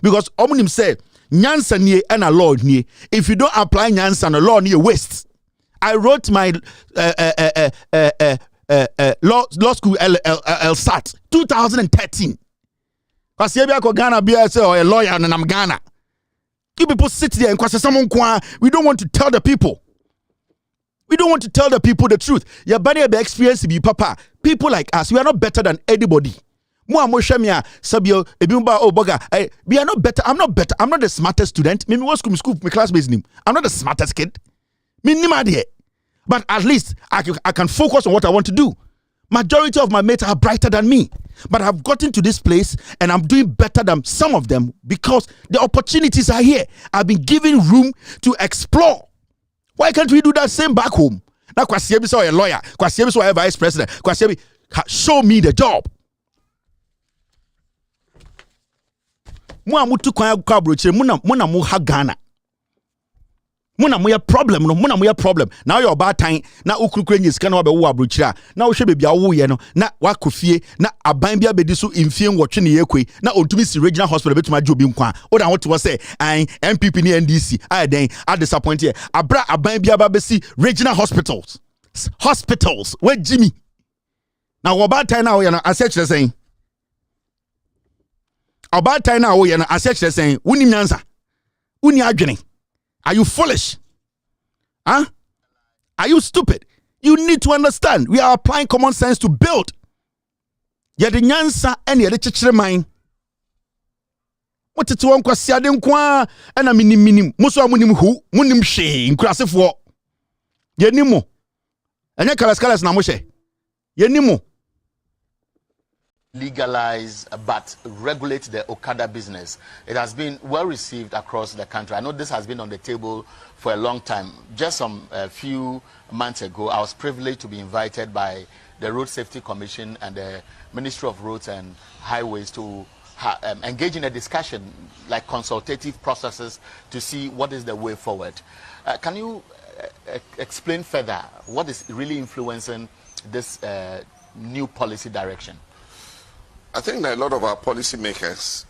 Because Omnim say, Nyansa near and a law near. If you don't apply Nyansa and a law near waste. I wrote my law school LSAT 2013. Because Ghana be or a lawyer and I'm Ghana. You people sit there and we don't want to tell the people. We don't want to tell the people the truth. Your body have experience to be papa. People like us, we are not better than anybody. We are not better. I'm not better. I'm not the smartest student. Maybe was school my classmates name. I'm not the smartest kid. But at least I can focus on what I want to do. Majority of my mates are brighter than me. But I've gotten to this place and I'm doing better than some of them because the opportunities are here. I've been given room to explore. Why can't we do that same back home? Now, Kwasiebi saw a lawyer, Kwasiebi saw a vice president, Kwasiebi, show me the job. Muamutu kwaya kwabroche, muna muha Ghana. Muna muya problem no muna muya problem now your bad time na ukrukre nyis kana wa be wo abrochira na wo hwe bebia wo ye no na wakofie na aban bia bedi so mfie nwotwe ne yekoi na ontumi si regional hospital betuma jobi nkwa o da what was say MPP ni NDC I den I disappoint here abra aban bia ba besi regional hospitals we Jimmy na wo bad time na wo ye no asechire sen about time na wo ye no asechire sen woni nyansa woni adwene. Are you foolish? Huh? Are you stupid? You need to understand. We are applying common sense to build. Yet the nyansa and the chichire mine. What it one kwasi ade nkwa and a minim muso amunim hu munim she nkrasefo. Ye nimo. Anya kalas na mo she. Ye nimo. Legalize but regulate the Okada business. It has been well received across the country. I know this has been on the table for a long time. Just a few months ago, I was privileged to be invited by the Road Safety Commission and the Ministry of Roads and Highways to engage in a discussion, like consultative processes, to see what is the way forward. Can you explain further what is really influencing this new policy direction? I think that a lot of our policymakers,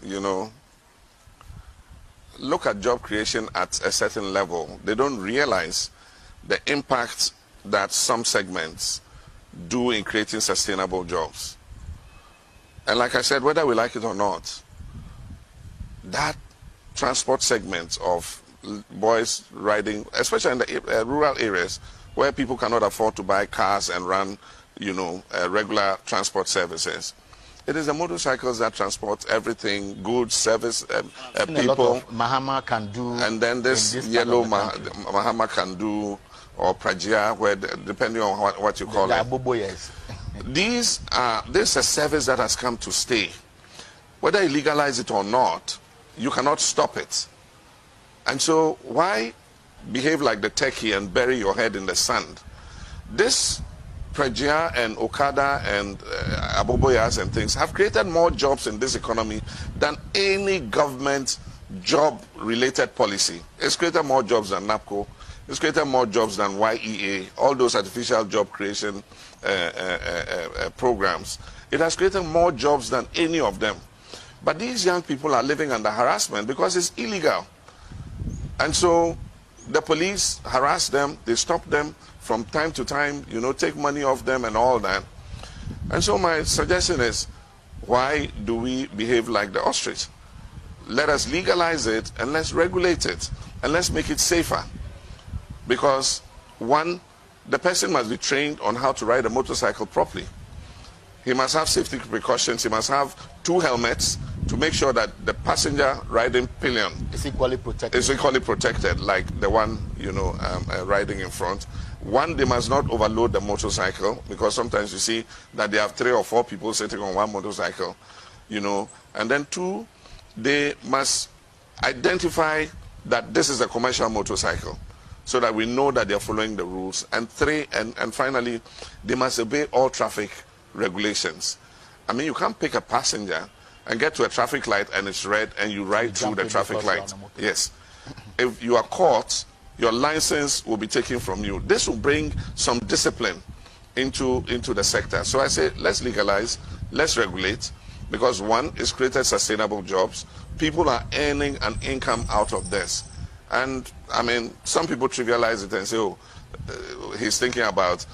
look at job creation at a certain level. They don't realize the impact that some segments do in creating sustainable jobs. And like I said, whether we like it or not, that transport segment of boys riding, especially in the rural areas where people cannot afford to buy cars and run, regular transport services, It is the motorcycles that transport everything, goods, service, people. A lot of Mahama can do. And then this yellow Mahama can do, or Prajia, where depending on what you call it. This is a service that has come to stay. Whether you legalize it or not, you cannot stop it. And so why behave like the techie and bury your head in the sand? This Prajia and Okada and Aboboyas and things have created more jobs in this economy than any government job-related policy. It's created more jobs than Napo. It's created more jobs than YEA, all those artificial job creation programs. It has created more jobs than any of them. But these young people are living under harassment because it's illegal. And so the police harass them, they stop them from time to time, take money off them and all that. And so my suggestion is, why do we behave like the ostrich? Let us legalize it and let's regulate it and let's make it safer. Because one, the person must be trained on how to ride a motorcycle properly. He must have safety precautions. He must have 2 helmets to make sure that the passenger riding pillion is equally protected. Is equally protected, like the one riding in front. One, they must not overload the motorcycle, because sometimes you see that they have 3 or 4 people sitting on one motorcycle, And then 2, they must identify that this is a commercial motorcycle, so that we know that they're following the rules. And 3, and finally, they must obey all traffic regulations. I mean, you can't pick a passenger and get to a traffic light and it's red and you ride through the traffic light. Yes. If you are caught, your license will be taken from you. This will bring some discipline into the sector. So I say, let's legalize, let's regulate, because one, it's created sustainable jobs. People are earning an income out of this. And I mean, some people trivialize it and say, oh, he's thinking about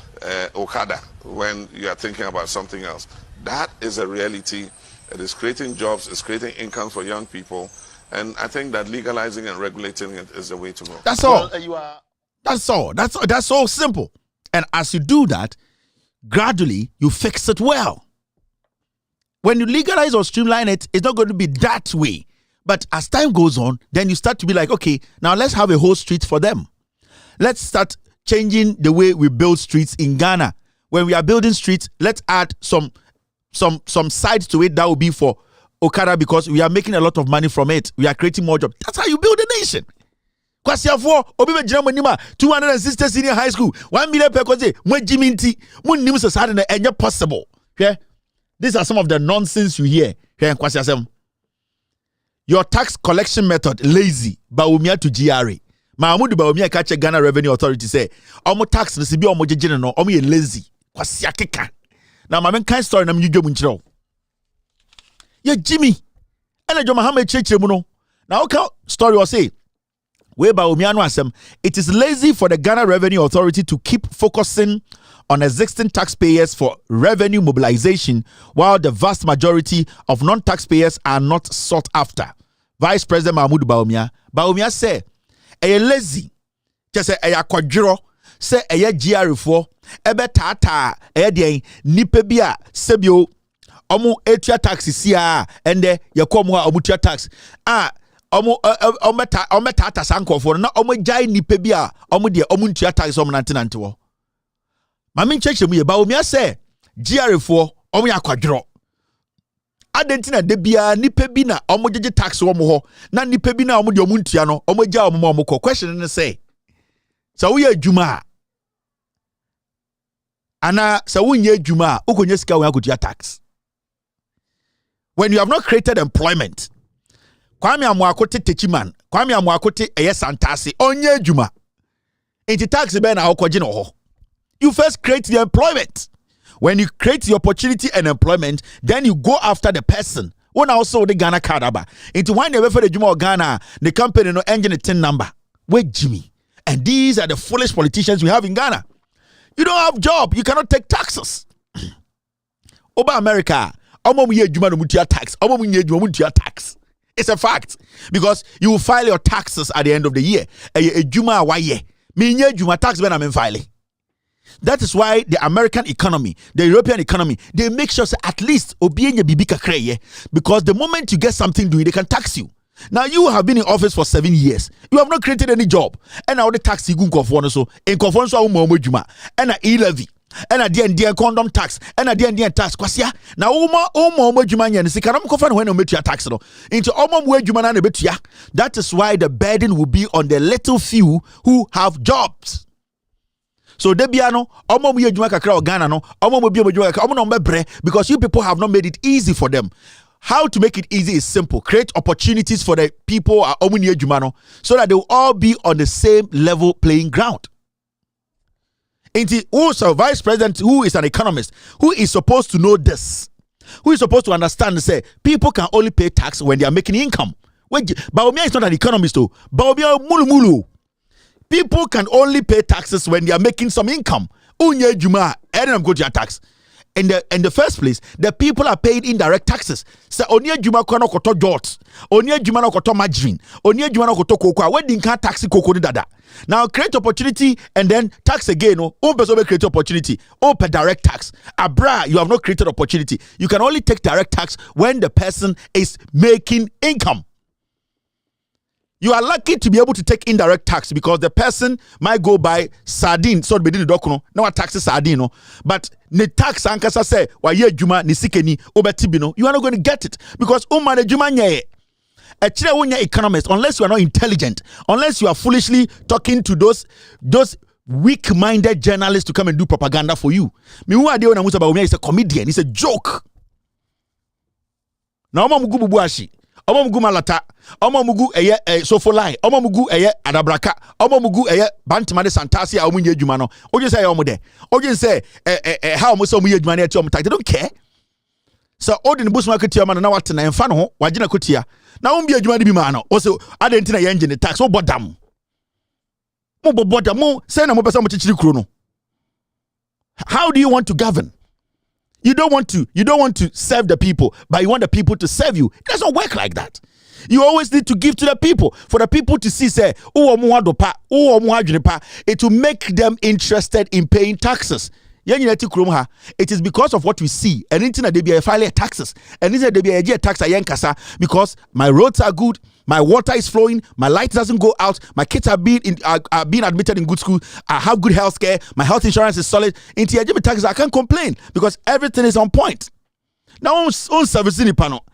Okada when you are thinking about something else. That is a reality. It is creating jobs, it's creating income for young people. And I think that legalizing and regulating it is the way to go. That's all. That's all. That's so simple. And as you do that, gradually you fix it well. When you legalize or streamline it, it's not going to be that way. But as time goes on, then you start to be like, okay, now let's have a whole street for them. Let's start changing the way we build streets in Ghana. When we are building streets, let's add some sides to it that will be for Okada, because we are making a lot of money from it. We are creating more jobs. That's how you build a nation. Kwasiafo obi be jira monima 260 senior high school 1 million per koze mo jiminti mo nim so sad na enye possible. Okay? These are some of the nonsense you hear. Okay, Kwasiasem. Your tax collection method lazy. Baumia to GRA. Mahmoud Baumia catch a Ghana Revenue Authority say, omo tax nisibi omo jejene no omo ye lazy. Kwasiakeka. Now my kind story na mnyujo munchiro. Ye Jimmy. Ena jo Mahama cheche mu no. Now okay story was say, we Baumia no asem, it is lazy for the Ghana Revenue Authority to keep focusing on existing taxpayers for revenue mobilization, while the vast majority of non-taxpayers are not sought after. Vice President Mahmoud Baumia say, "Eye lazy, just say eye kwadwiro, say eye GR4, ebe tata, eye dey nipa bia sebio, omo etua tax sia, ende yekom ho omutua tax. Omo tata sankofo na omo jai nipa bia, omo de omo ntua tax omo nante wo." Mami cheche mu ye Baumia say GR4 omo ya kwadwiro. Adentina de bia nipa bi na omo jeje tax wo mo ho na nipa bi na omo de omo ntua no omo gya omo mo ko. Question ne say so we adwuma ana so we nye adwuma ukonye sika wo akotua tax. When you have not created employment, Kwame Amoakote techiman, Kwame Amoakote eye santase onye adwuma enti tax be na akoje no ho. You first create the employment. When you create the opportunity and employment, then you go after the person. When also the Ghana card aba. Into when you for the Juma Ghana, the company no engine a 10 number. Wait, Jimmy. And these are the foolish politicians we have in Ghana. You don't have job, you cannot take taxes. Over America, tax. It's a fact. Because you will file your taxes at the end of the year. Juma why ye? Me Juma tax when I'm filing. That is why the American economy, the European economy, they make sure say at least obienye bibi kakreye, because the moment you get something doing, they can tax you. Now you have been in office for 7 years. You have not created any job. And now the tax you go for so in conformance to juma and a e-levy and a DN condom tax and a DN tax kwasia. Now omo juma nya nsi kanam ko fa when o metua tax no. Into omo mo juma na betua. That is why the burden will be on the little few who have jobs. So debiano omo mo juma kakra o Ghana no omo mo bi mo juma kakra omo no mbebre, because you people have not made it easy for them. How to make it easy is simple. Create opportunities for the people at Omunie Jumano so that they will all be on the same level playing ground. Who's a vice president, who is an economist, who is supposed to know this, who is supposed to understand and say people can only pay tax when they are making income. Baumia is not an economist though. Baumia mulu. People can only pay taxes when they are making some income. Unye Juma, and I'm going to your tax. In the first place, the people are paying indirect taxes. So onye juma kwa no koto jot, onye juma no koto margarine, onye juma no koto cocoa. When din can taxi cocoa ni dada. Now create opportunity and then tax again. No, create opportunity. Open direct tax. Abra, you have not created opportunity. You can only take direct tax when the person is making income. You are lucky to be able to take indirect tax because the person might go buy sardine, so be the dokuno. No tax sardine, no. But the tax ankasa say wa ye juma ni sikeni obetibino. You are not going to get it because umane juma nye. A chile unya economist, unless you are not intelligent, unless you are foolishly talking to those weak-minded journalists to come and do propaganda for you. Me who are there about me is a comedian. It's a joke. Now mugu bubuashi. Omo mugu malata, omo mugu eye sofolai, omo mugu eye adabraka, omo mugu eye bantimade santasi a omo nye adwuma no. Oje say omo de. Oje say how omo say omo ye adwuma na eti omo tag. They don't care. So odin bus market your man na wat na emfa no ho, wagina kotia. Na omo bi adwuma bi ma no. O say adenti na ye engine tax o bodam. Mo bodam mo say na mo pesa mo chichiri kuro no. How do you want to govern? You don't want to serve the people, but you want the people to serve you. It doesn't work like that. You always need to give to the people for the people to see say it will make them interested in paying taxes. It is because of what we see. And internet they be file taxes. And internet they be a tax because my roads are good, my water is flowing, my light doesn't go out, my kids are being admitted in good school, I have good health care, my health insurance is solid. Into taxes, I can't complain because everything is on point. Now on service in the panel.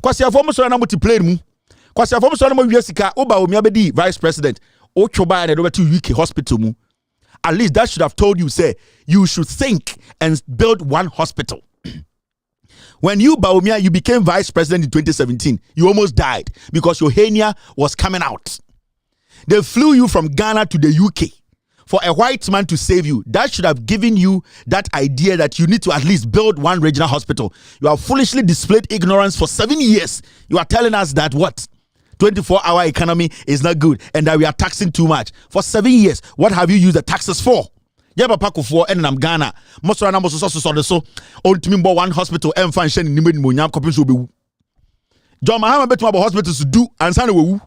Kwasi afomo so na multiplayer mu. Kwasi afomo so na mo wiesika oba omi abedi vice president. O choba na do to UK hospital mu. At least that should have told you, say, you should think and build one hospital. When you, Baumia, you became vice president in 2017, you almost died because your hernia was coming out. They flew you from Ghana to the UK for a white man to save you. That should have given you that idea that you need to at least build one regional hospital. You have foolishly displayed ignorance for 7 years. You are telling us that what? 24-hour economy is not good and that we are taxing too much. For 7 years, what have you used the taxes for? Yaba pako for and I'm Ghana. Most of the so ultimately one hospital and function in Nimid Munyam copies will be. John Mahama bet about hospitals to do and sign a JJ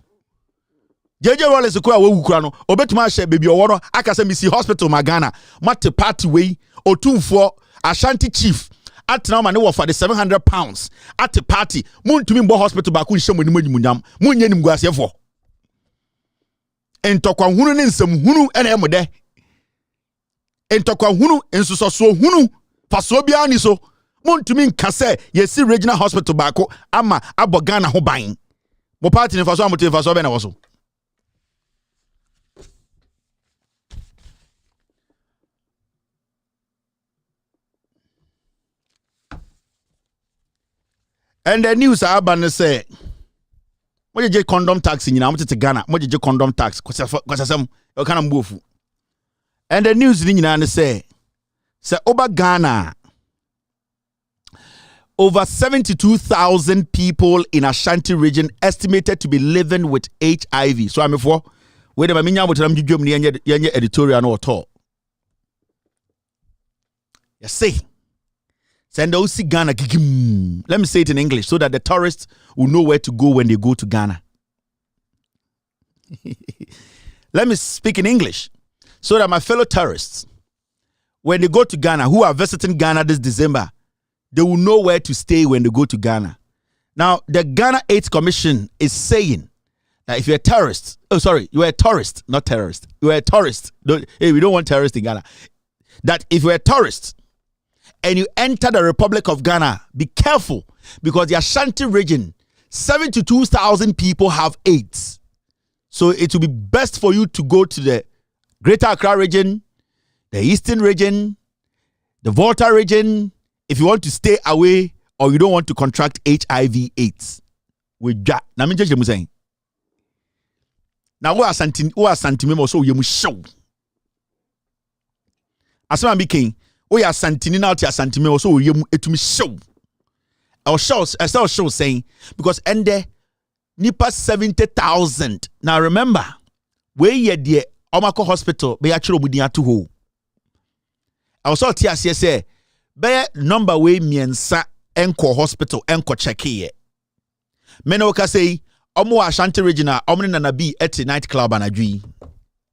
Wallace a kwa wukrano, or bet my share baby or water, Akasemisi Hospital, Magana, Mate Party Way, or 2-4 Ashanti Chief. At now, man, for the £700 at the party. Moon to Mimbo Hospital back with someone Munyam, Munyan Guasia for. And Tokwa Hunu and some Hunu and Emode. And Tokwa Hunu and so Hunu, Fasobiani so. Moon to mean Kase, yes, regional hospital back, Ama, Abogana Hobain. Mo party in Fasomotive Fasobena also. And the news are about to say, what you condom tax in Ghana? What you condom tax? Because some you can't move. And the news in say over Ghana, over 72,000 people in Ashanti region estimated to be living with HIV. So I'm for wait a minute, but I'm editorial no at all. You see. Send those Ghana. Let me say it in English so that the tourists will know where to go when they go to Ghana. Let me speak in English. so that my fellow tourists, when they go to Ghana, who are visiting Ghana this December, they will know where to stay when they go to Ghana. Now, the Ghana AIDS Commission is saying that if you're a tourist, you are a tourist, not terrorist. You are a tourist. We don't want terrorists in Ghana. That if you're a tourist and you enter the Republic of Ghana, be careful, because the Ashanti region, 72,000 people have AIDS. So it will be best for you to go to the Greater Accra region, the Eastern region, the Volta region, if you want to stay away or you don't want to contract HIV/AIDS. With that, now me just saying. Now we are santime so you must show. As I'm speaking, we are santini now to santime so you to me show. Our shows, as our show saying, because ende nipa 70,000. Now remember, we ye the Omako Hospital be actually mudia to ho. I was all TSC say, be number way miensa enko hospital enko check ye. Menoka say, Omo Ashanti Regional, Omni Nana B eti nightclub anadwi.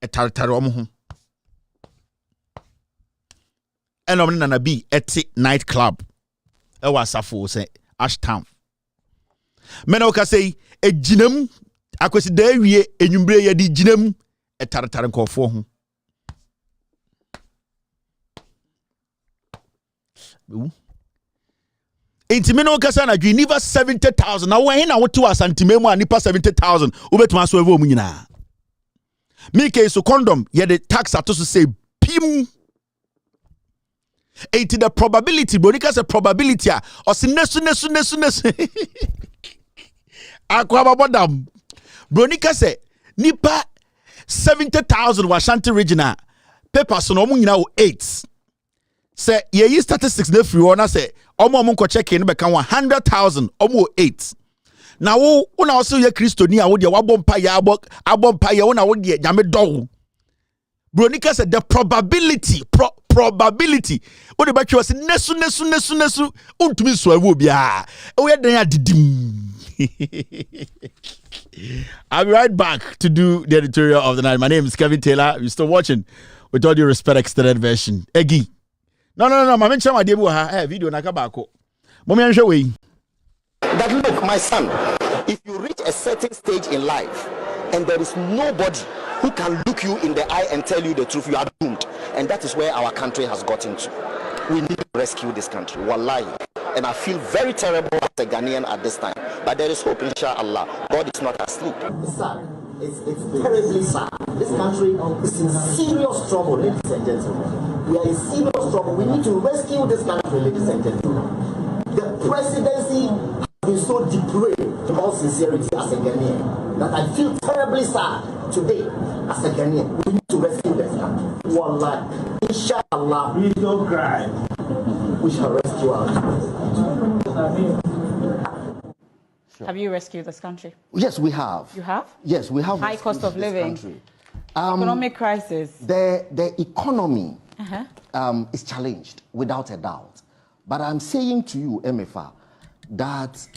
Etartare omo ho. And Omni Nana B eti nightclub. Ewa safo say Ashtown. Menoka say, e jinam akwesi da wie enwumbre ye di jinam etartare nkofo ho. Intimino kasa na dwi nipa 70,000 na when na wotu asantime mu nipa 70,000 ubetuma so evo mu nyina. Mike so condom ye the tax atoso say pim. Ain't the probability bonika say probability a osinesu nesu akwa babodam bronika say nipa 70,000 wa Ashanti regional papers no mu nyina o 8 say ye statistics dey free one say omo nko check in be kan 100,000 omo 8 na wo na wo say ye kristoni a wo de wabompa ya abompa ye wo na wo de nyame dog bronika say the probability wo de batwe was nesu untumi so awu bia wo ye dan adidim. I'll be right back to do the editorial of the night. My name is Kevin Taylor. You're still watching with all due respect extended version. Egi. No. My mention my debut video nakabako. Mommy show way. That look, my son, if you reach a certain stage in life and there is nobody who can look you in the eye and tell you the truth, you are doomed. And that is where our country has gotten to. We need to rescue this country. Wallahi. And I feel very terrible as a Ghanaian at this time. But there is hope, inshallah. God is not asleep. It's sad. It's terribly sad. This country is in serious trouble, ladies and gentlemen. We are in serious trouble. We need to rescue this country, ladies and gentlemen. The presidency has been so depraved, in all sincerity, as a Ghanaian, that I feel terribly sad today as a Ghanaian. We need to rescue this country. Wallah, inshallah. Please don't cry. We shall rescue our country. Have you rescued this country? Yes, we have. You have? Yes, we have. High cost of living, economic crisis. The economy is challenged, without a doubt. But I'm saying to you, MFA, that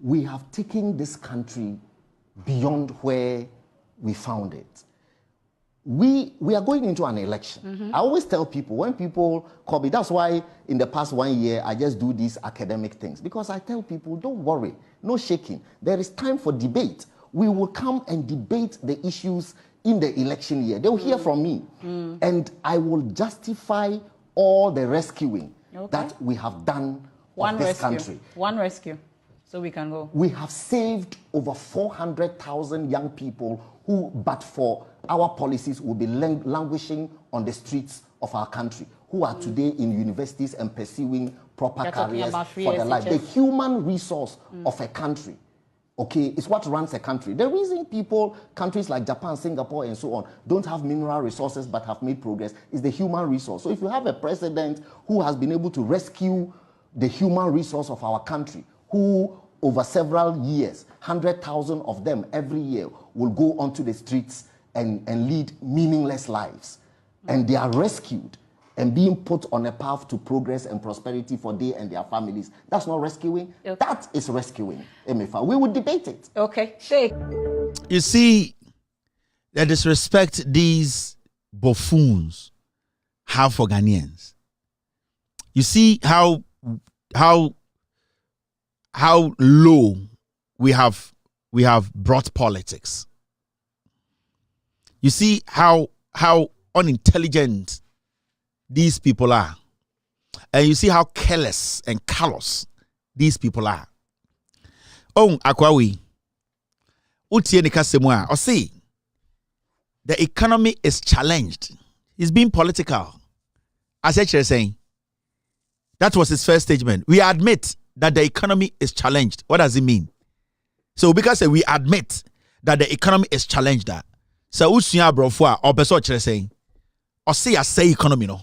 we have taken this country beyond where we found it. We are going into an election. I always tell people, when people call me, that's why in the past 1 year, I just do these academic things. Because I tell people, don't worry, no shaking. There is time for debate. We will come and debate the issues in the election year. They'll hear from me. And I will justify all the rescuing that we have done of this country. One rescue, so we can go. We have saved over 400,000 young people who, but for our policies, will be languishing on the streets of our country, who are today in universities and pursuing proper careers for their life. The human resource of a country, is what runs a country. The reason countries like Japan, Singapore, and so on, don't have mineral resources but have made progress is the human resource. So if you have a president who has been able to rescue the human resource of our country, who over several years, 100,000 of them every year will go onto the streets and lead meaningless lives. And they are rescued and being put on a path to progress and prosperity for they and their families. That's not rescuing. That is rescuing, MFA. We would debate it. Okay, Sheikh. You see, the disrespect these buffoons have for Ghanaians. You see how low we have brought politics. You see how unintelligent these people are. And you see how careless and callous these people are. Oh, Akwawi. Utie ni kasemwa. Or see, the economy is challenged. He's being political. As actually saying, that was his first statement. We admit that the economy is challenged. What does it mean? So because we admit that the economy is challenged, that so usunya brofwa or person saying, or say I say economy no.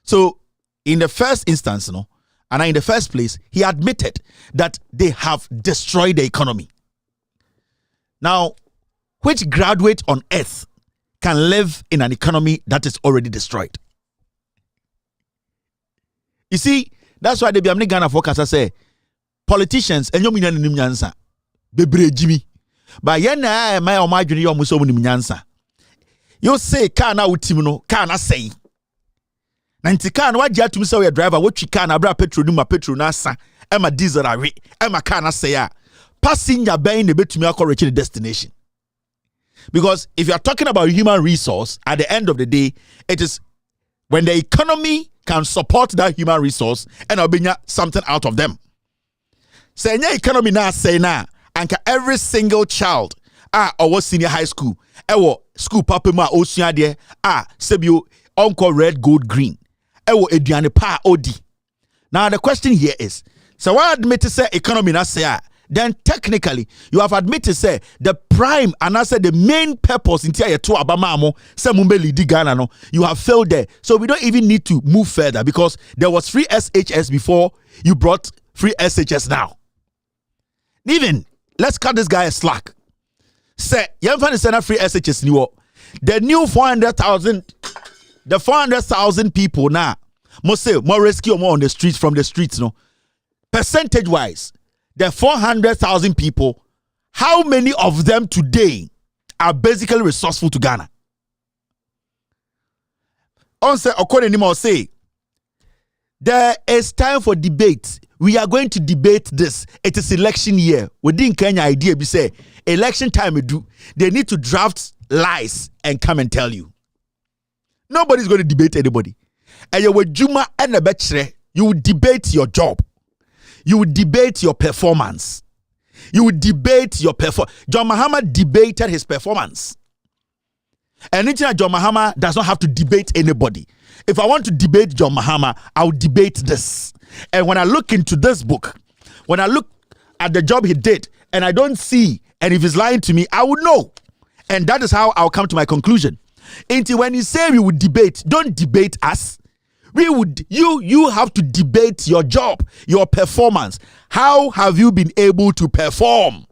So in the first instance, no, and in the first place, he admitted that they have destroyed the economy. Now, which graduate on earth can live in an economy that is already destroyed? You see, that's why the Biamni Ghana forecast say politicians and young nyansa bebre Jimmy. But yena my omajuni yo muso nyansa. You say kana utimno kana say. Nanti kana wajia tumi say we driver what kana abra petrol numa petrol na sa ema diesel awe ema kana say ya passenger ben ne betumi akọ the destination. Because if you are talking about human resource, at the end of the day, it is when the economy can support that human resource and obinya something out of them. Say any economy na say na anka every single child or senior high school ewo school papa ma osua de sebio onko red gold green ewo eduane pa odi. Now the question here is, so why admit to say economy na say then technically you have admitted say the prime and I said the main purpose in tia to abamamo say mumbe lidi Ghana no, you have failed there. So we don't even need to move further because there was free SHS before you brought free SHS now. Even let's cut this guy a slack. Say yemfa send free SHS new. The new 400,000 people now must say more rescue more on the streets from the streets no. Percentage wise, the 400,000 people, how many of them today are basically resourceful to Ghana? According to say, there is time for debate. We are going to debate this. It is election year. We didn't Kenya idea be say election time we do. They need to draft lies and come and tell you. Nobody's going to debate anybody. And you with Juma and a bachelor, you will debate your job. You would debate your performance. You would debate your performance. John Mahama debated his performance. And John Mahama does not have to debate anybody. If I want to debate John Mahama, I will debate this. And when I look into this book, when I look at the job he did, and I don't see, and if he's lying to me, I would know. And that is how I'll come to my conclusion. Until when you say we would debate, don't debate us. We would you have to debate your job, your performance. How have you been able to perform?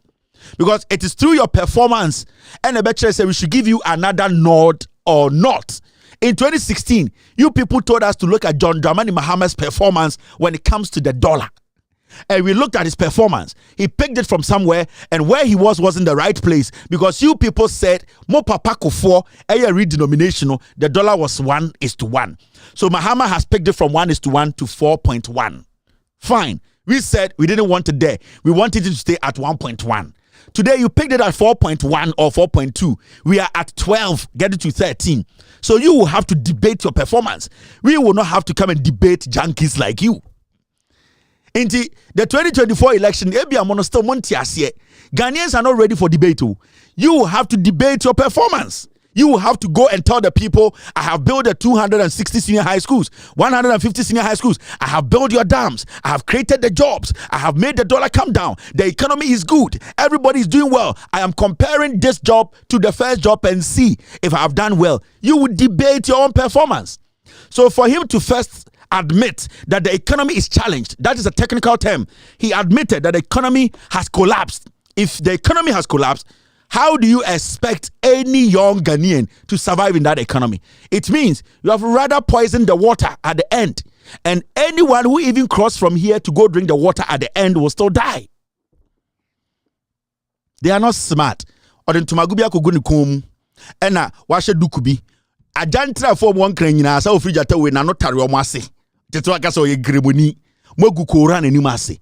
Because it is through your performance. And the lecturer said we should give you another nod or not. In 2016, you people told us to look at John Dramani Mahama's performance when it comes to the dollar. And we looked at his performance. He picked it from somewhere, and where he wasn't the right place because you people said mo papa kofo a redenomination. The dollar was 1:1. So Mahama has picked it from 1:1 to 4.1. Fine. We said we didn't want it there. We wanted it to stay at 1.1. Today you picked it at 4.1 or 4.2. We are at 12, get it to 13. So you will have to debate your performance. We will not have to come and debate junkies like you. In the 2024 election, Ghanaians are not ready for debate. You will have to debate your performance. You will have to go and tell the people, I have built 260 senior high schools, 150 senior high schools. I have built your dams. I have created the jobs. I have made the dollar come down. The economy is good. Everybody is doing well. I am comparing this job to the first job and see if I have done well. You would debate your own performance. So for him to first admit that the economy is challenged, that is a technical term. He admitted that the economy has collapsed. If the economy has collapsed, how do you expect any young Ghanaian to survive in that economy? It means you have rather poisoned the water at the end. And anyone who even crossed from here to go drink the water at the end will still die. They are not smart. ena wa hye dukubi ajantra form one kran nyina sa ofiri jata we na no tare omo ase tete aka so ye greboni mogu koran anim ase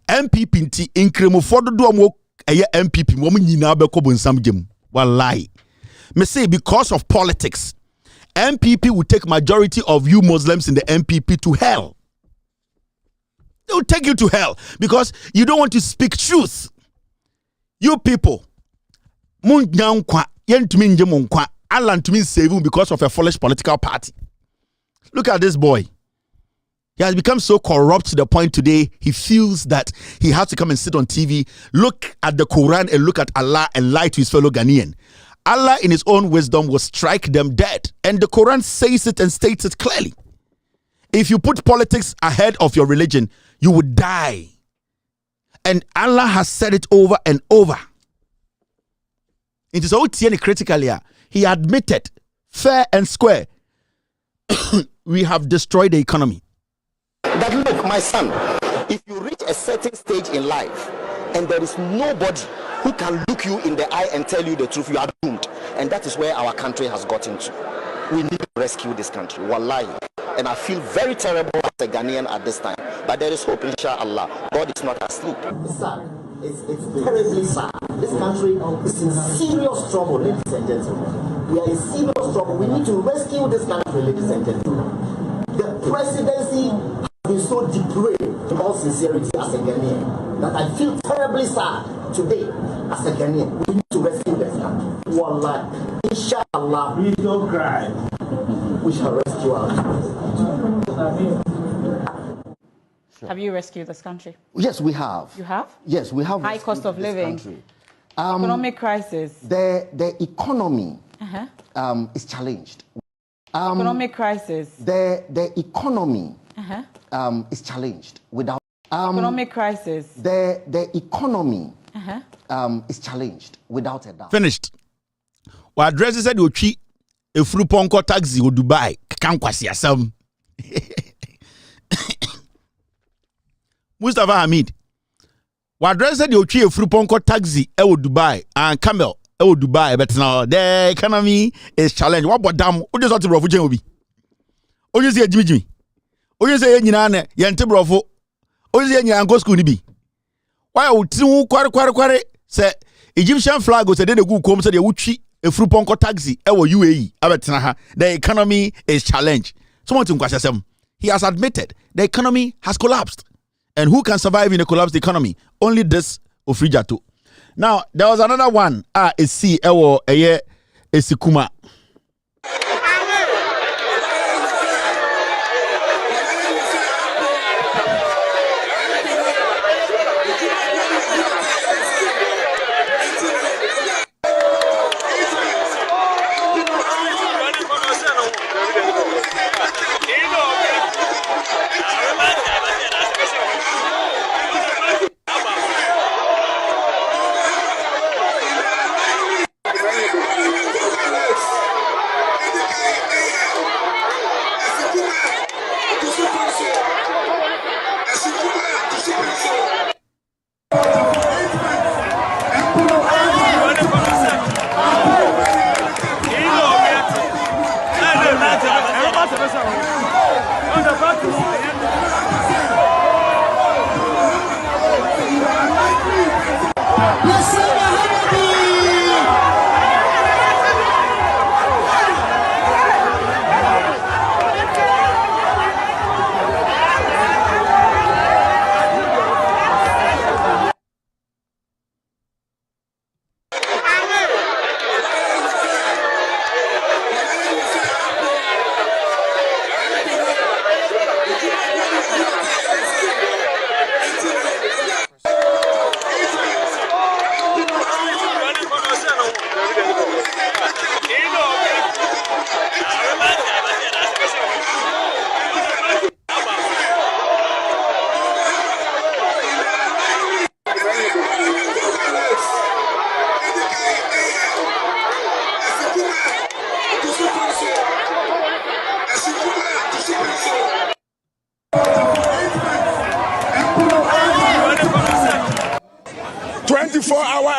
MPP nti inkremofo dodo omo eye MPP mo nyina be ko bonsam gem wallahi me say because of politics MPP will take majority of you Muslims in the MPP to hell. They will take you to hell because you don't want to speak truth. You people, Allah to me save you because of a foolish political party. Look at this boy. He has become so corrupt to the point today he feels that he has to come and sit on TV, look at the Quran and look at Allah and lie to his fellow Ghanaian. Allah in his own wisdom will strike them dead. And the Quran says it and states it clearly. If you put politics ahead of your religion, you would die. And Allah has said it over and over. It is all critically. He admitted, fair and square, we have destroyed the economy. That look, my son, if you reach a certain stage in life and there is nobody who can look you in the eye and tell you the truth, you are doomed. And that is where our country has gotten to. We need to rescue this country, wallahi. And I feel very terrible as a Ghanaian at this time. But there is hope, inshallah. God is not asleep. It's sad. It's terribly sad. This country is in serious trouble, ladies and gentlemen. We are in serious trouble. We need to rescue this country, ladies and gentlemen. The presidency has been so depraved, in all sincerity, as a Ghanaian, that I feel terribly sad today as a Ghanaian. We need to rescue this country. Wallah, inshallah, please don't cry. We shall rescue our country. Have you rescued this country? Yes, we have. You have? Yes, we have. High cost of living, economic crisis. The economy is challenged. Economic crisis. The economy is challenged without economic crisis. The economy is challenged without a doubt. Finished. Wa address said ochi efuru ponko taxi o Dubai kan kwasi asam. Mustafa Hamid. Wa address said ochi efuru ponko taxi e o Dubai and camel e o Dubai but now the economy is challenged. What bodam o just brofo jen obi. O just say jimi. O just say nyina na ye nte brofo. O just say nyina go school ni bi. Why o tin kware say Egyptian flag o say dey go kom say dey wutwi efuru ponko taxi e wo UAE abetena ha. The economy is challenged. Someone tin kwasesem. He has admitted the economy has collapsed. And who can survive in a collapsed economy? Only this Ofrijato. Now, there was another one. Esi ewo eye esikuma.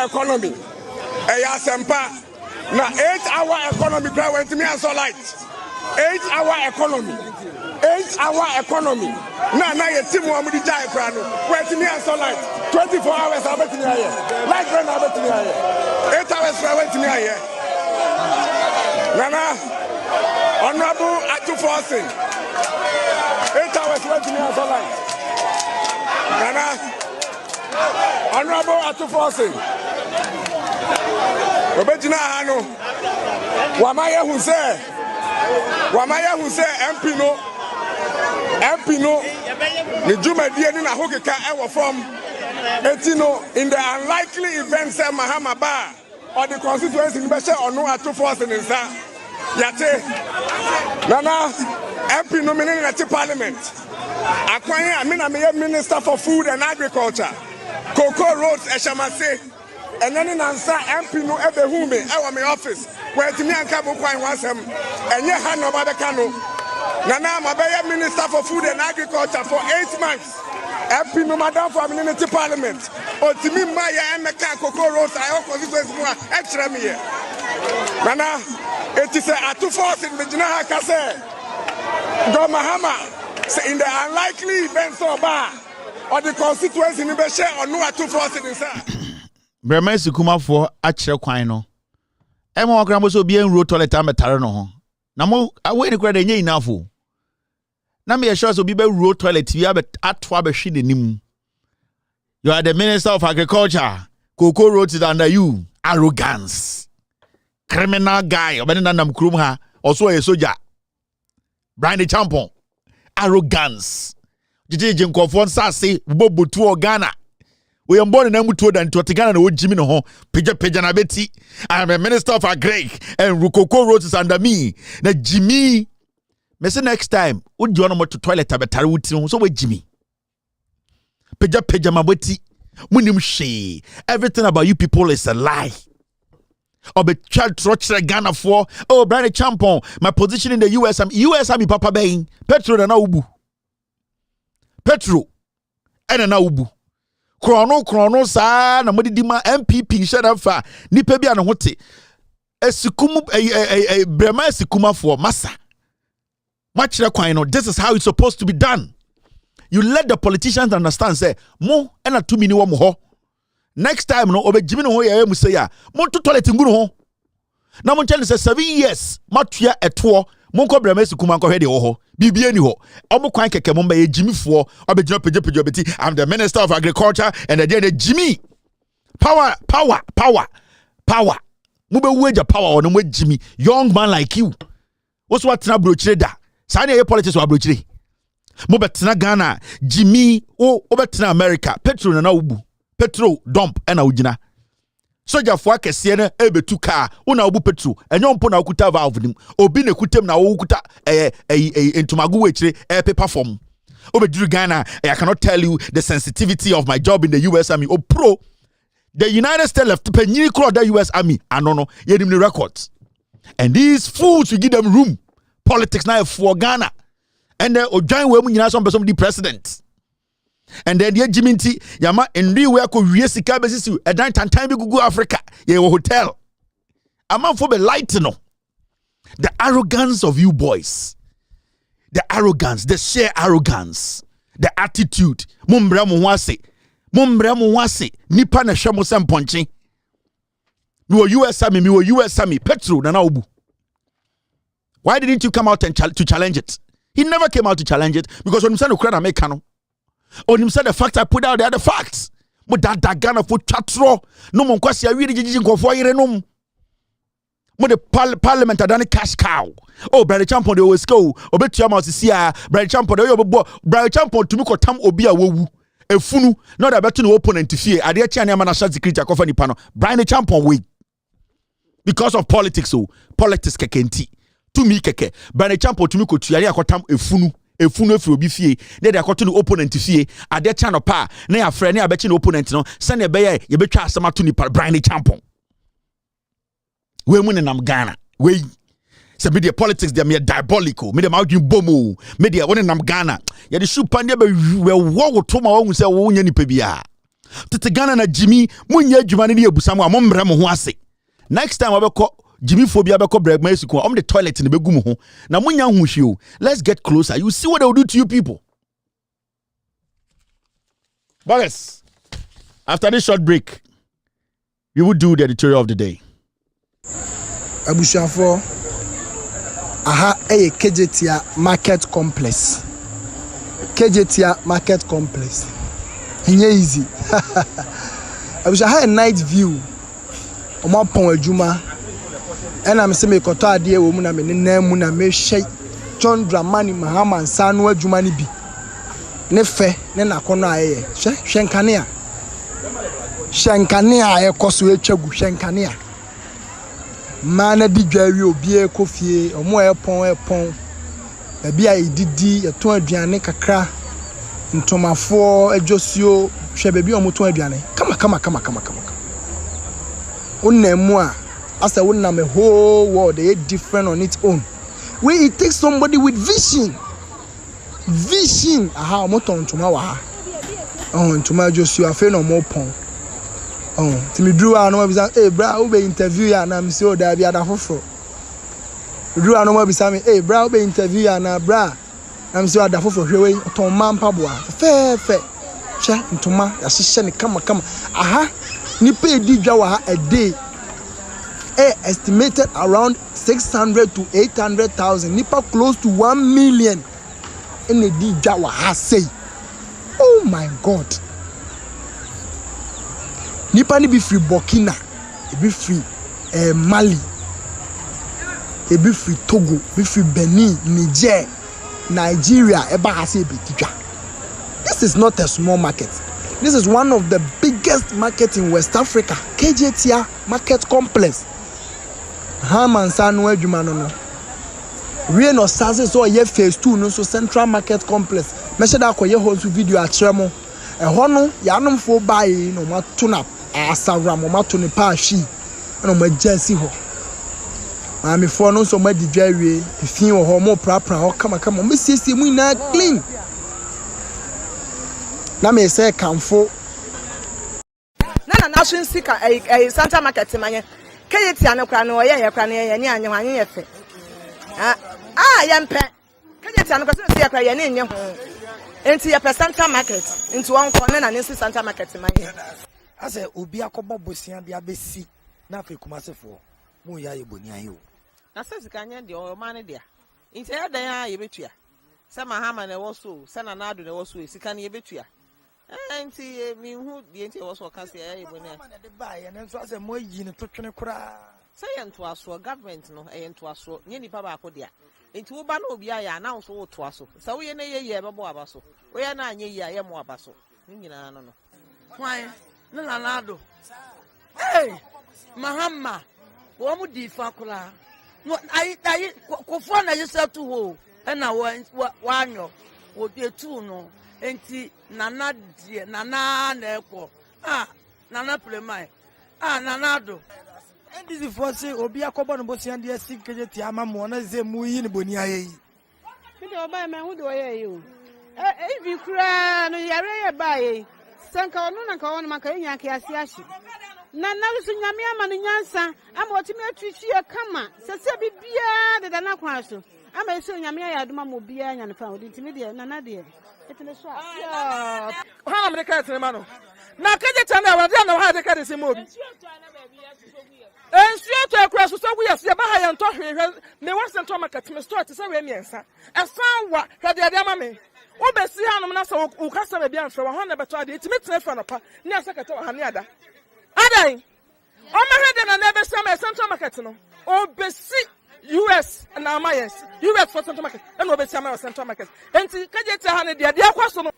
Economy. Eya sempa Now 8-hour economy went to me and so light. 8-hour economy. 8-hour economy. Now you team one with the giant crown. Went to me and so light. 24 hours I bet to me here. Light run I bet to me here. 8 hours I went to me here. Nana, honorable Atu Forcing. 8 hours went to me and so light. Nana, honorable Atu Forcing. Obejina hano wamaya huse MP no ni jumadi ni na hokeka ewo from etino in the unlikely event say Mahama ba or the constituency ni be share onu Atu Forcing nsa yate nana MP no meaning na parliament akwan amina me minister for food and agriculture Cocoa Roads Eshamase. And then answer MP no ebe hume ewa my office where timi anka bo kwan wansem enye ha no ba beka no nana mabeye minister for food and agriculture for 8 months MP no madam for community parliament otimi mba ya emeka Cocoa Roads ayo constituency mu a ekire me ye nana it is Atu Forcing begina ha ka say go Mahama say in the unlikely event so ba or the constituency ni be share or no Atu Forcing inside. Brema sikuma for achire kwan no. Ema wakra mo so bi enro toilet ametare no ho. Na mo awe ni kra de nye inafo. Na me sure so bi be ro toilet bi atwa be hwe denim. You are the Minister of Agriculture. Cocoa Roads is under you. Arrogance. Criminal guy. Obeni na nam krum ha. Also a soldier. Brian the Champon. Arrogance. Jiji nkofo nsase bobotu Ghana. We are born in Namuto and Totigana and Jimmy no Pija na Betty. I am a Minister of Agri and Cocoa Roads is under me. Now Jimmy, me say next time, would you want to toilet abetaru so with Jimmy? Pija mabeti. Munim she. Everything about you people is a lie. Or be child trotcher Ghana for Brian Champon. My position in the US Army Papa Bain. Petro and Ubu. Petro and Ubu. Chrono sa na modi di ma MPP sharafa nipa bia na hote esikumu brema esikuma for massa machira kwan no. This is how it's supposed to be done. You let the politicians understand say mo na 2 mini wo mo ho next time no obejimi no ho ya mu say ya mo to toilet nguru ho na mo tell say 7 years matua eto mo ko brema esikuma ko hwede wo ho bibie ni ho omo kwan keke mo ba ye Jimmy fo obejina peje beti. I'm the Minister of Agriculture and the Jimmy power mo be wager power on mo Jimmy young man like you what's what na brochire da sa na ye politics wa brochire mo betena Ghana Jimmy o betena America petrol na ubu petrol dump na ugina soja fo akese na ebetu car una obu petrol enyo mpo na okuta valve nim obi na kutem na wo kuta entumagu wechire paper form obeduru Ghana. I cannot tell you the sensitivity of my job in the US Army pro the United States left penny crowd the US Army anono yedim the records and these fools we give them room politics now for Ghana and then ojan we mu nyina some person the president. And then the Jiminti Yama and we ko wiesika besisi edan tantan bi gugu Africa ye hotel. Amam for be light no. The arrogance of you boys. The arrogance, the sheer arrogance, the attitude. Mumbra mu wase nipa na hwe mo semponche. Mi US Army Petro na ubu. Why didn't you come out and to challenge it? He never came out to challenge it because when you say no crana make no. On him said the facts I put out there are the facts. But that Ghana for chatro. No mon kwasi a really jiji nkofo yire no. Mo the parliament adani cash cow. Oh, Brother Champon they always go. Obetua ma sisia. Brother Champon they obo. Brother Champon tumi ko tam obi a wowu. Efunu not about to no opponent fie. Ade chia na national security akofa nipa no. Brother Champon we. Because of politics so. Politics kekenti. Tumi keke. Brother Champon tumi ko tuare akotam efunu efiri obi fie na de akoto no opponent fie ade cha no pa na ya frɛ na abechi no opponent no sɛ na be ye betwa asɛm ato ni Brian Champon we mu ne nam Ghana we sɛ media politics they me diabolical media ma adwin bomo media won nam Ghana ye de shupa ne be wo to ma wo sɛ wo nya nipa bia tete Ghana na Jimmy munya adwuma ne ebusam a mo mbrɛ mo ho ase next time obekɔ Jimmy phobia beko breg ma esiku the toilet in the begum ho na munya hu hwe. Let's get closer. You see what they will do to you people. Boris, after this short break, we will do the editorial of the day. Abushafo aha KJTia market complex. KJTia market complex. Inye easy. Abusha a night view. Omo pon adwuma. Ena me se me koto ade wo mu na me nenam mu na me hye John Dramani Mahama nsa no adwuma ni bi. Ne fe ne nakono aye. Hwenkane a ekoso etwagu hwenkane mana di dwawi obi ekofie omo epon ebi a ididi eton aduane kakra ntomafo adwosio hwe bebi omo ton aduane kama unnemu a asa wonna me whole world they different on its own we it takes somebody with vision aha omo ton ntoma wa ha ntoma adwosio afi no omo pon timi drew an no be say bra we be interview ya na me say o da bia da foforo drew an no be say me bra we be interview ya na bra na me say o da foforo hwe we ton mampa boa fe che ntoma ya hye ne kama aha nipa edi dwa wa ha a day estimated around 600 to 800,000 nipa close to 1 million in edi dwa wa ha say oh my god nipa ni bi free Burkina e bi free Mali e bi free Togo bi free Benin Niger Nigeria e ba ha se bi tidwa. This is not a small market. This is one of the biggest markets in West Africa. KJTia market complex Haman Sanu adwuma no we no saze so ye phase 2 no so central market complex me she da akoye ho so video a kire mo ho no ya nomfo bae no mato na asawra mo mato ne pa hwi no magasi ho mami fo no so madi dwawie efin ho mo prapra ho kama mo siesie mu na clean na me say kamfo na national sika Santa market manye KJTia no kra no ye kra no ye ni anye ye fe ye mpe KJTia no kra so ye kra ye ni nye ho enti ye Santa market enti won ko na nsi Santa market manye ase obi akobo bosia bia besi na afi kumasefo mu ya ye boni ayo na se sika nya de o ma ne dia enti ya dan ya ye betua se Mahama na wo so se na Nado na wo so sika ne ye betua enti mi hu de enti wo so ka se ya ye boni na de ba ye na so ase mo yi ne totwene kura se ye nto aso government no ye nto aso nye nipa ba akodia enti wo ba na obi aya na wo so wo to aso se wo ye na ye bebo aba so wo ye na anye ye ye mo aba so ni nyina no no hwan na Nado Mahama wo mu di fa kula no ai ko fo na yesa tu ho na wo anyo wo de tu no enti nana na eko nana plemai Nado ndisi fo se obi akobo no bosia de asi KJTia amamo na ze mu yi ne boni ayi mi de oba me hu de oye yi o bi kura no yare ye bae sanka onu na ka onu maka nya ka asi ashi na so nyame ama no nyansa ama otimi atwitwi e kama sese bibia de na kwa so ama so nyame ya aduma mo bia nya ne fa odi ntimi de nana de etine so ha America etine ma no na KJTia na wa de na ha de ka de se mo bi ensuo to akura so gu yesi ba ha ye nto hwehwe me wa sento market me store te se we miensa esan wa hwede ade ama me wo besi ha no na so wo kasa be bia mfre wa ho na beto ade etime tene fa no pa ne asakata wa ha ne ada adan o ma hwede na na be se ma central market no o besi US na ama yes US for central market and o besi ama central market enti KJTia ha ne de ade akwaso no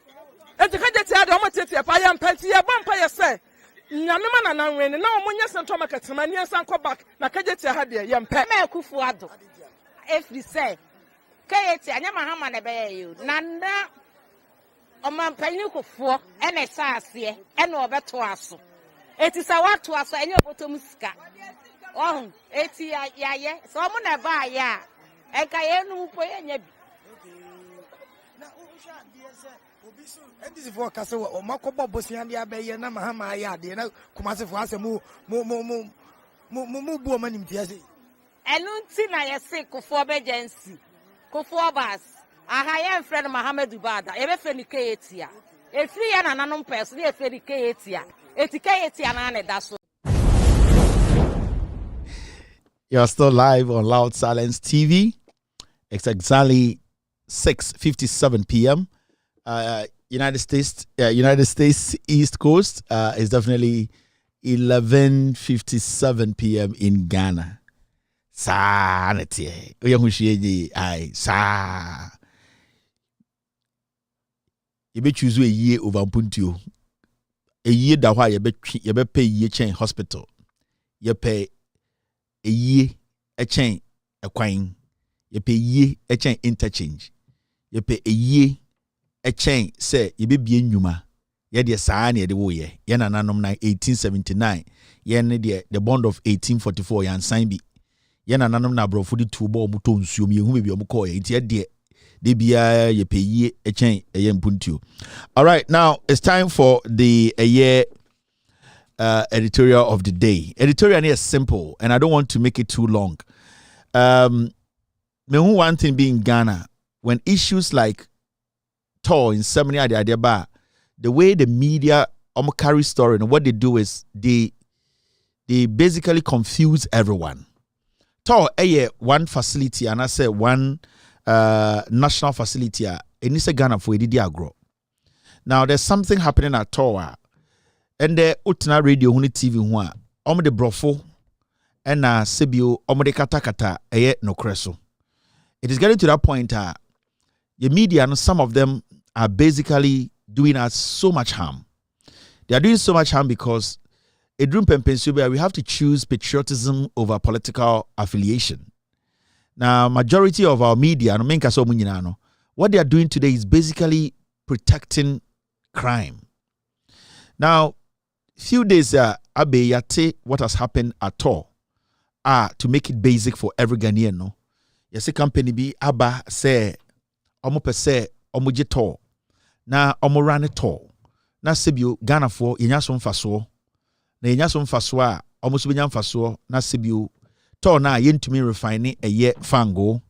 enti KJTia de o ma tete pa ya mpanti ya bampa ye se nyame ma na nwen na omunya central market ma ni ensan ko back na KJTia ha de ye mpe me kufu ado every say KJTia nya Mahama na be ye na na o man pani kofo e na sa ase e na obeto aso eti sa wato aso enye obotom sika eti ya ye so mo na ba ya e ka ye nu po ye nya bi na o sha die se obi so ndisi fo ka se o makobo bosia dia be ye na Mahama ya de na kumasefo ase mu bu o manim tie se Enunti na yesi kufuor bejensi. Kufuor bas. Aha ye friend Mohammed Bada. Ebe feni keyetia. E free ya na nanom person e feni keyetia. Eti keyetia na ne daso. You're still live on Loud Silence TV. It's exactly 6:57 p.m. United States East Coast is definitely 11:57 p.m. in Ghana. Sanity. You be choose a year over Puntio. A year that why you be pay ye chain hospital. You pay a year a chain a coin. You pay ye a chain interchange. You pay a year a chain say you be bien yuma. Ye de saani de wo ye. Ye na nanom 1879. Ye ne the bond of 1844 yan sign bi. Ye na nanom na brofo di tubo omuto nsuom ye hu be bi omuko ye. Nti ye de bia ye pay ye a chain a yen puntio. All right, now it's time for the year editorial of the day. Editorial is simple, and I don't want to make it too long. Me who one thing being Ghana, when issues like TOR in seminar the way the media carry story and what they do is they basically confuse everyone. TOR one facility and I say one national facility in Ghana for Edidi Agro. Now there's something happening at TOR and the Utna radio huni TV one the brofo and sebio the katakata no kreso. It is getting to that point the media and some of them are basically doing us so much harm. They are doing so much harm because we have to choose patriotism over political affiliation. Now, majority of our media, what they are doing today is basically protecting crime. Now, few days Abe Yate, what has happened at TOR to make it basic for every Ghanaian. No, yes, a company be Aba say, omo pese omo je TOR, na omo run TOR, na sebio Ghana for yenyaso mfaso, na yenyaso mfaso a omo so benya mfaso na sebio TOR na yentumi refine eye fango.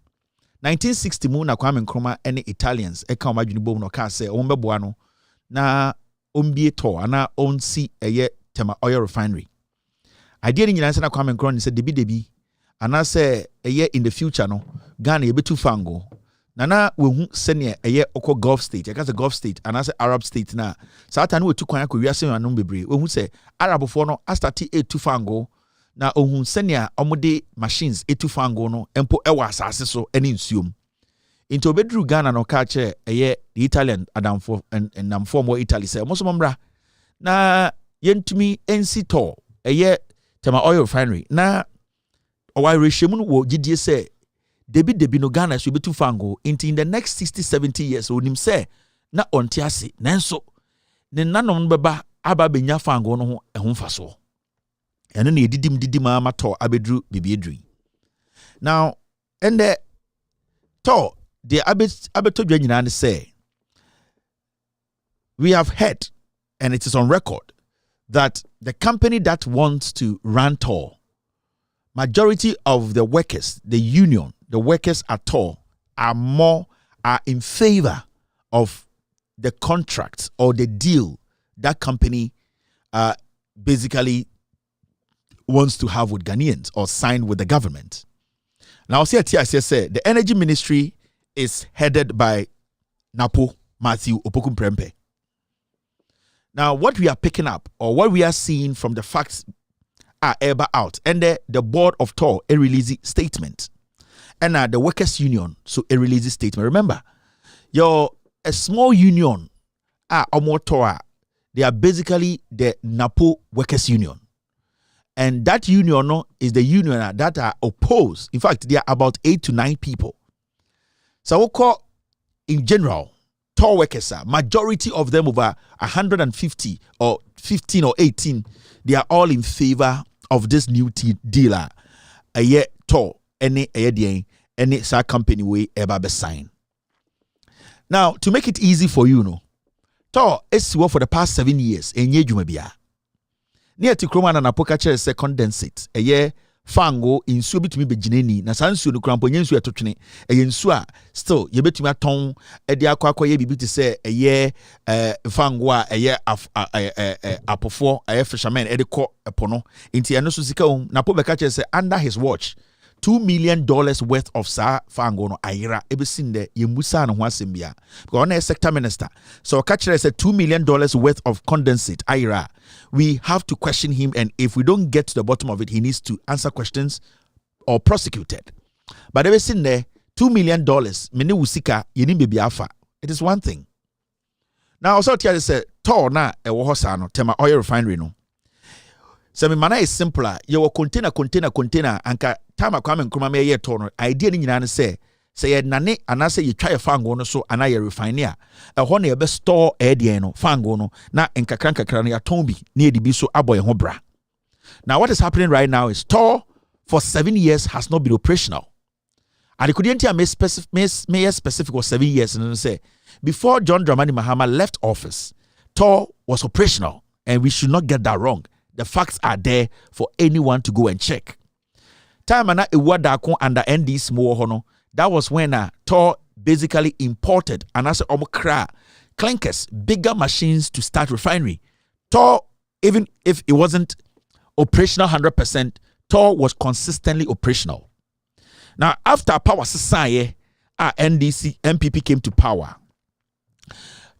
1960 mu na Kwame Nkrumah ene Italians eka omadwini bom no ka say omo beboa no na ombie TOR ana onsi eye tema oil refinery. Idea ni nyina na Kwame Nkrumah say debi ana say eye in the future no Ghana yebetu fango. Nana we senior eye oko Gulf state. Eka say Gulf state ana say Arab state na. Satan we tu kwan akwa anom bebre. We hu say Arab for no astati etu fango. Na ohun senior omode machines etu fango no empo ewa asase so ene nsuom. Into bedru Ghana no ka che eye the Italian adamfo and namfo mo Italy say mo so mbra na yentumi NC TOR eye tema oil refinery na owa rehwemu no wo gidie say debi no Ghana so betu fango into in the next 60-70 years onim say na onte ase nanso ne nanom beba aba benya fango no ho ehomfaso. And then didim amato abedru bibiedri. Now, and the TOR, the abeto nyina say, we have heard, and it is on record, that the company that wants to run TOR, majority of the workers, the union, the workers at TOR are in favor of the contract or the deal that company basically wants to have with Ghanaians or sign with the government. Now, see, the energy ministry is headed by Napo Matthew Opokum Prempe. Now, what we are picking up or what we are seeing from the facts are ever out, and the board of TOR a release statement, and the workers union so a release statement. Remember, a small union or TOR, they are basically the Napo workers union. And that union is the union that are opposed. In fact, there are about 8 to 9 people. So we call in general, TOR workers, majority of them over 150 or 15 or 18, they are all in favor of this new dealer. A year TOR, any company we ever sign. Now, to make it easy for you, TOR is for the past 7 years. Near to Kroma and Apokacher is condensate, a year fango insuo bitumi begine na saa nsuo no krampo nyensuo etotwene nsuo still ye betumi aton de akwa ye bibi te se fango a apofo fishermen de ko epo no nti eno so sika Napo beka che se under his watch $2 million worth of sa fango no ayira ebesinde ye musa no ho asembia because on a sector minister so catcher said $2 million worth of condensate ayira. We have to question him, and if we don't get to the bottom of it, he needs to answer questions or prosecuted. But ever seen there, $2 million, many usika yeni baby alpha. It is one thing. Now also tell us TOR na hosano tema oil refinery no. So my manner is simpler. You container anka time kwame nkruma me ye TOR no idea ni nyina say ye nane anase ye twa ye fango no so ana ye refiner ho na ye be store edie no fango no na nkakra no ya ton bi na edi bi so aboy ho bra. Now what is happening right now is TOR for 7 years has not been operational. And it couldn't may specific was 7 years and say before John Dramani Mahama left office, TOR was operational, and we should not get that wrong. The facts are there for anyone to go and check. Time ana iwadako under ND's more hono. That was when TOR basically imported and as clinkers, bigger machines to start refinery. TOR, even if it wasn't operational 100%, TOR was consistently operational. Now, after power society, MPP came to power.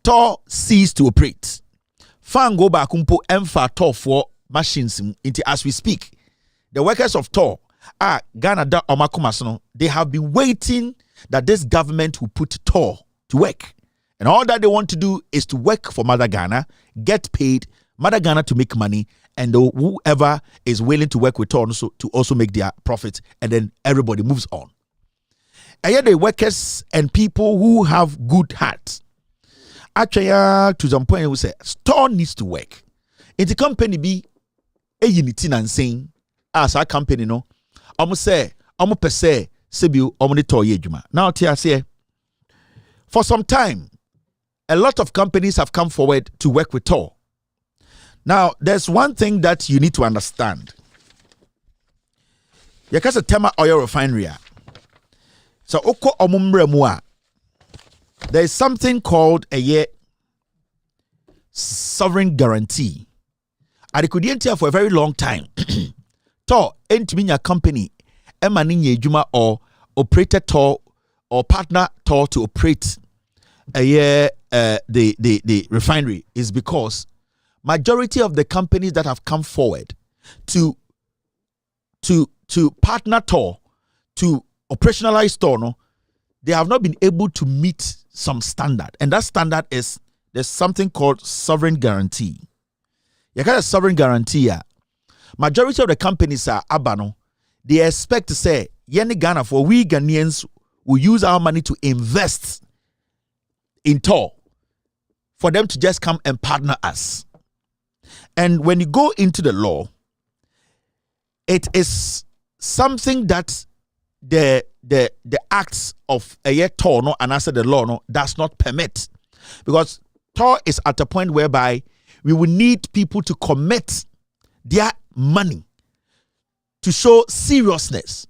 TOR ceased to operate. Fango ba kumpo emfa TOR for machines into as we speak. The workers of TOR Ghana da Omakumasono, they have been waiting that this government will put TOR to work. And all that they want to do is to work for Mother Ghana, get paid, Mother Ghana to make money, and whoever is willing to work with TOR to also make their profit, and then everybody moves on. And yet the workers and people who have good hearts, actually to some point we say TOR needs to work. If the company be a unity and saying as our company no, I'm say I'm per se sebiu omni TOR yejuma. Now say for some time a lot of companies have come forward to work with TOR. Now there's one thing that you need to understand. Yakasa tema oil refinery. So oko omumbre mua. There is something called a sovereign guarantee. And it could enter for a very long time. TOR ain't mean your company emani juma or operated TOR or partner TOR to operate the refinery is because majority of the companies that have come forward to partner TOR to operationalize TOR no, they have not been able to meet some standard, and that standard is there's something called sovereign guarantee. You got a sovereign guarantee. Majority of the companies are abano. They expect to say, "Yeni Ghana for we Ghanaians will use our money to invest in TOR for them to just come and partner us." And when you go into the law, it is something that the acts of a TOR no and answer the law no does not permit, because TOR is at a point whereby we will need people to commit their money to show seriousness,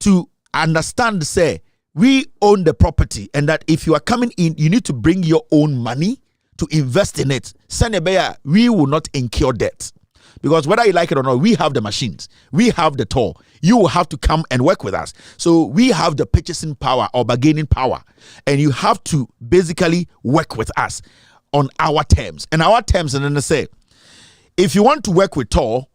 to understand, say, we own the property, and that if you are coming in, you need to bring your own money to invest in it. Senebeya, we will not incur debt. Because whether you like it or not, we have the machines, we have the TOR. You will have to come and work with us. So we have the purchasing power or bargaining power, and you have to basically work with us on our terms. And our terms, and then they say, if you want to work with TOR,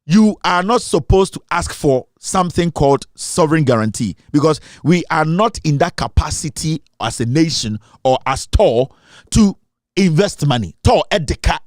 you are not supposed to ask for something called sovereign guarantee, because we are not in that capacity as a nation or as TOR to invest money. TOR at the cat.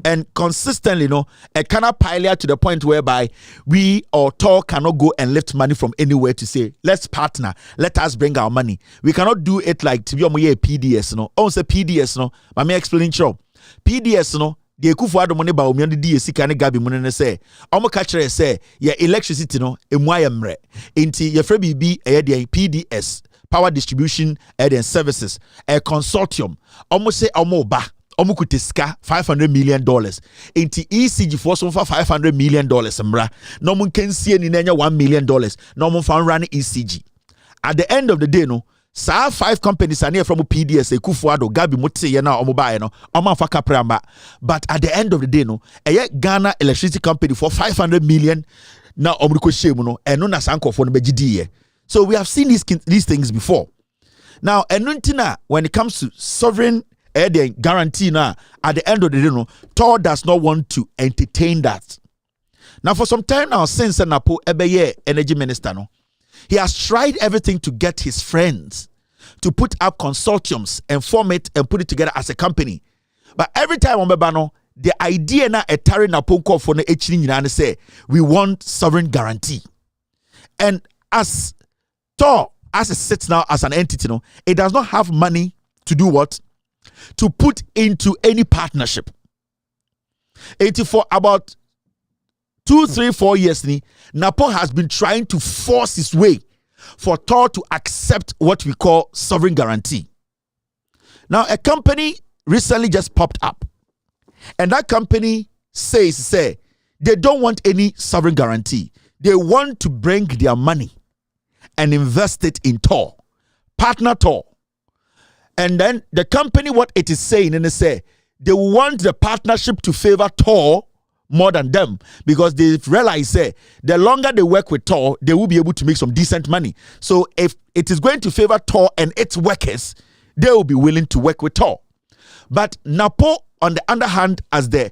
And consistently, a kind of pilot to the point whereby we or TOR cannot go and lift money from anywhere to say, let's partner, let us bring our money. We cannot do it like to be a PDS, say PDS, but me explain sure. PDS, the Kufuado money ba omi di esika ne gabi mun ne say omo ka kire say ye electricity no emu ayemre enti ye fra bibi de PDS, power distribution and services, a consortium. Omo say omo ba Omukutiska $500 million. Inti ECG for some for $500 million. Mbra. No one can see any $1 million. No one found run ECG. At the end of the day, no. Sa 5 companies are near from PDS, Kufuado, Gabi Mutsi, Yana, Omoba, no, Omafaka Pramba. But at the end of the day, no, a Ghana electricity company for $500 million now Omruko Shemuno, and no Nasanko for the BGD. So we have seen these things before. Now, Enuntina, when it comes to sovereign guarantee now, at the end of the day, no, TOR does not want to entertain that. Now, for some time now, since Napo Ebeye energy minister, no, he has tried everything to get his friends to put up consortiums and form it and put it together as a company. But every time on Bebano, the idea na etari na ponko for the echini say we want sovereign guarantee. And as TOR, as it sits now as an entity, no, it does not have money to do what? To put into any partnership. For about 2, 3, 4 years, Napo has been trying to force his way for TOR to accept what we call sovereign guarantee. Now, a company recently just popped up, and that company says they don't want any sovereign guarantee. They want to bring their money and invest it in TOR, partner TOR. And then the company, what it is saying, and they say they want the partnership to favor TOR more than them, because they've realized the longer they work with TOR, they will be able to make some decent money. So if it is going to favor TOR and its workers, they will be willing to work with TOR. But Napo, on the other hand, as the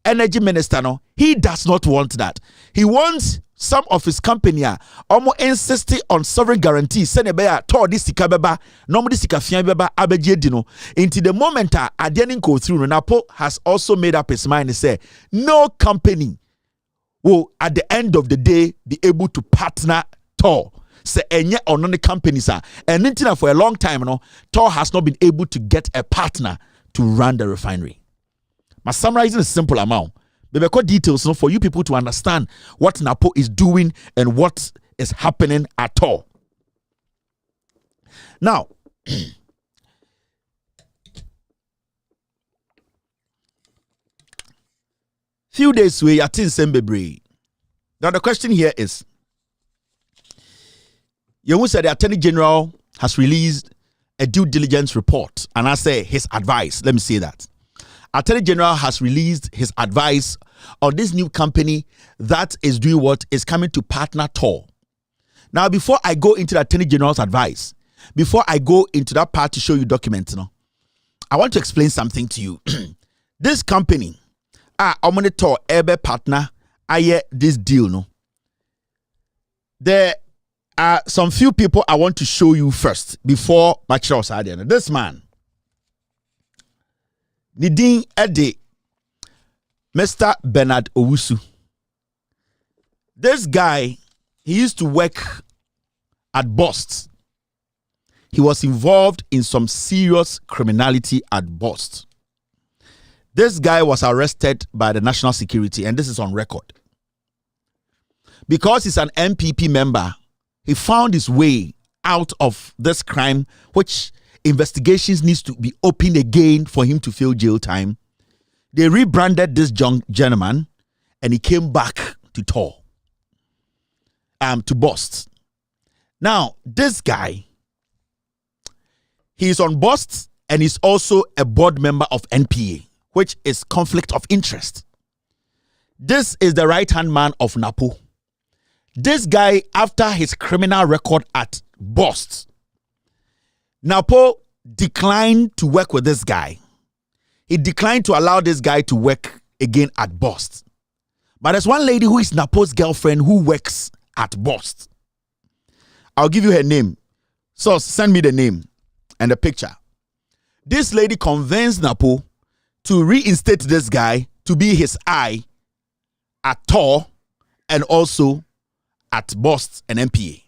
energy minister, no, he does not want that. He wants some of his company almost insisting on sovereign guarantee. Send a TOR this sikabeba, normally sikafia beba abejedino. Into the moment didn't go through, Napo has also made up his mind to say no company will at the end of the day be able to partner TOR. Say enye on the companies and for a long time, no, TOR has not been able to get a partner to run the refinery. My summarizing a simple amount. There are details for you people to understand what Napo is doing and what is happening at TOR. Now, few days away, at Sembebre. Now the question here is, you said the Attorney General has released a due diligence report, and I say his advice. Let me say that. Attorney General has released his advice on this new company that is doing what is coming to partner TOR. Now, before I go into the Attorney General's advice, before I go into that part to show you documents, I want to explain something to you. This company, Omni TOR Ebe partner, this deal, no. There are some few people I want to show you first before my choice. This man. Nidin Ede, Mr. Bernard Owusu. This guy, he used to work at Bost. He was involved in some serious criminality at Bost. This guy was arrested by the national security, and this is on record. Because he's an MPP member, he found his way out of this crime, which investigations needs to be opened again for him to fill jail time. They rebranded this young gentleman, and he came back to TOR, to Bost. Now, this guy, he's on Bost, and he's also a board member of NPA, which is conflict of interest. This is the right-hand man of Napo. This guy, after his criminal record at Bost, Napo declined to work with this guy. He declined to allow this guy to work again at Bost. But there's one lady who is Napo's girlfriend who works at Bost. I'll give you her name. So send me the name and the picture. This lady convinced Napo to reinstate this guy to be his eye at TOR and also at Bost and MPA.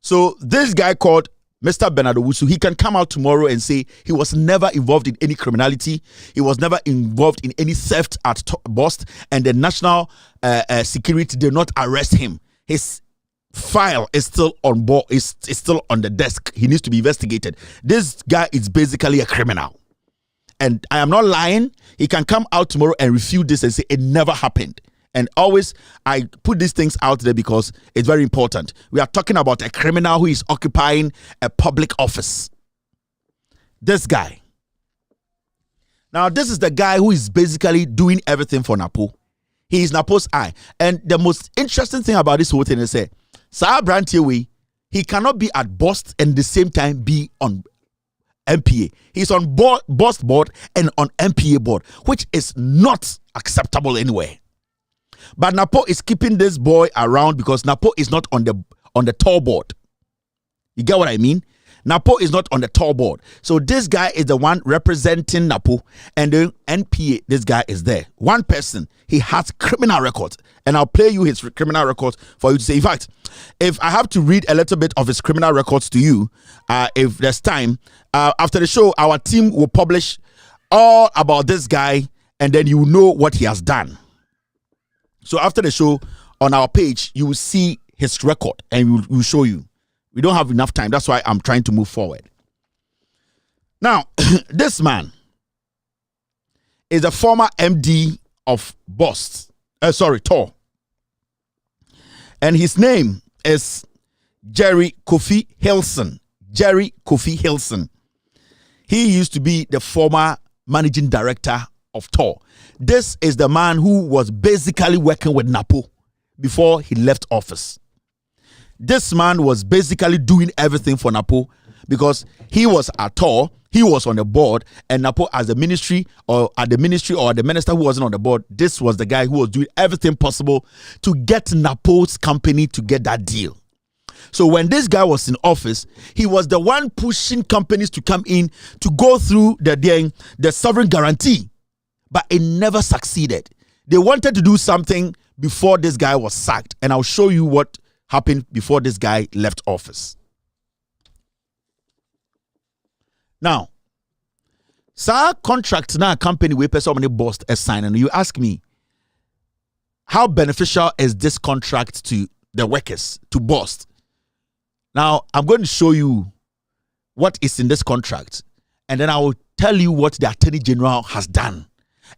So this guy called Mr. Bernard Owusu, he can come out tomorrow and say he was never involved in any criminality. He was never involved in any theft at Bost, and the national security did not arrest him. His file is still on board, is still on the desk. He needs to be investigated. This guy is basically a criminal. and I am not lying, he can come out tomorrow and refute this and say it never happened. And always, I put these things out there because it's very important. We are talking about a criminal who is occupying a public office. This guy. Now, this is the guy who is basically doing everything for Napo. He is Napo's eye. And the most interesting thing about this whole thing is that Sir Brantiwe, he cannot be at BOST and at the same time be on MPA. He's on BOST board and on MPA board, which is not acceptable anywhere. But Napo is keeping this boy around because Napo is not on the TOR board. You get what I mean? Napo is not on the TOR board. So this guy is the one representing Napo, and the NPA, this guy is there. One person, he has criminal records. And I'll play you his criminal records for you to say. In fact, if I have to read a little bit of his criminal records to you, if there's time, after the show, our team will publish all about this guy, and then you know what he has done. So after the show, on our page, you will see his record and we'll show you. We don't have enough time. That's why I'm trying to move forward. Now, this man is a former MD of TOR. And his name is Jerry Kofi Hilson. Jerry Kofi Hilson. He used to be the former managing director of TOR. This is the man who was basically working with Napo before he left office. This man was basically doing everything for Napo because he was at TOR, he was on the board, and Napo as the ministry or the minister who wasn't on the board, this was the guy who was doing everything possible to get Napo's company to get that deal. So when this guy was in office, he was the one pushing companies to come in to go through the sovereign guarantee. But it never succeeded. They wanted to do something before this guy was sacked. And I'll show you what happened before this guy left office. Now, sir, contract now company we pay so many BOST as sign, and you ask me, how beneficial is this contract to the workers, to BOST? Now, I'm going to show you what is in this contract, and then I will tell you what the Attorney General has done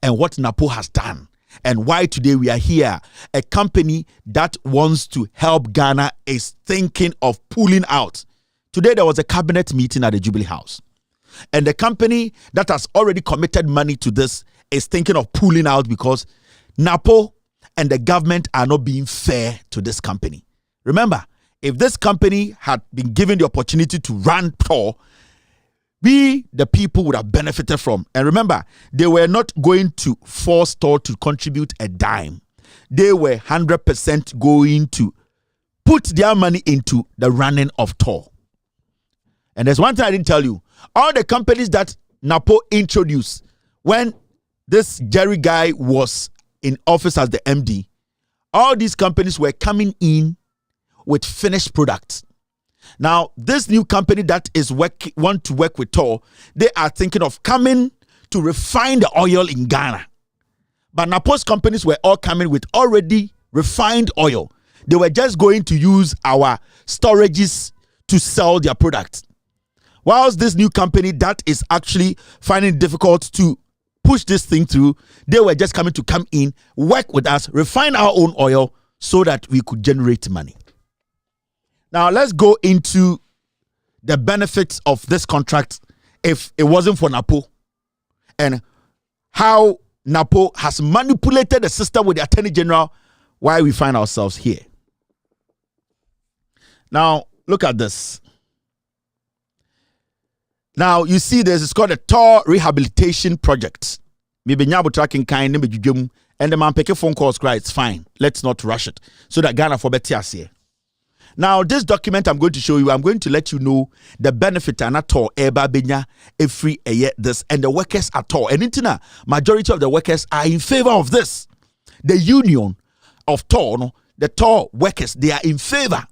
and what Napo has done and why today we are here. A company that wants to help Ghana is thinking of pulling out. Today there was a cabinet meeting at the Jubilee House, and the company that has already committed money to this is thinking of pulling out because Napo and the government are not being fair to this company. Remember, if this company had been given the opportunity to run TOR, we, the people, would have benefited from. And remember, they were not going to force TOR to contribute a dime. They were 100% going to put their money into the running of TOR. And there's one thing I didn't tell you. All the companies that Napo introduced when this Jerry guy was in office as the MD, all these companies were coming in with finished products. Now, this new company that is want to work with TOR, they are thinking of coming to refine the oil in Ghana. But Napo's companies were all coming with already refined oil. They were just going to use our storages to sell their products. Whilst this new company that is actually finding it difficult to push this thing through, they were just coming to come in, work with us, refine our own oil so that we could generate money. Now, let's go into the benefits of this contract if it wasn't for Napo and how Napo has manipulated the system with the Attorney General, why we find ourselves here. Now, look at this. Now, you see this, it's called a TOR Rehabilitation Project. Maybe Nyabo tracking kind, and the man picking phone calls, cry, it's fine. Let's not rush it. So that Ghana for better here. Now, this document I'm going to show you, I'm going to let you know the benefit and at all, every year this, and the workers at all. And intina, majority of the workers are in favor of this. The union of TOR, the TOR workers, they are in favor.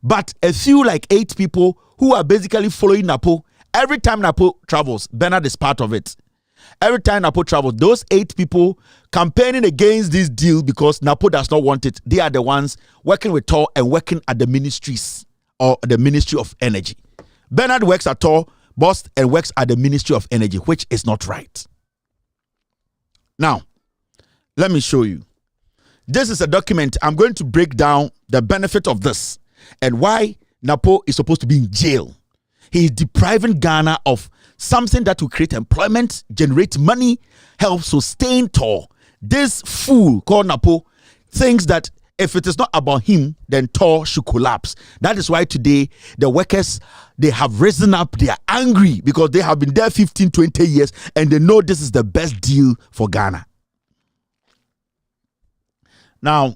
But a few like 8 people who are basically following Napo, every time Napo travels, Bernard is part of it. Every time Napo travels, those 8 people campaigning against this deal because Napo does not want it, they are the ones working with TOR and working at the ministries or the Ministry of Energy. Bernard works at TOR, BOST, and works at the Ministry of Energy, which is not right. Now, let me show you. This is a document. I'm going to break down the benefit of this and why Napo is supposed to be in jail. He is depriving Ghana of something that will create employment, generate money, help sustain TOR. This fool called Napo thinks that if it is not about him, then TOR should collapse. That is why today the workers, they have risen up. They are angry because they have been there 15, 20 years and they know this is the best deal for Ghana. Now,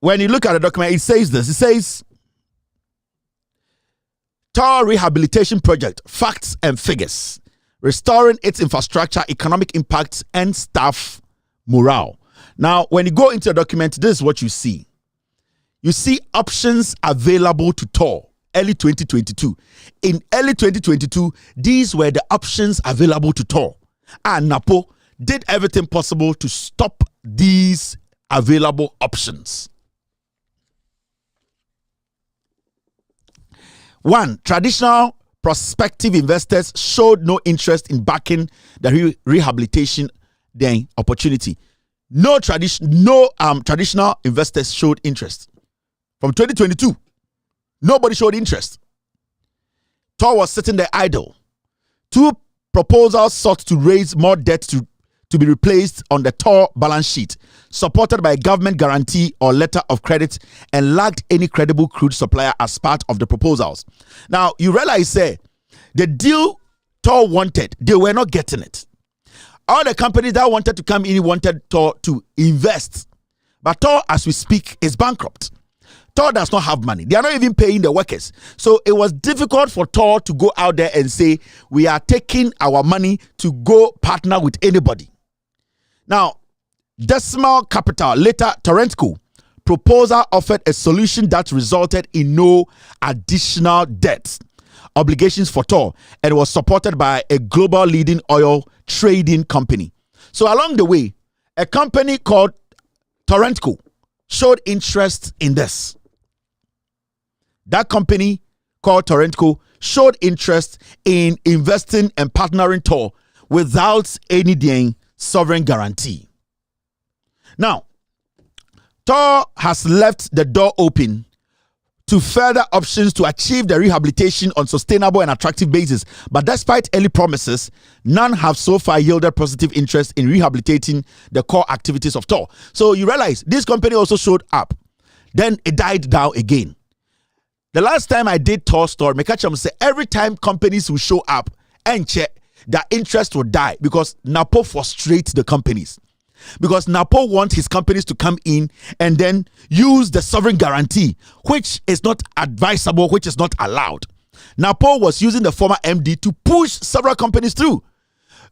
when you look at the document, it says this. It says, TOR Rehabilitation Project, Facts and Figures, Restoring its Infrastructure, Economic Impacts, and Staff Morale. Now, when you go into the document, this is what you see. You see options available to TOR early 2022. In early 2022, these were the options available to TOR. And Napo did everything possible to stop these available options. One, traditional prospective investors showed no interest in backing the rehabilitation opportunity. No traditional investors showed interest. From 2022, nobody showed interest. TOR was sitting there idle. 2 proposals sought to raise more debt to be replaced on the TOR balance sheet, supported by a government guarantee or letter of credit, and lacked any credible crude supplier as part of the proposals. Now, you realize, the deal TOR wanted, they were not getting it. All the companies that wanted to come in wanted TOR to invest. But TOR, as we speak, is bankrupt. TOR does not have money. They are not even paying the workers. So it was difficult for TOR to go out there and say, we are taking our money to go partner with anybody. Now, Decimal Capital, later Torentco, proposal offered a solution that resulted in no additional debt obligations for TOR and was supported by a global leading oil trading company. So along the way, a company called Torentco showed interest in this. That company called Torentco showed interest in investing and partnering TOR without any sovereign guarantee. Now, TOR has left the door open to further options to achieve the rehabilitation on sustainable and attractive basis. But despite early promises, none have so far yielded positive interest in rehabilitating the core activities of TOR. So you realize this company also showed up. Then it died down again. The last time I did TOR story, Mekacham said every time companies will show up and check, their interest will die because Napo frustrates the companies. Because Napo wants his companies to come in and then use the sovereign guarantee, which is not advisable, which is not allowed. Napo was using the former MD to push several companies through.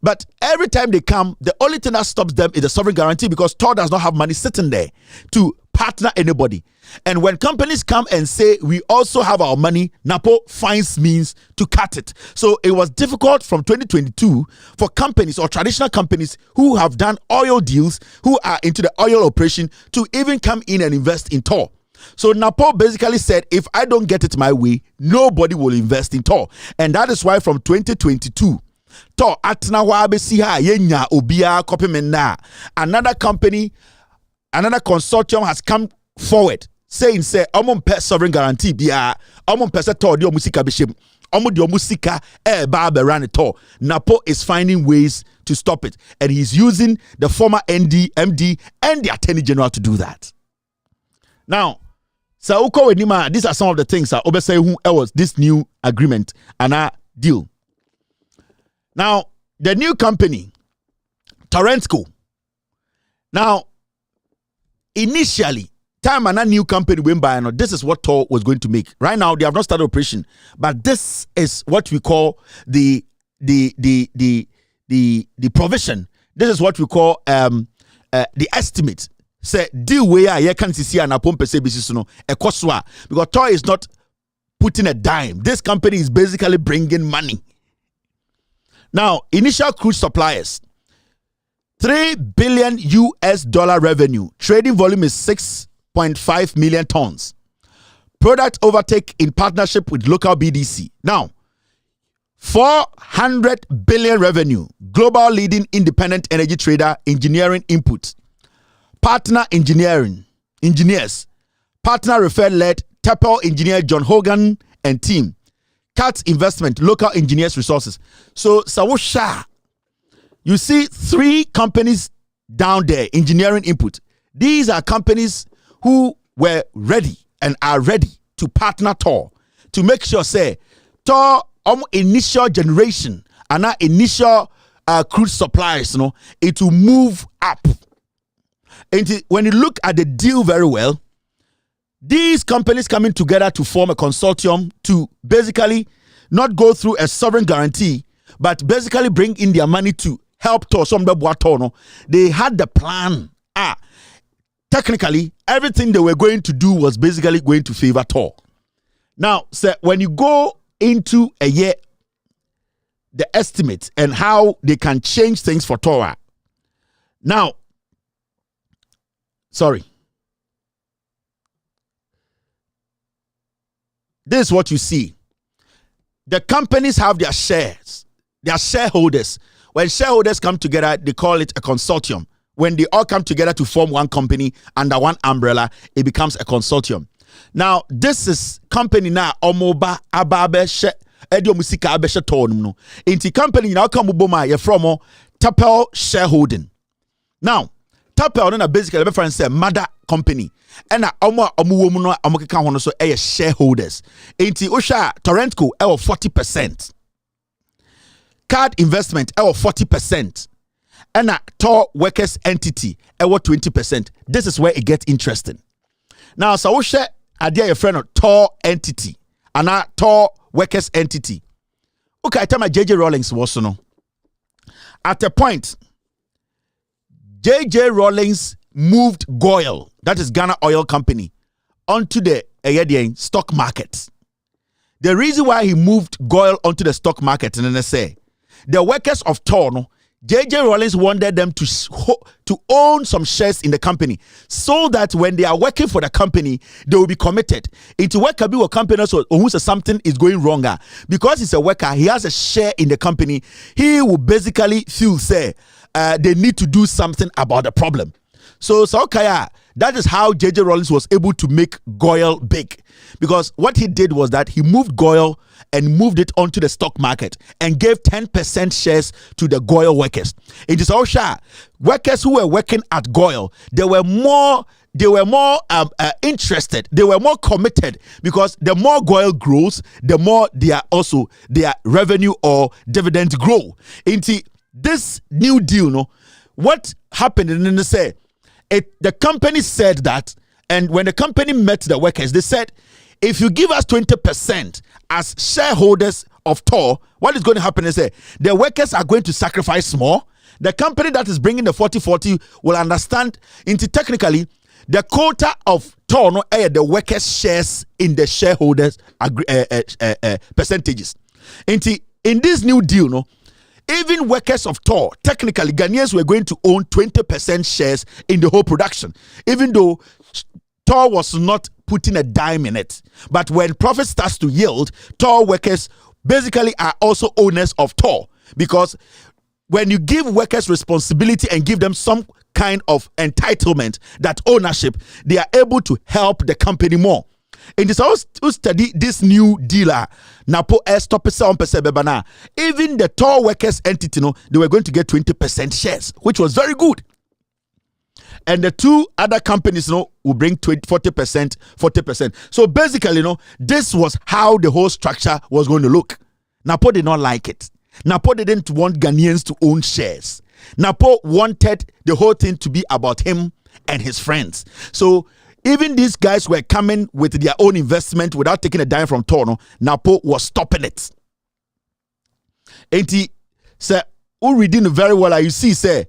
But every time they come, the only thing that stops them is the sovereign guarantee because TOR does not have money sitting there to partner anybody. And when companies come and say, we also have our money, Napo finds means to cut it. So it was difficult from 2022 for companies or traditional companies who have done oil deals, who are into the oil operation, to even come in and invest in TOR. So Napo basically said, if I don't get it my way, nobody will invest in TOR. And that is why from 2022, TOR atna wa besi ha yenya obia kopimena. Another company, another consortium has come forward saying, say, omon pe sovereign guarantee bia, omon pe se TOR di omusika bishim, omo di omusika ba run TOR. Napo is finding ways to stop it, and he's using the former MD, and the Attorney General to do that. Now, so these are some of the things that Obe say who was this new agreement and a deal. Now, the new company, Torentco. Now, initially, time and a new company went by, and this is what TOR was going to make. Right now, they have not started operation, but this is what we call the provision. This is what we call the estimate. Say deal where you can see an apon per se basis no ekoswa, because TOR is not putting a dime. This company is basically bringing money. Now, initial crude suppliers, $3 billion revenue. Trading volume is 6.5 million tons. Product overtake in partnership with local BDC. Now, 400 billion revenue. Global leading independent energy trader, engineering input. Partner engineers. Partner referred led Temple engineer John Hogan and team. Cat investment, local engineers resources. So Sawusha, you see 3 companies down there, engineering input. These are companies who were ready and are ready to partner TOR to make sure, say, TOR initial generation and our initial crude supplies, it will move up. And when you look at the deal very well, these companies coming together to form a consortium to basically not go through a sovereign guarantee, but basically bring in their money to help TOR. They had the plan. Technically, everything they were going to do was basically going to favor TOR. Now, sir, when you go into a year, the estimate and how they can change things for TOR. Now, sorry. This is what you see. The companies have their shares, their shareholders. When shareholders come together, they call it a consortium. When they all come together to form one company under one umbrella, it becomes a consortium. Now, this is company now, Omoba Ababe She Edio Musika Abesha Tonum. Inti company now come Uboma, you're from Tapel shareholding. Now, Tapel then basically the friend say mother company. And omuwomuno amokeka hono so shareholders. Inti Osha Torentco 40%. Card investment 40%. And a TOR workers entity 20%. This is where it gets interesting. Now, so Osha idea your friend of TOR entity and a TOR workers entity. Okay, I tell my JJ Rawlings was no. At a point, JJ Rawlings moved Goil, that is Ghana Oil Company, onto the stock market. The reason why he moved Goil onto the stock market, and then they say, the workers of TOR, JJ Rawlings wanted them to own some shares in the company so that when they are working for the company, they will be committed. Into worker be a company so who says something is going wrong. Because he's a worker, he has a share in the company. He will basically feel say they need to do something about the problem. So Kaya, that is how JJ Rawlings was able to make Goil big. Because what he did was that he moved Goil and moved it onto the stock market and gave 10% shares to the Goil workers. It is also workers who were working at Goil, they were more interested, they were more committed, because the more Goil grows, the more their revenue or dividends grow. Into this new deal, what happened? And they say the company said that, and when the company met the workers, they said, if you give us 20% as shareholders of TOR, what is going to happen is that the workers are going to sacrifice more. The company that is bringing the 40-40 will understand into technically the quota of TOR, the workers' shares in the shareholders percentages. In this new deal, even workers of TOR, technically Ghanaians were going to own 20% shares in the whole production, even though TOR was not putting a dime in it. But when profit starts to yield, TOR workers basically are also owners of TOR, because when you give workers responsibility and give them some kind of entitlement, that ownership, they are able to help the company more. In this house to study this new dealer, Napo bebana. Even the TOR workers entity, they were going to get 20% shares, which was very good. And the two other companies, will bring 40%. So basically, this was how the whole structure was going to look. Napo did not like it. Napo didn't want Ghanaians to own shares. Napo wanted the whole thing to be about him and his friends. So even these guys were coming with their own investment without taking a dime from TOR. Napo was stopping it. And he said, who reading very well, you see, say,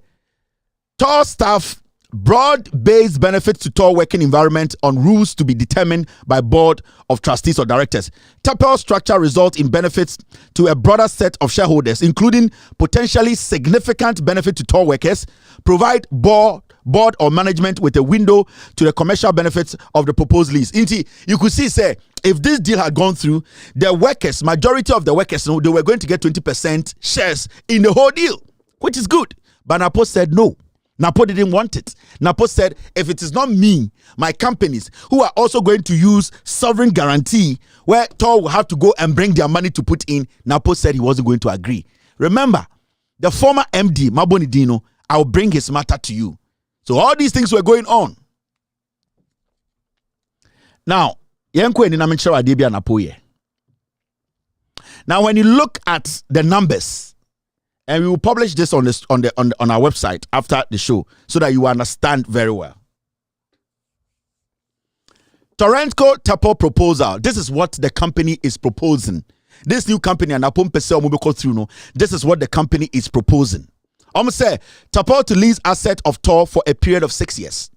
TOR staff broad-based benefits to TOR working environment on rules to be determined by board of trustees or directors. TAPEL structure results in benefits to a broader set of shareholders, including potentially significant benefit to TOR workers, provide board or management with a window to the commercial benefits of the proposed lease. You could see, say, if this deal had gone through, the workers, majority of the workers, they were going to get 20% shares in the whole deal, which is good. But Napo said no. Napo didn't want it. Napo said, if it is not me, my companies, who are also going to use sovereign guarantee, where TOR will have to go and bring their money to put in, Napo said he wasn't going to agree. Remember, the former MD, Maboni Dino, I'll bring his matter to you. So all these things were going on. Now, now when you look at the numbers, and we will publish this on our website after the show so that you understand very well. Torentco Tapo proposal. This is what the company is proposing. This new company, and this is what the company is proposing. Almost say Tapo to lease asset of TOR for a period of 6 years.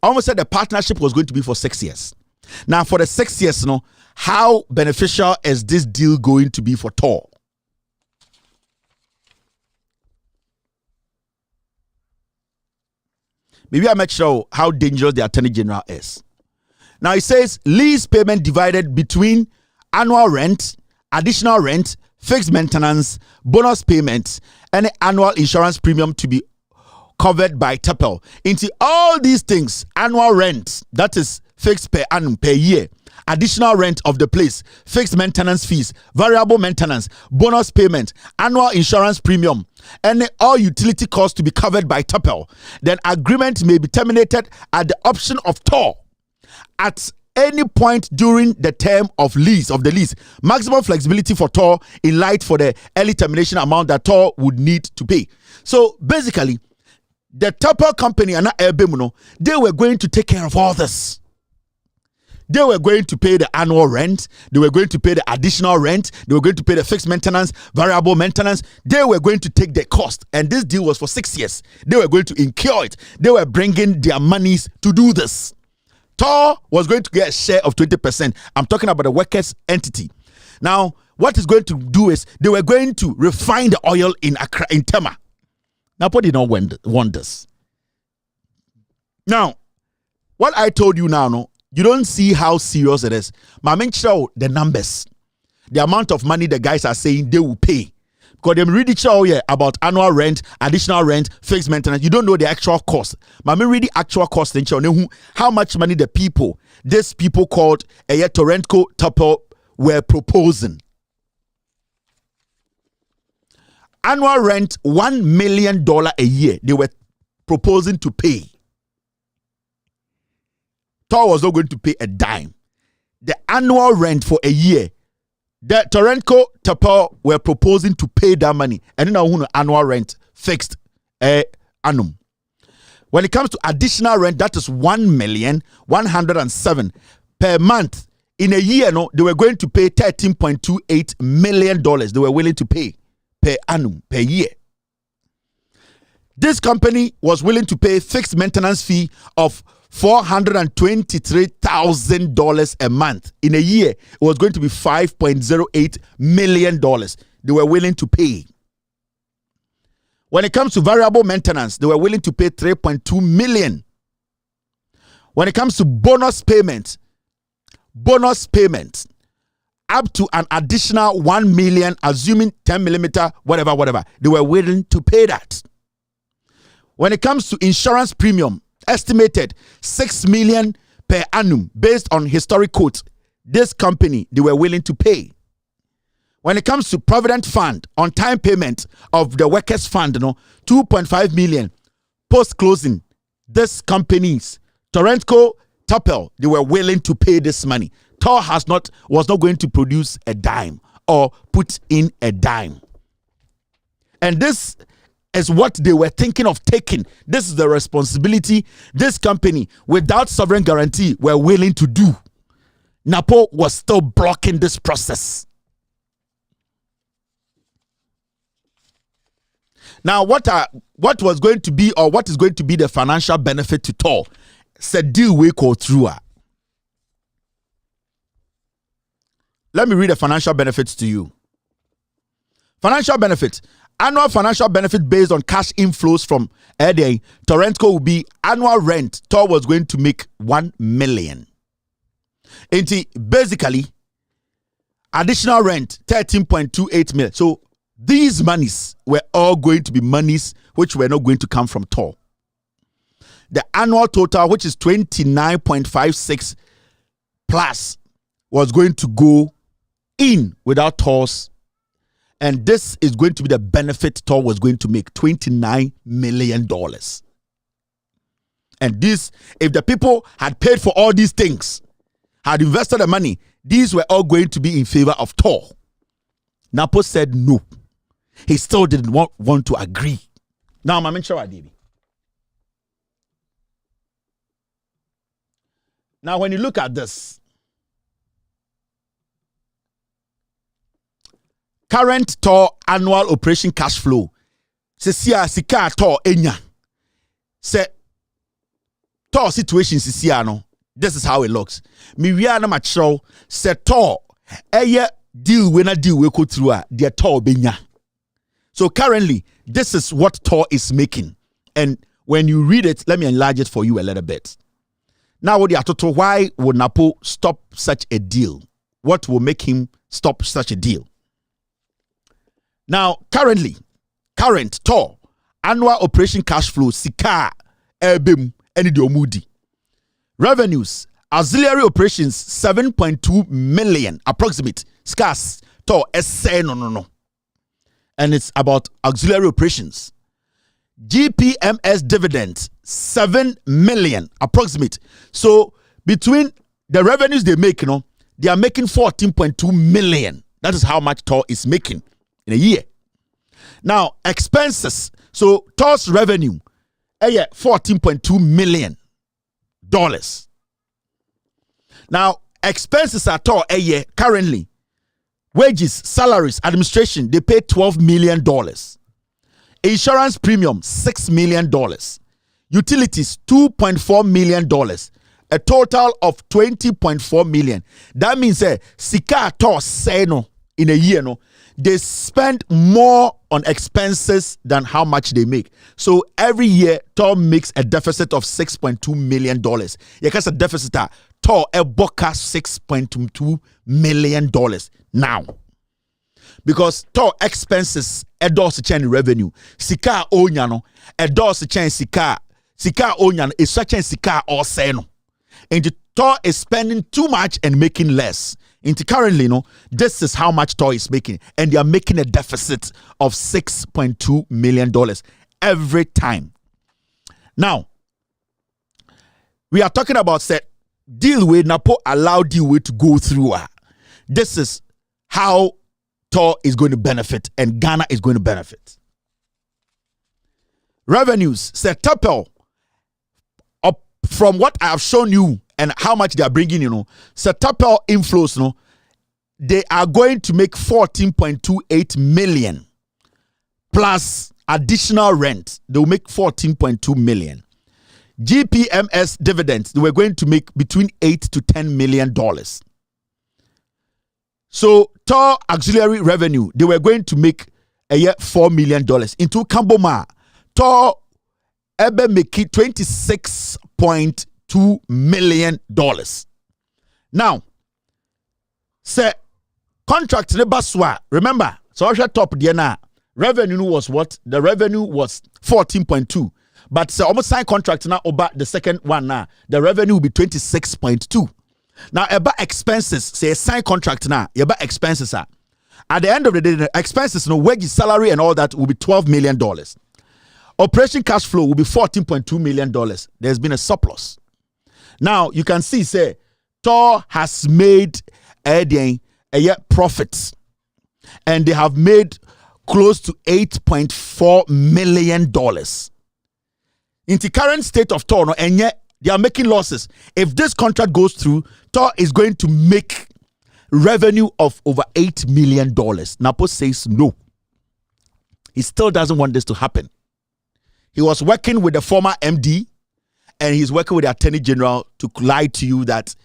Almost said the partnership was going to be for 6 years. Now, for the 6 years, how beneficial is this deal going to be for TOR? Maybe I make sure how dangerous the Attorney General is. Now, it says lease payment divided between annual rent, additional rent, fixed maintenance, bonus payments, and annual insurance premium to be covered by TOR. Into all these things, annual rent, that is fixed per annum, per year, additional rent of the place, fixed maintenance fees, variable maintenance, bonus payment, annual insurance premium, and all utility costs to be covered by TOR. Then agreement may be terminated at the option of TOR at any point during the term of the lease. Maximum flexibility for TOR in light for the early termination amount that TOR would need to pay. So basically, the TOR company and they were going to take care of all this. They were going to pay the annual rent. They were going to pay the additional rent. They were going to pay the fixed maintenance, variable maintenance. They were going to take the cost. And this deal was for 6 years. They were going to incur it. They were bringing their monies to do this. TOR was going to get a share of 20%. I'm talking about the workers' entity. Now, what it's going to do is they were going to refine the oil in Accra, in Tema. Napo did not want this. Now, what I told you now, you don't see how serious it is. But I mean, the numbers, the amount of money the guys are saying they will pay. Because they really show about annual rent, additional rent, fixed maintenance. You don't know the actual cost. But I mean, really actual cost. How much money these people called Torentco TOR were proposing. Annual rent, $1 million a year. They were proposing to pay. TOR was not going to pay a dime. The annual rent for a year, the Torentco TOR were proposing to pay that money. And then annual rent fixed annum. When it comes to additional rent, that is $1,107,000 per month. In a year, they were going to pay $13.28 million. They were willing to pay per annum, per year. This company was willing to pay fixed maintenance fee of $423,000 a month. In a year, it was going to be $5.08 million. They were willing to pay. When it comes to variable maintenance, they were willing to pay $3.2 million. When it comes to bonus payment, up to an additional $1 million, assuming 10 millimeter, whatever, they were willing to pay that. When it comes to insurance premium, estimated $6 million per annum based on historic quotes, this company, they were willing to pay. When it comes to provident fund, on time payment of the workers fund, $2.5 million post closing, this companies, Torentco TOR, they were willing to pay this money. TOR was not going to produce a dime or put in a dime. And this is what they were thinking of taking. This is the responsibility this company, without sovereign guarantee, were willing to do. Napo was still blocking this process. Now, what was going to be, or what is going to be the financial benefit to TOR? Said deal we go through. Let me read the financial benefits to you. Financial benefit. Annual financial benefit based on cash inflows from Torentco will be annual rent. TOR was going to make $1 million. Basically, additional rent 13.28 million. So these monies were all going to be monies which were not going to come from TOR. The annual total, which is 29.56 plus, was going to go in without TORs. And this is going to be the benefit TOR was going to make, $29 million. And this, if the people had paid for all these things, had invested the money, these were all going to be in favor of TOR. Napo said no. He still didn't want to agree. Now, I'm sure I did. Now, when you look at this, current TOR annual operation cash flow, se sika TOR enya, se TOR situation sisia no, this is how it looks. Mi wia na machro se TOR eye deal we ko through the TOR benya. So currently, this is what TOR is making. And when you read it, let me enlarge it for you a little bit. Now, why would Napo stop such a deal? What will make him stop such a deal? Now, current TOR annual operation cash flow sika ebem eni de omudi. Revenues auxiliary operations 7.2 million approximate scarce TOR no. And it's about auxiliary operations. GPMS dividends 7 million approximate. So between the revenues they make, they are making 14.2 million. That is how much TOR is making in a year. Now expenses. So TOR's revenue, $14.2 million. Now expenses at TOR currently, wages, salaries, administration, they pay $12 million. Insurance premium, $6 million. Utilities, $2.4 million. A total of $20.4 million. That means sika TOR say no in a year, they spend more on expenses than how much they make. So every year, TOR makes a deficit of $6.2 million. Because a deficit, TOR a boka $6.2 million now. Because TOR expenses endorse chain revenue. Sika onyano endorse chain sika onyano is such a sika or seno. And the TOR is spending too much and making less. Into currently, this is how much TOR is making, and they are making a deficit of $6.2 million every time. Now, we are talking about deal with Napo allow deal with to go through. This is how TOR is going to benefit and Ghana is going to benefit. Revenues, Tapel, up from what I have shown you and how much they are bringing, Tapel inflows, they are going to make 14.28 million plus additional rent. They will make 14.2 million. GPMS dividends, they were going to make between $8 to $10 million. So TOR auxiliary revenue, they were going to make a year $4 million. Into Kamboma, TOR ebe make $26.2 million. Now, say contract nebaswa. Remember, so I top there revenue was what? The revenue was 14.2. But say almost sign contract now about the second one now. The revenue will be 26.2. Now, about expenses, say sign contract now, about expenses are. At the end of the day, the expenses, wages, salary, and all that will be $12 million. Operation cash flow will be $14.2 million. There's been a surplus. Now, you can see, say, TOR has made a profit. And they have made close to $8.4 million. In the current state of TOR, and yet they are making losses. If this contract goes through, TOR is going to make revenue of over $8 million. Napo says no. He still doesn't want this to happen. He was working with the former MD and he's working with the Attorney General to lie to you that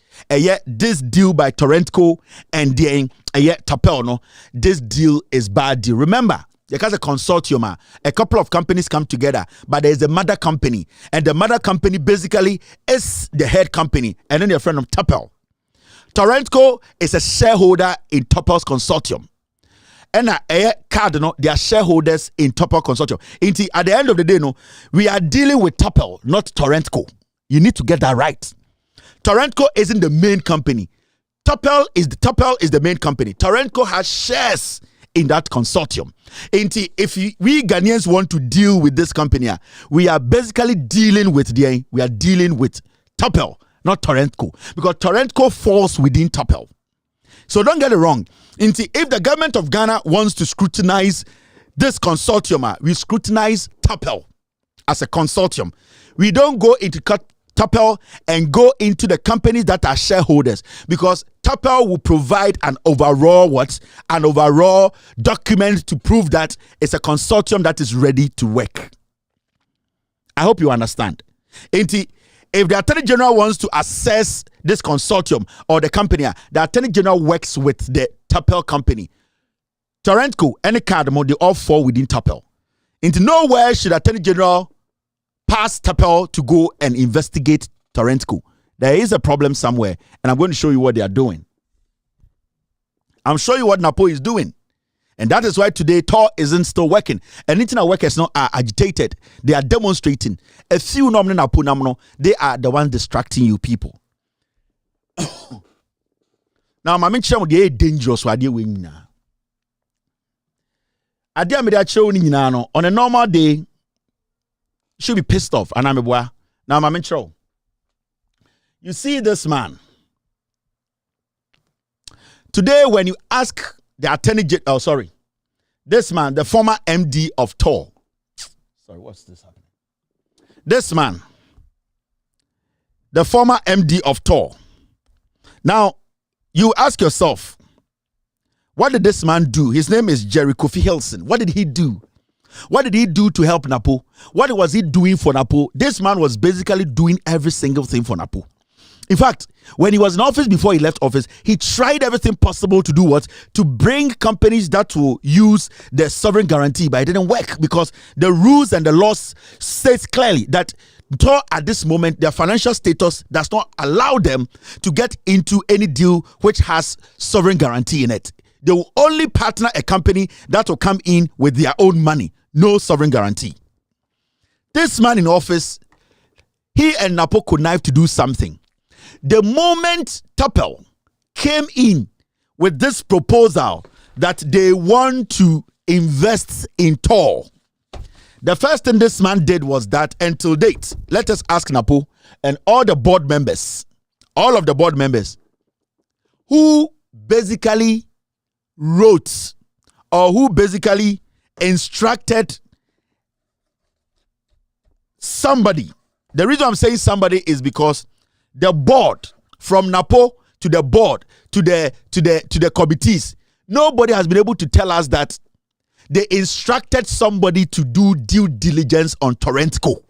this deal by Torrentco and then Tapel, this deal is bad deal. Remember, because a consortium, a couple of companies come together, but there is a mother company, and the mother company basically is the head company, and then they're a friend of Tapel. Torentco is a shareholder in Topel's consortium. And Cardinal, they are shareholders in Topel consortium. At the end of the day, no, we are dealing with Topel, not Torentco. You need to get that right. Torentco isn't the main company. Topel is the main company. Torentco has shares in that consortium. If we Ghanaians want to deal with this company, we are basically dealing with Topel, not Torentco, because Torentco falls within Topel. So don't get it wrong. If the government of Ghana wants to scrutinize this consortium, we scrutinize Topel as a consortium. We don't go into Topel and go into the companies that are shareholders, because Topel will provide an overall document to prove that it's a consortium that is ready to work. I hope you understand. If the Attorney General wants to assess this consortium or the company, the Attorney General works with the Topel company. Torentco, any Cardamom, they all fall within Topel. Nowhere should Attorney General pass Topel to go and investigate Torentco. There is a problem somewhere, and I'm going to show you what they are doing. I'm showing you what Napo is doing. And that is why today TOR isn't still working. And internet workers now are agitated. They are demonstrating. A few they are the ones distracting you people. Now, my mention is dangerous. On a normal day, you should be pissed off. And I'm a now, my mention. You see this man. Today, when you ask the Attorney General, this man, the former MD of TOR. Sorry, what's this happening? This man, the former MD of TOR. Now, you ask yourself, what did this man do? His name is Jerry Kofi Hilson. What did he do? What did he do to help Napo? What was he doing for Napo? This man was basically doing every single thing for Napo. In fact, when he was in office, before he left office, he tried everything possible to do what? To bring companies that will use the sovereign guarantee, but it didn't work because the rules and the laws states clearly that TOR at this moment, their financial status does not allow them to get into any deal which has sovereign guarantee in it. They will only partner a company that will come in with their own money, no sovereign guarantee. This man in office, he and Napo connived to do something. The moment Topel came in with this proposal that they want to invest in TOR, the first thing this man did was that until date, let us ask Napo and all of the board members who basically wrote or who basically instructed somebody. The reason I'm saying somebody is because the board, from Napo to the board to the committees, nobody has been able to tell us that they instructed somebody to do due diligence on Torentco.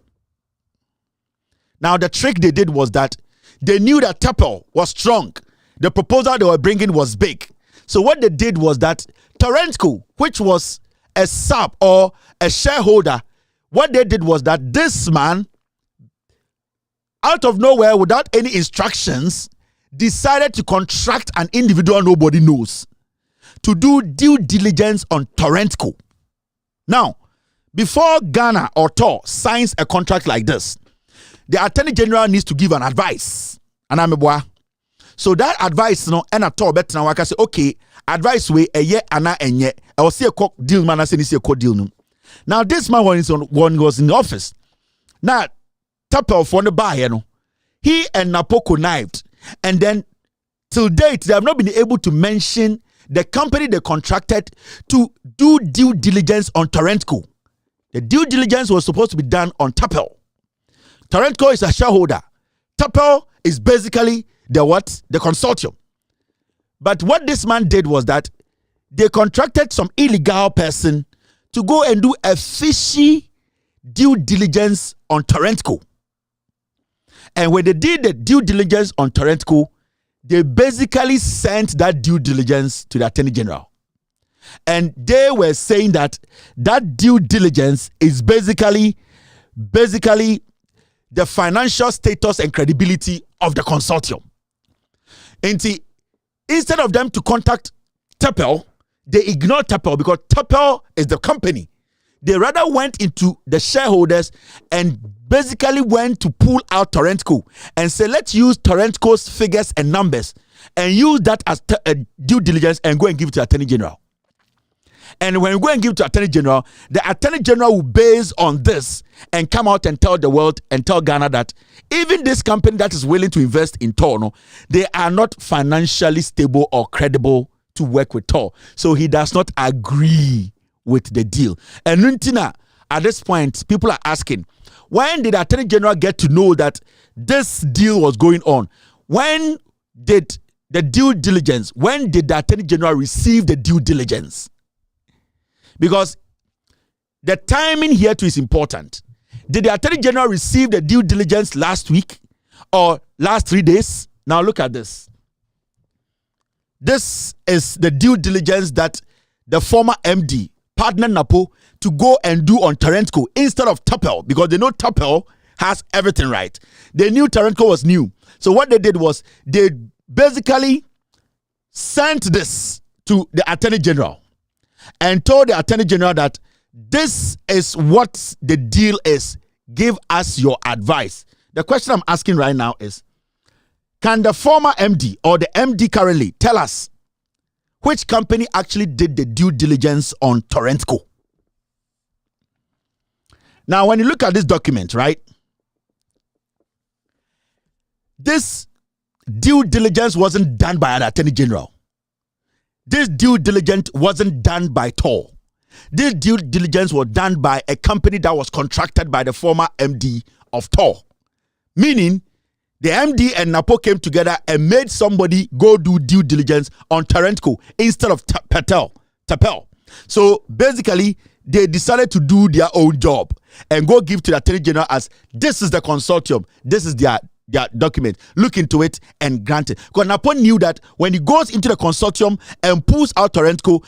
Now, the trick they did was that they knew that Topel was strong. The proposal they were bringing was big. So what they did was that Torentco, which was a sub or a shareholder, what they did was that this man, out of nowhere, without any instructions, decided to contract an individual nobody knows to do due diligence on Torentco. Now, before Ghana or TOR signs a contract like this, the Attorney General needs to give an advice. So that advice, and a TOR better now I can say, okay, advice way a year and a year. I will see a deal man. I say a deal. Now this man was in the office. Now Topel for the buyer, he and Napo connived, and then till date they have not been able to mention the company they contracted to do due diligence on Torentco. The due diligence was supposed to be done on Topel. Torentco is a shareholder. Topel is basically the consortium. But what this man did was that they contracted some illegal person to go and do a fishy due diligence on Torentco. And when they did the due diligence on Torentco, they basically sent that due diligence to the Attorney General. And they were saying that due diligence is basically the financial status and credibility of the consortium. And instead of them to contact Tepel, they ignored Tepel because Tepel is the company. They rather went into the shareholders and basically went to pull out Torentco and say, let's use Torentco's figures and numbers and use that as due diligence and go and give it to Attorney General. And when we go and give it to Attorney General, the Attorney General will base on this and come out and tell the world and tell Ghana that even this company that is willing to invest in TOR, they are not financially stable or credible to work with TOR. So he does not agree with the deal. And Nuntina, at this point, people are asking, when did the Attorney General get to know that this deal was going on? When did the due diligence, when did the Attorney General receive the due diligence? Because the timing here too is important. Did the Attorney General receive the due diligence last week or last 3 days? Now look at this. This is the due diligence that the former MD, partner Napo, to go and do on Torentco instead of Tepel, because they know Tepel has everything right. They knew Torentco was new. So what they did was they basically sent this to the Attorney General and told the Attorney General that this is what the deal is. Give us your advice. The question I'm asking right now is, can the former MD or the MD currently tell us which company actually did the due diligence on Torentco? Now, when you look at this document, right, this due diligence wasn't done by an Attorney General. This due diligence wasn't done by TOR. This due diligence was done by a company that was contracted by the former MD of TOR. Meaning, the MD and Napo came together and made somebody go do due diligence on Torentco instead of Tepel. So basically, they decided to do their own job and go give to the Attorney General as this is the consortium, this is their document. Look into it and grant it. Because Napo knew that when he goes into the consortium and pulls out Torentco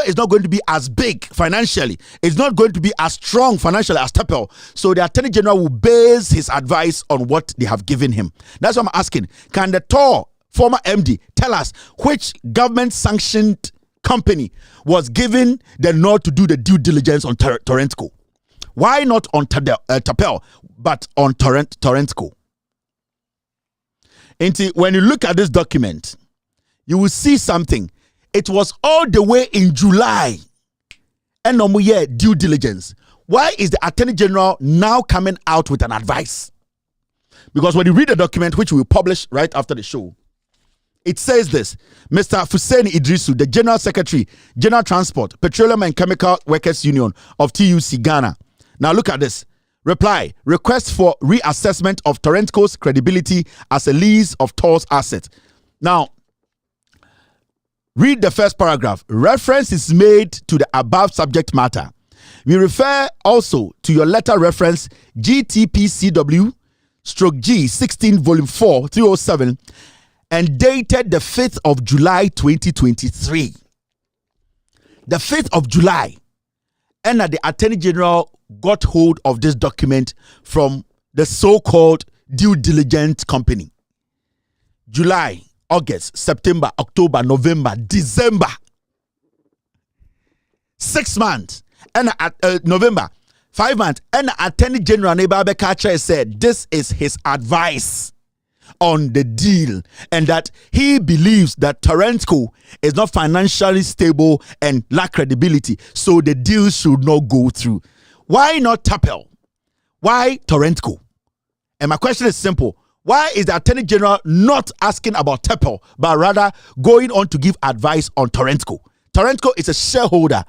is not going to be as big financially. It's not going to be as strong financially as Tepel. So the Attorney General will base his advice on what they have given him. That's what I'm asking. Can the TOR former MD tell us which government-sanctioned company was given the nod to do the due diligence on Torentco? Why not on Tepel, but on Torentco? And when you look at this document, you will see something. It was all the way in July and no more year due diligence. Why is the Attorney General now coming out with an advice? Because when you read the document, which we will publish right after the show, it says this: Mr. Fuseni Idrisu, the General Secretary, General Transport, Petroleum and Chemical Workers Union of TUC Ghana. Now look at this. Reply: request for reassessment of Torentco's credibility as a lease of TOR's asset. Now, read the first paragraph. Reference is made to the above subject matter. We refer also to your letter reference GTPCW/G 16 volume 4 307 and dated the 5th of July 2023. The 5th of July. And the Attorney General got hold of this document from the so-called due diligence company. July, August, September, October, November, December. 6 months. And November, 5 months. And the Attorney General Nebabe Kacha said this is his advice on the deal, and that he believes that Torentco is not financially stable and lack credibility, so the deal should not go through. Why not Tepel? Why Torentco? And my question is simple. Why is the Attorney General not asking about Tepel, but rather going on to give advice on Torentco? Torentco is a shareholder.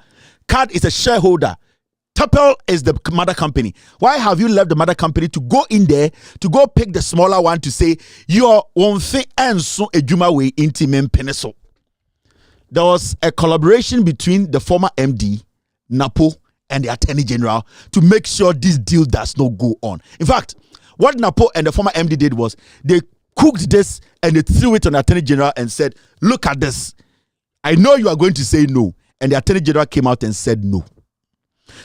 CAD is a shareholder. Tepel is the mother company. Why have you left the mother company to go in there to go pick the smaller one to say you're one thing and so a juma way intimate penisel? There was a collaboration between the former MD, Napo, and the Attorney General to make sure this deal does not go on. In fact, what Napo and the former MD did was they cooked this and they threw it on the Attorney General and said, look at this. I know you are going to say no. And the Attorney General came out and said no.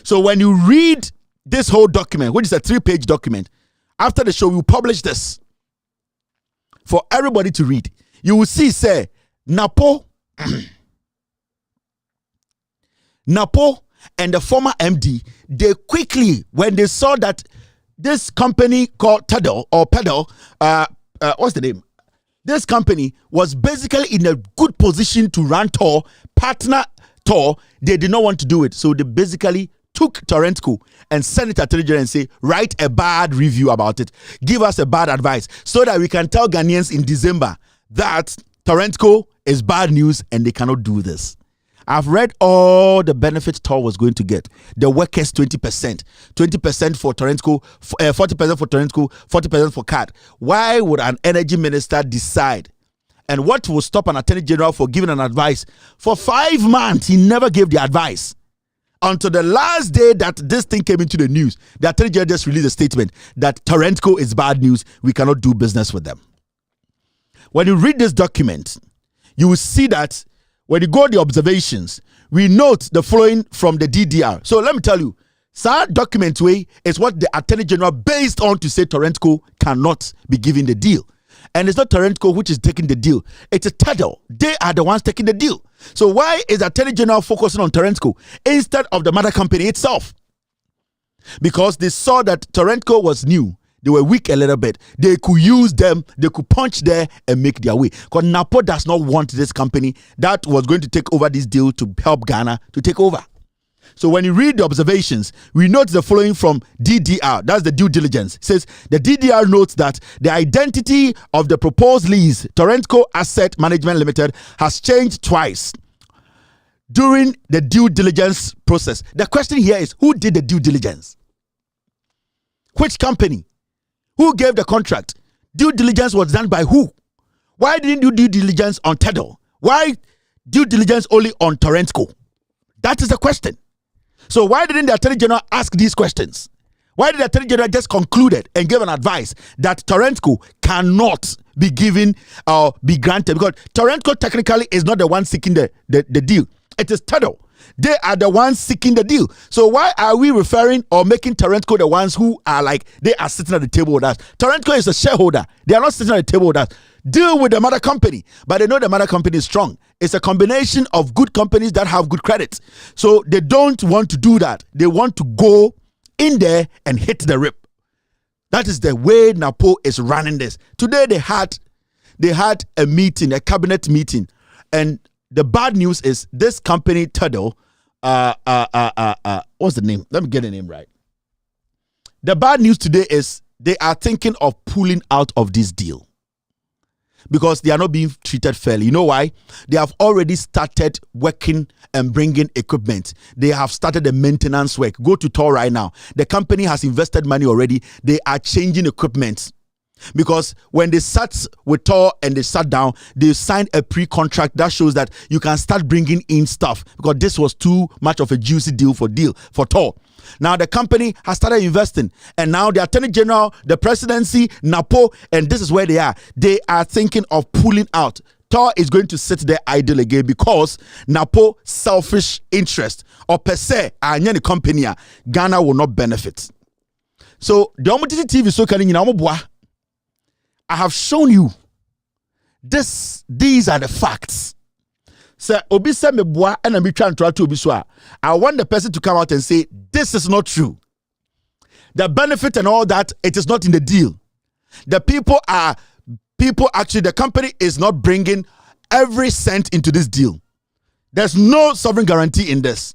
So when you read this whole document, which is a 3-page document, after the show, we will publish this for everybody to read. You will see, say, Napo, Napo and the former MD, they quickly, when they saw that this company called Pedal, what's the name? This company was basically in a good position to run TOR, partner TOR, they did not want to do it. So they basically took Torentco and sent it to Attorney General and say, write a bad review about it. Give us a bad advice so that we can tell Ghanaians in December that Torentco is bad news and they cannot do this. I've read all the benefits TOR was going to get. The workers 20%, 20% for Torentco, 40% for Torentco, 40% for CAD. Why would an energy minister decide? And what will stop an Attorney General for giving an advice? For 5 months, he never gave the advice. Until the last day that this thing came into the news, the Attorney General just released a statement that Torentco is bad news. We cannot do business with them. When you read this document, you will see that when you go to the observations, we note the following from the DDR. So let me tell you, that document way is what the Attorney General based on to say Torentco cannot be given the deal. And it's not Torentco which is taking the deal. It's a Tedel. They are the ones taking the deal. So why is the Attorney General focusing on Torentco instead of the mother company itself? Because they saw that Torentco was new. They were weak a little bit. They could use them. They could punch there and make their way. Because Napo does not want this company that was going to take over this deal to help Ghana to take over. So when you read the observations, we note the following from DDR. That's the due diligence. It says the DDR notes that the identity of the proposed lease, Torentco Asset Management Limited, has changed twice during the due diligence process. The question here is, who did the due diligence? Which company? Who gave the contract? Due diligence was done by who? Why didn't you do due diligence on Tedel? Why due diligence only on Torentco? That is the question. So why didn't the Attorney General ask these questions? Why did the Attorney General just concluded and give an advice that Torentco cannot be given or be granted? Because Torentco technically is not the one seeking the deal. It is Tedel. They are the ones seeking the deal. So why are we referring or making Torentco the ones who are like, they are sitting at the table with us? Torentco is a shareholder. They are not sitting at the table with us. Deal with the mother company. But they know the mother company is strong. It's a combination of good companies that have good credit. So they don't want to do that. They want to go in there and hit the rip. That is the way Napo is running this. Today they had a meeting, a cabinet meeting. And the bad news is this company, Tedel, what's the name? Let me get the name right. The bad news today is they are thinking of pulling out of this deal because they are not being treated fairly. You know why? They have already started working and bringing equipment. They have started the maintenance work. Go to TOR right now. The company has invested money already. They are changing equipment. Because when they sat with TOR and they sat down, they signed a pre-contract that shows that you can start bringing in stuff because this was too much of a juicy deal for TOR. Now the company has started investing, and now the Attorney General, the presidency, Napo, and this is where they are. They are thinking of pulling out. TOR is going to sit there idle again because Napo selfish interest or per se, any company, Ghana will not benefit. So the Omotiti TV so can I have shown you this. These are the facts. So obi se me boa and me try to obi so I want the person to come out and say this is not true. The benefit and all that, it is not in the deal. The people actually, the company is not bringing every cent into this deal. There's no sovereign guarantee in this.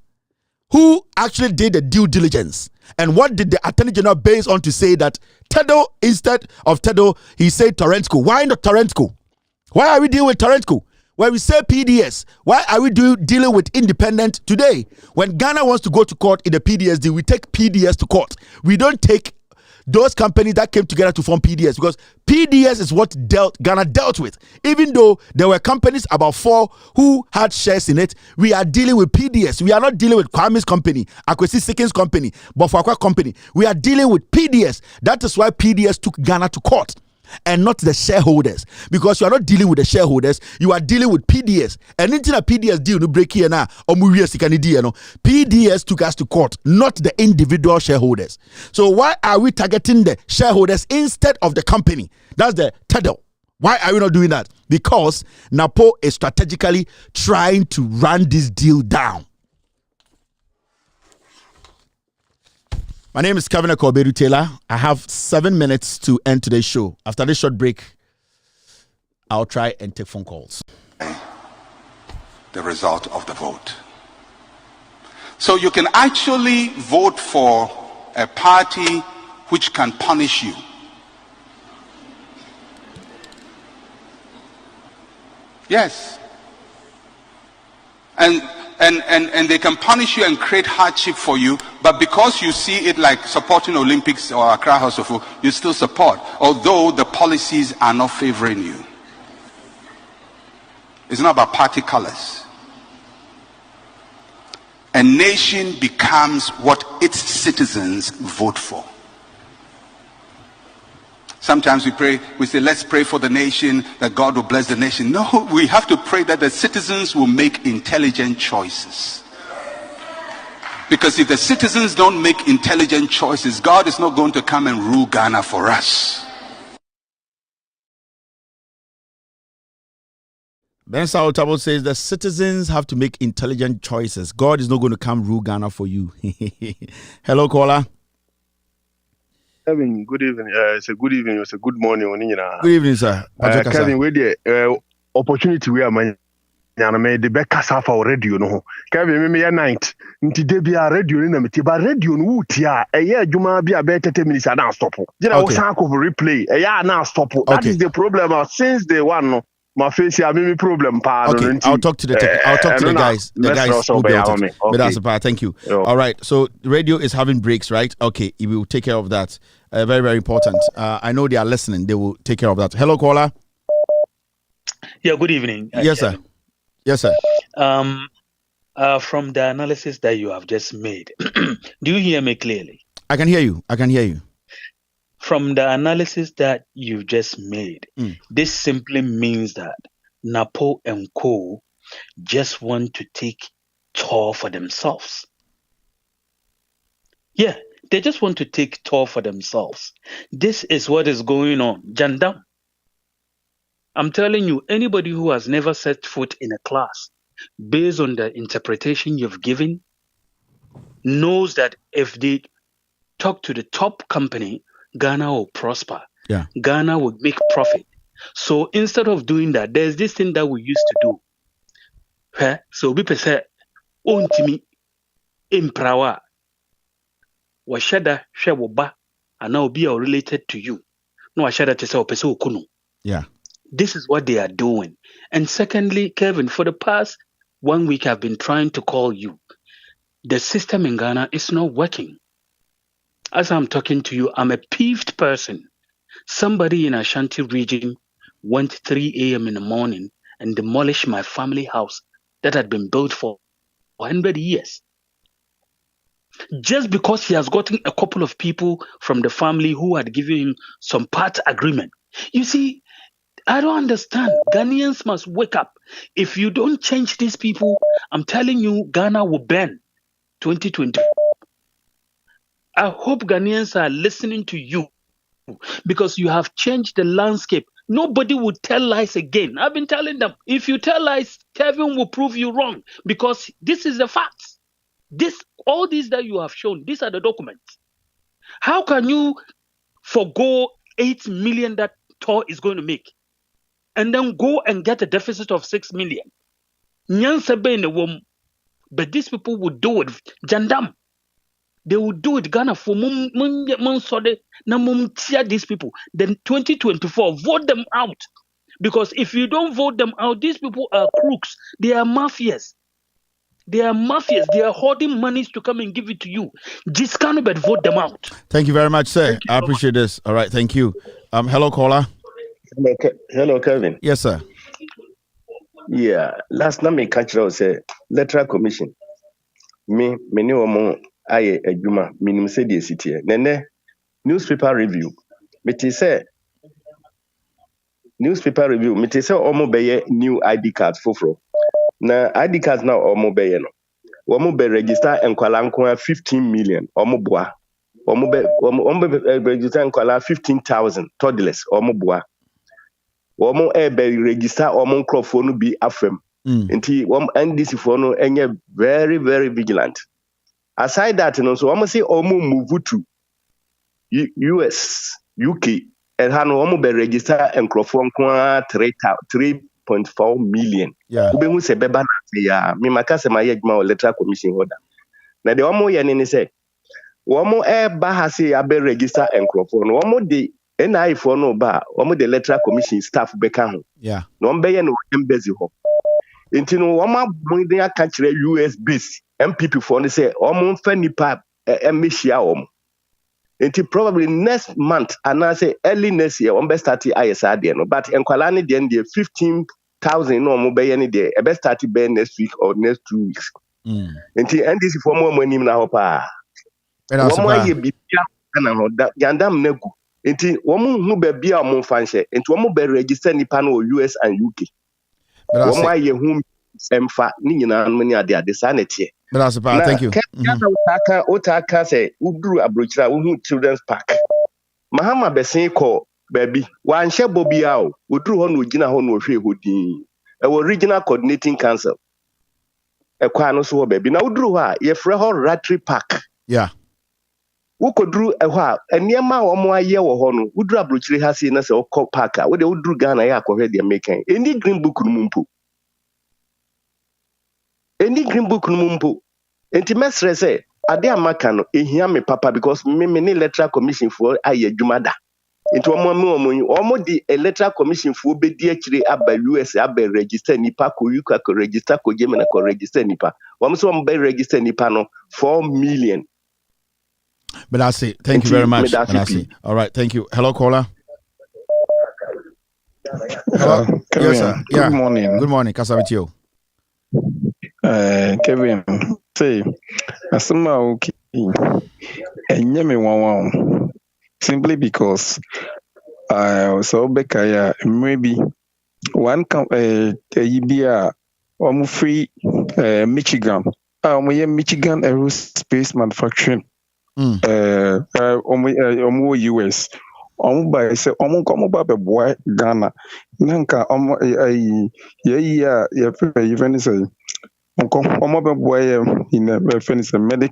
Who actually did the due diligence? And what did the Attorney General base on to say that Tedel, instead of Tedel, he said Torentco? Why not Torentco? Why are we dealing with Torentco? When we say PDS, why are we dealing with independent today? When Ghana wants to go to court in the PDS deal, we take PDS to court. We don't take those companies that came together to form PDS because PDS is what Ghana dealt with. Even though there were companies, about 4, who had shares in it, we are dealing with PDS. We are not dealing with Kwame's company, Akwesi Sekin's company, Bofakwa company. We are dealing with PDS. That is why PDS took Ghana to court and not the shareholders, because you are not dealing with the shareholders, you are dealing with PDS. And into a PDS deal, no break here now, or PDS took us to court, not the individual shareholders. So why are we targeting the shareholders instead of the company? That's the Tedel. Why are we not doing that? Because Napo is strategically trying to run this deal down. My name is Kevin Taylor. I have 7 minutes to end today's show. After this short break, I'll try and take phone calls. The result of the vote. So you can actually vote for a party which can punish you. Yes. And they can punish you and create hardship for you, but because you see it like supporting Olympics or Accra House of Folk, you still support, although the policies are not favoring you. It's not about party colors. A nation becomes what its citizens vote for. Sometimes we pray, we say, let's pray for the nation, that God will bless the nation. No, we have to pray that the citizens will make intelligent choices. Because if the citizens don't make intelligent choices, God is not going to come and rule Ghana for us. Ben Saotabo says the citizens have to make intelligent choices. God is not going to come rule Ghana for you. Hello, caller. Kevin, good evening. It's a good evening. It's a good morning. Good evening, sir. Kevin, with the opportunity we are man. The back for radio no. Kevin, me night. Nti de bia radio ni na meti ba radio no wutia. Eye adwuma bia be 30 minutes na stop. Gina wo san ko replay. Eye na stop. That is the problem since day one no. My face here, maybe problem. Okay, I'll talk to the guys. The guys who built it. But that's a part. Thank you. All right. So radio is having breaks, right? Okay, we will take care of that. Very, very important. I know they are listening. They will take care of that. Hello, caller. Yeah. Good evening. Yes, sir. Yes, sir. From the analysis that you have just made, do you hear me clearly? I can hear you. From the analysis that you just made, this simply means that Napo and Co. just want to take TOR for themselves. Yeah, they just want to take TOR for themselves. This is what is going on. Jandam. I'm telling you, anybody who has never set foot in a class, based on the interpretation you've given, knows that if they talk to the top company, Ghana will prosper. Yeah. Ghana will make profit. So instead of doing that, there's this thing that we used to do. So people say, "Ontimi imprawa washada shewoba and now be related to you." No washada to say opese okunu. Yeah. This is what they are doing. And secondly, Kevin, for the past 1 week, I've been trying to call you. The system in Ghana is not working. As I'm talking to you, I'm a peeved person. Somebody in Ashanti region went 3 a.m. in the morning and demolished my family house that had been built for 100 years. Just because he has gotten a couple of people from the family who had given him some part agreement. You see, I don't understand. Ghanaians must wake up. If you don't change these people, I'm telling you, Ghana will burn 2020. I hope Ghanaians are listening to you because you have changed the landscape. Nobody will tell lies again. I've been telling them, if you tell lies, Kevin will prove you wrong because this is the facts. All these that you have shown, these are the documents. How can you forgo 8 million that TOR is going to make and then go and get a deficit of 6 million? But these people would do it. Jandam. They will do it. Ghana for these people. Then 2024, vote them out. Because if you don't vote them out, these people are crooks. They are mafias. They are hoarding monies to come and give it to you. Just can't but vote them out. Thank you very much, sir. I appreciate this. All right, thank you. Hello, caller. Hello, Kevin. Yes, sir. Yeah, last night me catch out say electoral commission. Me ni omo aye adwuma minim say the city. Nene newspaper review. Me say omo beye new ID cards foforo. Na ID cards na omo beye no. Omo be register enkwala nko 15 million. Omo boa. Omo be register enkwala 15,000 toddlers. Omo boa. wɔn ɛbɛ register wɔn nkurɔfoɔ no bi afam nti wɔn NDC foɔ no ɛnyɛ very very vigilant aside that no so wɔn say wɔn move to US UK ɛha no wɔn bɛ register nkurɔfoɔ nko 3.4 million wobɛhu sɛ bɛba na ya me maka sɛ mayɛ adwuma wɔ electoral commission hɔ da na deɛ wɔn yɛ ne sɛ wɔn ɛba ha sɛ abɛ register nkurɔfoɔ no wɔn de NI foɔ no ba wɔn de electoral commission staff bɛka ho na wɔn bɛyɛ no embassy hɔ nti no wɔn abɔ de aka kyerɛ US base MPP foɔ no sɛ wɔn mfa nipa ɛmɛhyia wɔn nti probably next month anaasɛ early next year wɔn bɛ start ayɛ saa deɛ no but nkwalaa ne deɛ 15,000 na wɔn bɛyɛ ne deɛ ɛbɛ start bɛyɛ next week or next 2 weeks nti NDC foɔ mo anim na hɔ paa wɔn ayɛ bibia na hɔ da yandam na gu nti wɔn hu baabi a wɔn fa nhyɛ nti wɔn bɛ register nipa no wɔ US and UK wɔn ayɛ hu ɛmfa ne nyinaa no ne ade saa na tie. Thank you. Otaka say uduru abrochira uhu children's park. Mahama besen ko baby. Wanhye bobia o. Uduru ho no gina ho no hwe hodin. E regional coordinating council. E kwa no so ho baby. Na uduru ho a ye frɛ ho Ratri Park. Yeah. Ukoduru e ho a eniema wo mo aye wo ho no. Uduru abrochire ha sei na se okɔ park a. Wo de uduru Ghana ya akɔhwɛ de mekan. Eni green book no mumpo. Any green book no mumpo. Enti mesre say ade amaka no ehia me papa because me ne electoral commission for aye adwumada. Enti omo di electoral commission for bedi akire aba US aba register nipa ko UK ko register ko Germany ko register nipa. Omo so omo be register nipa no 4 million. But I say thank you very much. All right, thank you. Hello caller. Hello. Yes, sir. Yeah. Good morning. Good morning. Kasa with you. Kevin, say, asuma okay, and yemi wow, simply because so bekaya maybe one yibia free Michigan, Michigan aerospace manufacturing, US. By say come about a boy Ghana, Nanka even say. Boy in a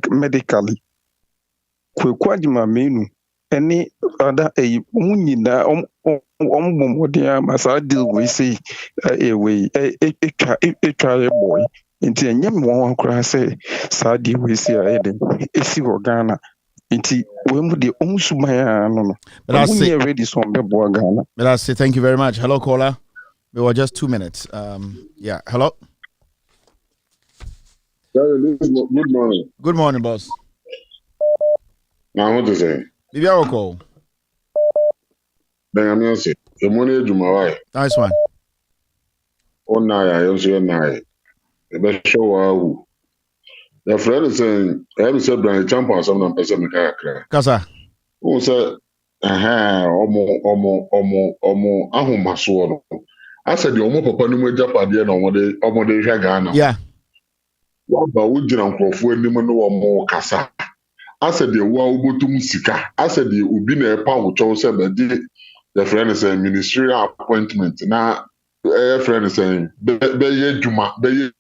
medically. Kwajima menu any other a munina masa deal we say a way a try boy into a young one cry say Sadi we see a Eden a Ghana into when would the Unsumaya no but I say ready some boy Ghana. But I say thank you very much. Hello caller. We were just 2 minutes. Yeah, hello. Good morning. Good morning, boss. Now, what to say? Maybe I will call. Then I'm going to say, the money to my wife. Nice one. Oh, no, I also know. The best show. Who? The friend is saying, I haven't said Brian Champa, some of them person. Kasa. Who said, Omo, Ahumasword. I said, the Omo Papa no Japan, no, Omo de Ghana. Yeah. Waba wujina nkrofo anim no wo mo kasa asede wo obotum sika asede obi na epa wo chow se be the friend say ministerial appointment na friend say be ye djuma bi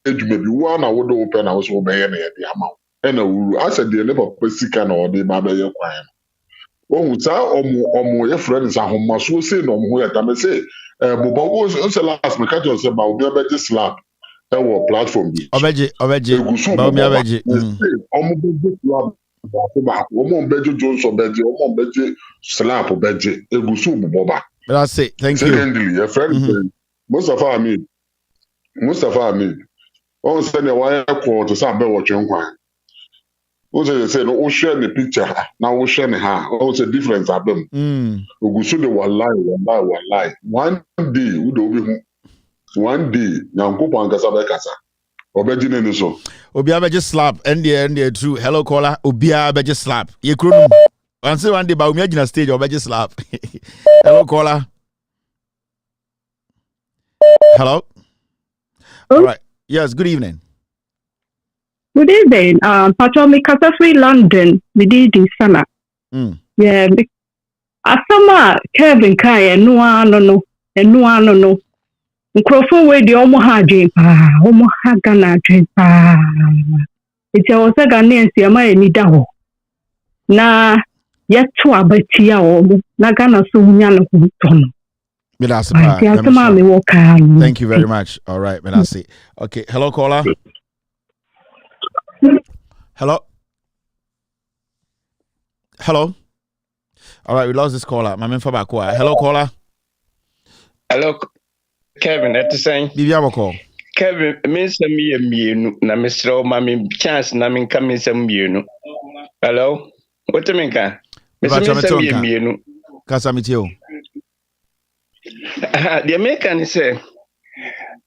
wo na wo do open na wo so be ye na ye de ama e na wuru asede ne papa sika na wo de ba be ye kwan wo huta omo ye friend say ahomaso se na omo ye ta me say bobo wo se last me catch you say ba obi be slap our platform bi obeje ba mi abeje omo beje Johnson beje omo beje slap beje egusu buboba. But I say thank you. Secondly, your friend Mustafa Ahmed on send a wire call to some be watching kwan o say no o share the picture now o share her o say difference abem egusu de wallahi one day we do one day nyankopo ankasa be kasa obeji ne so obi abeji slap and true hello caller obi abeji slap ye kronum once one day ba omi agina stage obeji slap hello caller hello all right yes good evening Patrol Free London we did this summer yeah asama Kevin Kaya no enu ano no nkrofo we de omo ha adwen pa omo ha Ghana adwen pa eti o se Ghanaians e ma eni da ho na yeto abati a omo na Ghana so hunya no ho tono. Thank you very much. All right, Menasi. Okay, hello caller. Hello. All right, we lost this caller. Hello caller. Hello Kevin, that's the same. Kevin, me some mienu na Mr. Mami chance na min come some mienu. Hello? What do you mean? Mienu. Casamitio. The American say,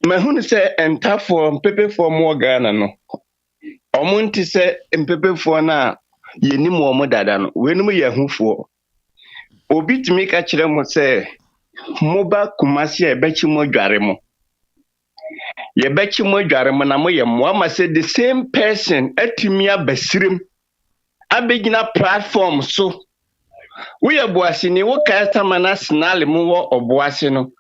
my hun say, and tough for paper for more Ghana no. Omunti say, and paper for now, ye ni more than when we are who for. Obi to make a children say, Moba Kumasi, I bet you more jaremo. Ye bet you more jaremo, na moya mwama said the same person at Timia Besirim. I begin a platform so. We are boasini wo kasta manas na le mu wo oboase no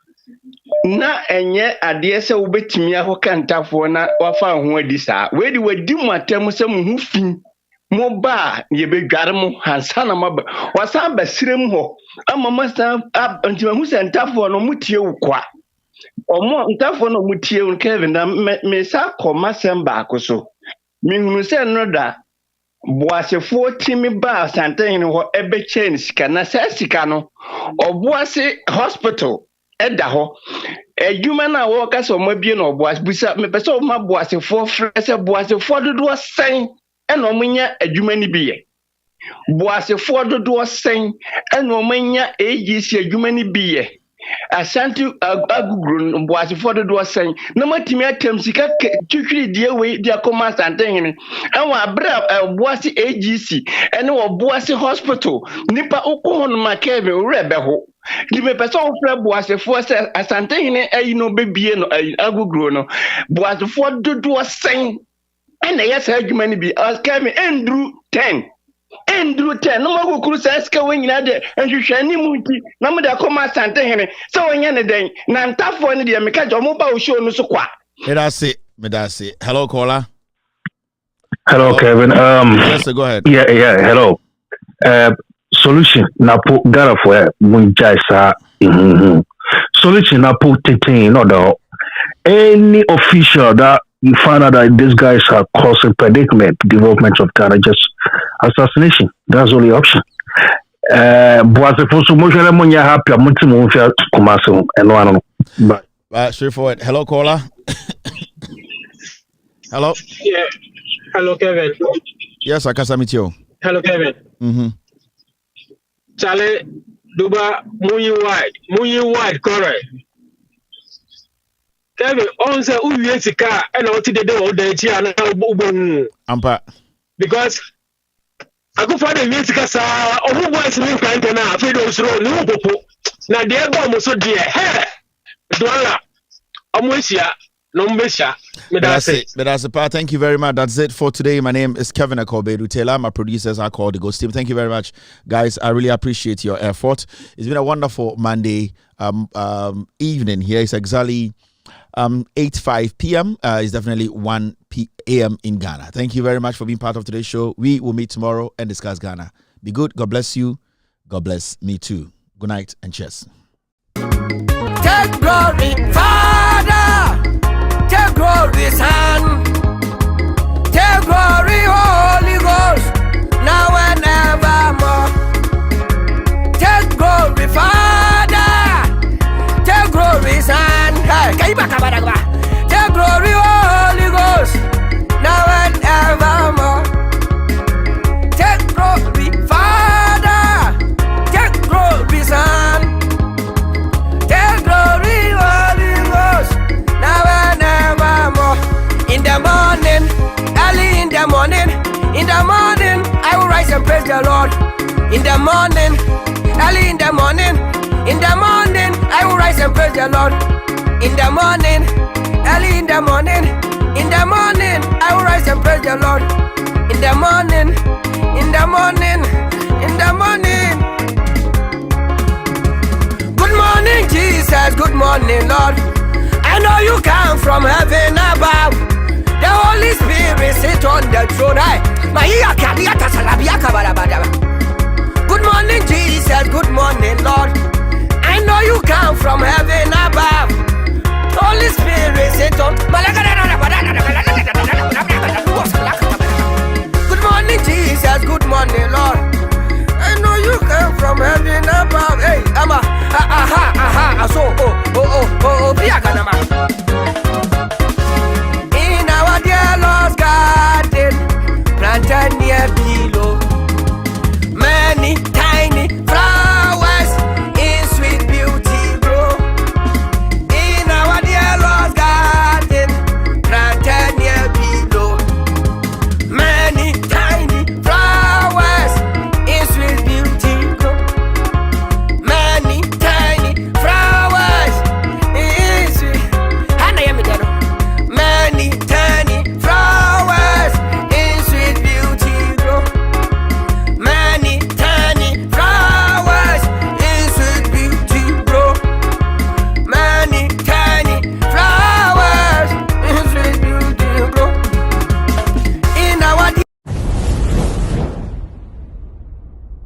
na enye ade se wo betimi ahoka ntafo na wafa ho adi saa we di wadi mu atam se mu hu fin mo ba ye bedware mu hansa na maba wasa basirem ho amama sa antima hu se ntafo no mutie wo kwa omo ntafo no mutie wo Kevin na me sa koma semba akoso mi hunu se no da boasefo timi ba santen ho ebe chain sika na sika no oboase hospital eda ho edwuma na wo ka so mabie na oboase busa me pese o ma boasefo frese boasefo dodo sen ena omunya edwuma ni biye boasefo dodo sen ena omunya AGC edwuma ni biye Ashanti agugru boasefo dodo sen na matimi atem sika twitwiri die we dia koma santen enwa abra boase AGC ene wo boase hospital nipa okohon makebe urebe ho di me pese o fra boasefo se asantehene ayi no bebie no agugru no boasefo dodo sen ene yesa adwuma ni bi askame endru 10 no mago krusa eska wenyina de enhwehwani munti na mo de akoma asantehene se wonya ne den na ntafo ne de meka jo mo ba o show no so kwa Medasi. Hello caller. Hello Kevin. Yes, go ahead. Yeah, hello. Solution Napo Ghana for Munjaisa. Solution Napo Titin, not the any official that you find out that these guys are causing predicament, development of Ghana, just assassination. That's the only option. But the first motion when you happy, I'm to Kumasu and one. But straightforward. Hello caller. Hello. Yeah. Hello Kevin. Yes, I can meet you. Hello Kevin. Charlie Duba Muyi wide correct. Kevin, on say who you see car and what did they do all day and Ampa. Because I go find a music sa who was me kind na Freedom's Road no popo. Na dey go so dear. Hey. Dollar. Amosia. That's it. Thank you very much. That's it for today. My name is Kevin Akobedu Taylor. My producers are called the Ghost Team. Thank you very much, guys. I really appreciate your effort. It's been a wonderful Monday evening here. It's exactly 8:05 p.m. It's definitely 1 a.m. in Ghana. Thank you very much for being part of today's show. We will meet tomorrow and discuss Ghana. Be good. God bless you. God bless me too. Good night and cheers. Take glory, Father. Take glory, Son. Take glory, Holy Ghost. Now and evermore. Take glory, Father. Take glory, Son. Take glory, Holy Ghost. Now and evermore. Take glory, Father. Take glory, Son. Take glory, Holy Ghost. Now and evermore. In the morning, early in the morning, I will rise and praise the Lord. In the morning, early in the morning, I will rise and praise the Lord. In the morning, early in the morning, I will rise and praise the Lord. In the morning, Good morning, Jesus. Jesus, good morning, Lord. I know you come from heaven above. The Holy Spirit sit on the throne. Good morning, Jesus, good morning, Lord. I know you come from heaven above. Holy Spirit sit on.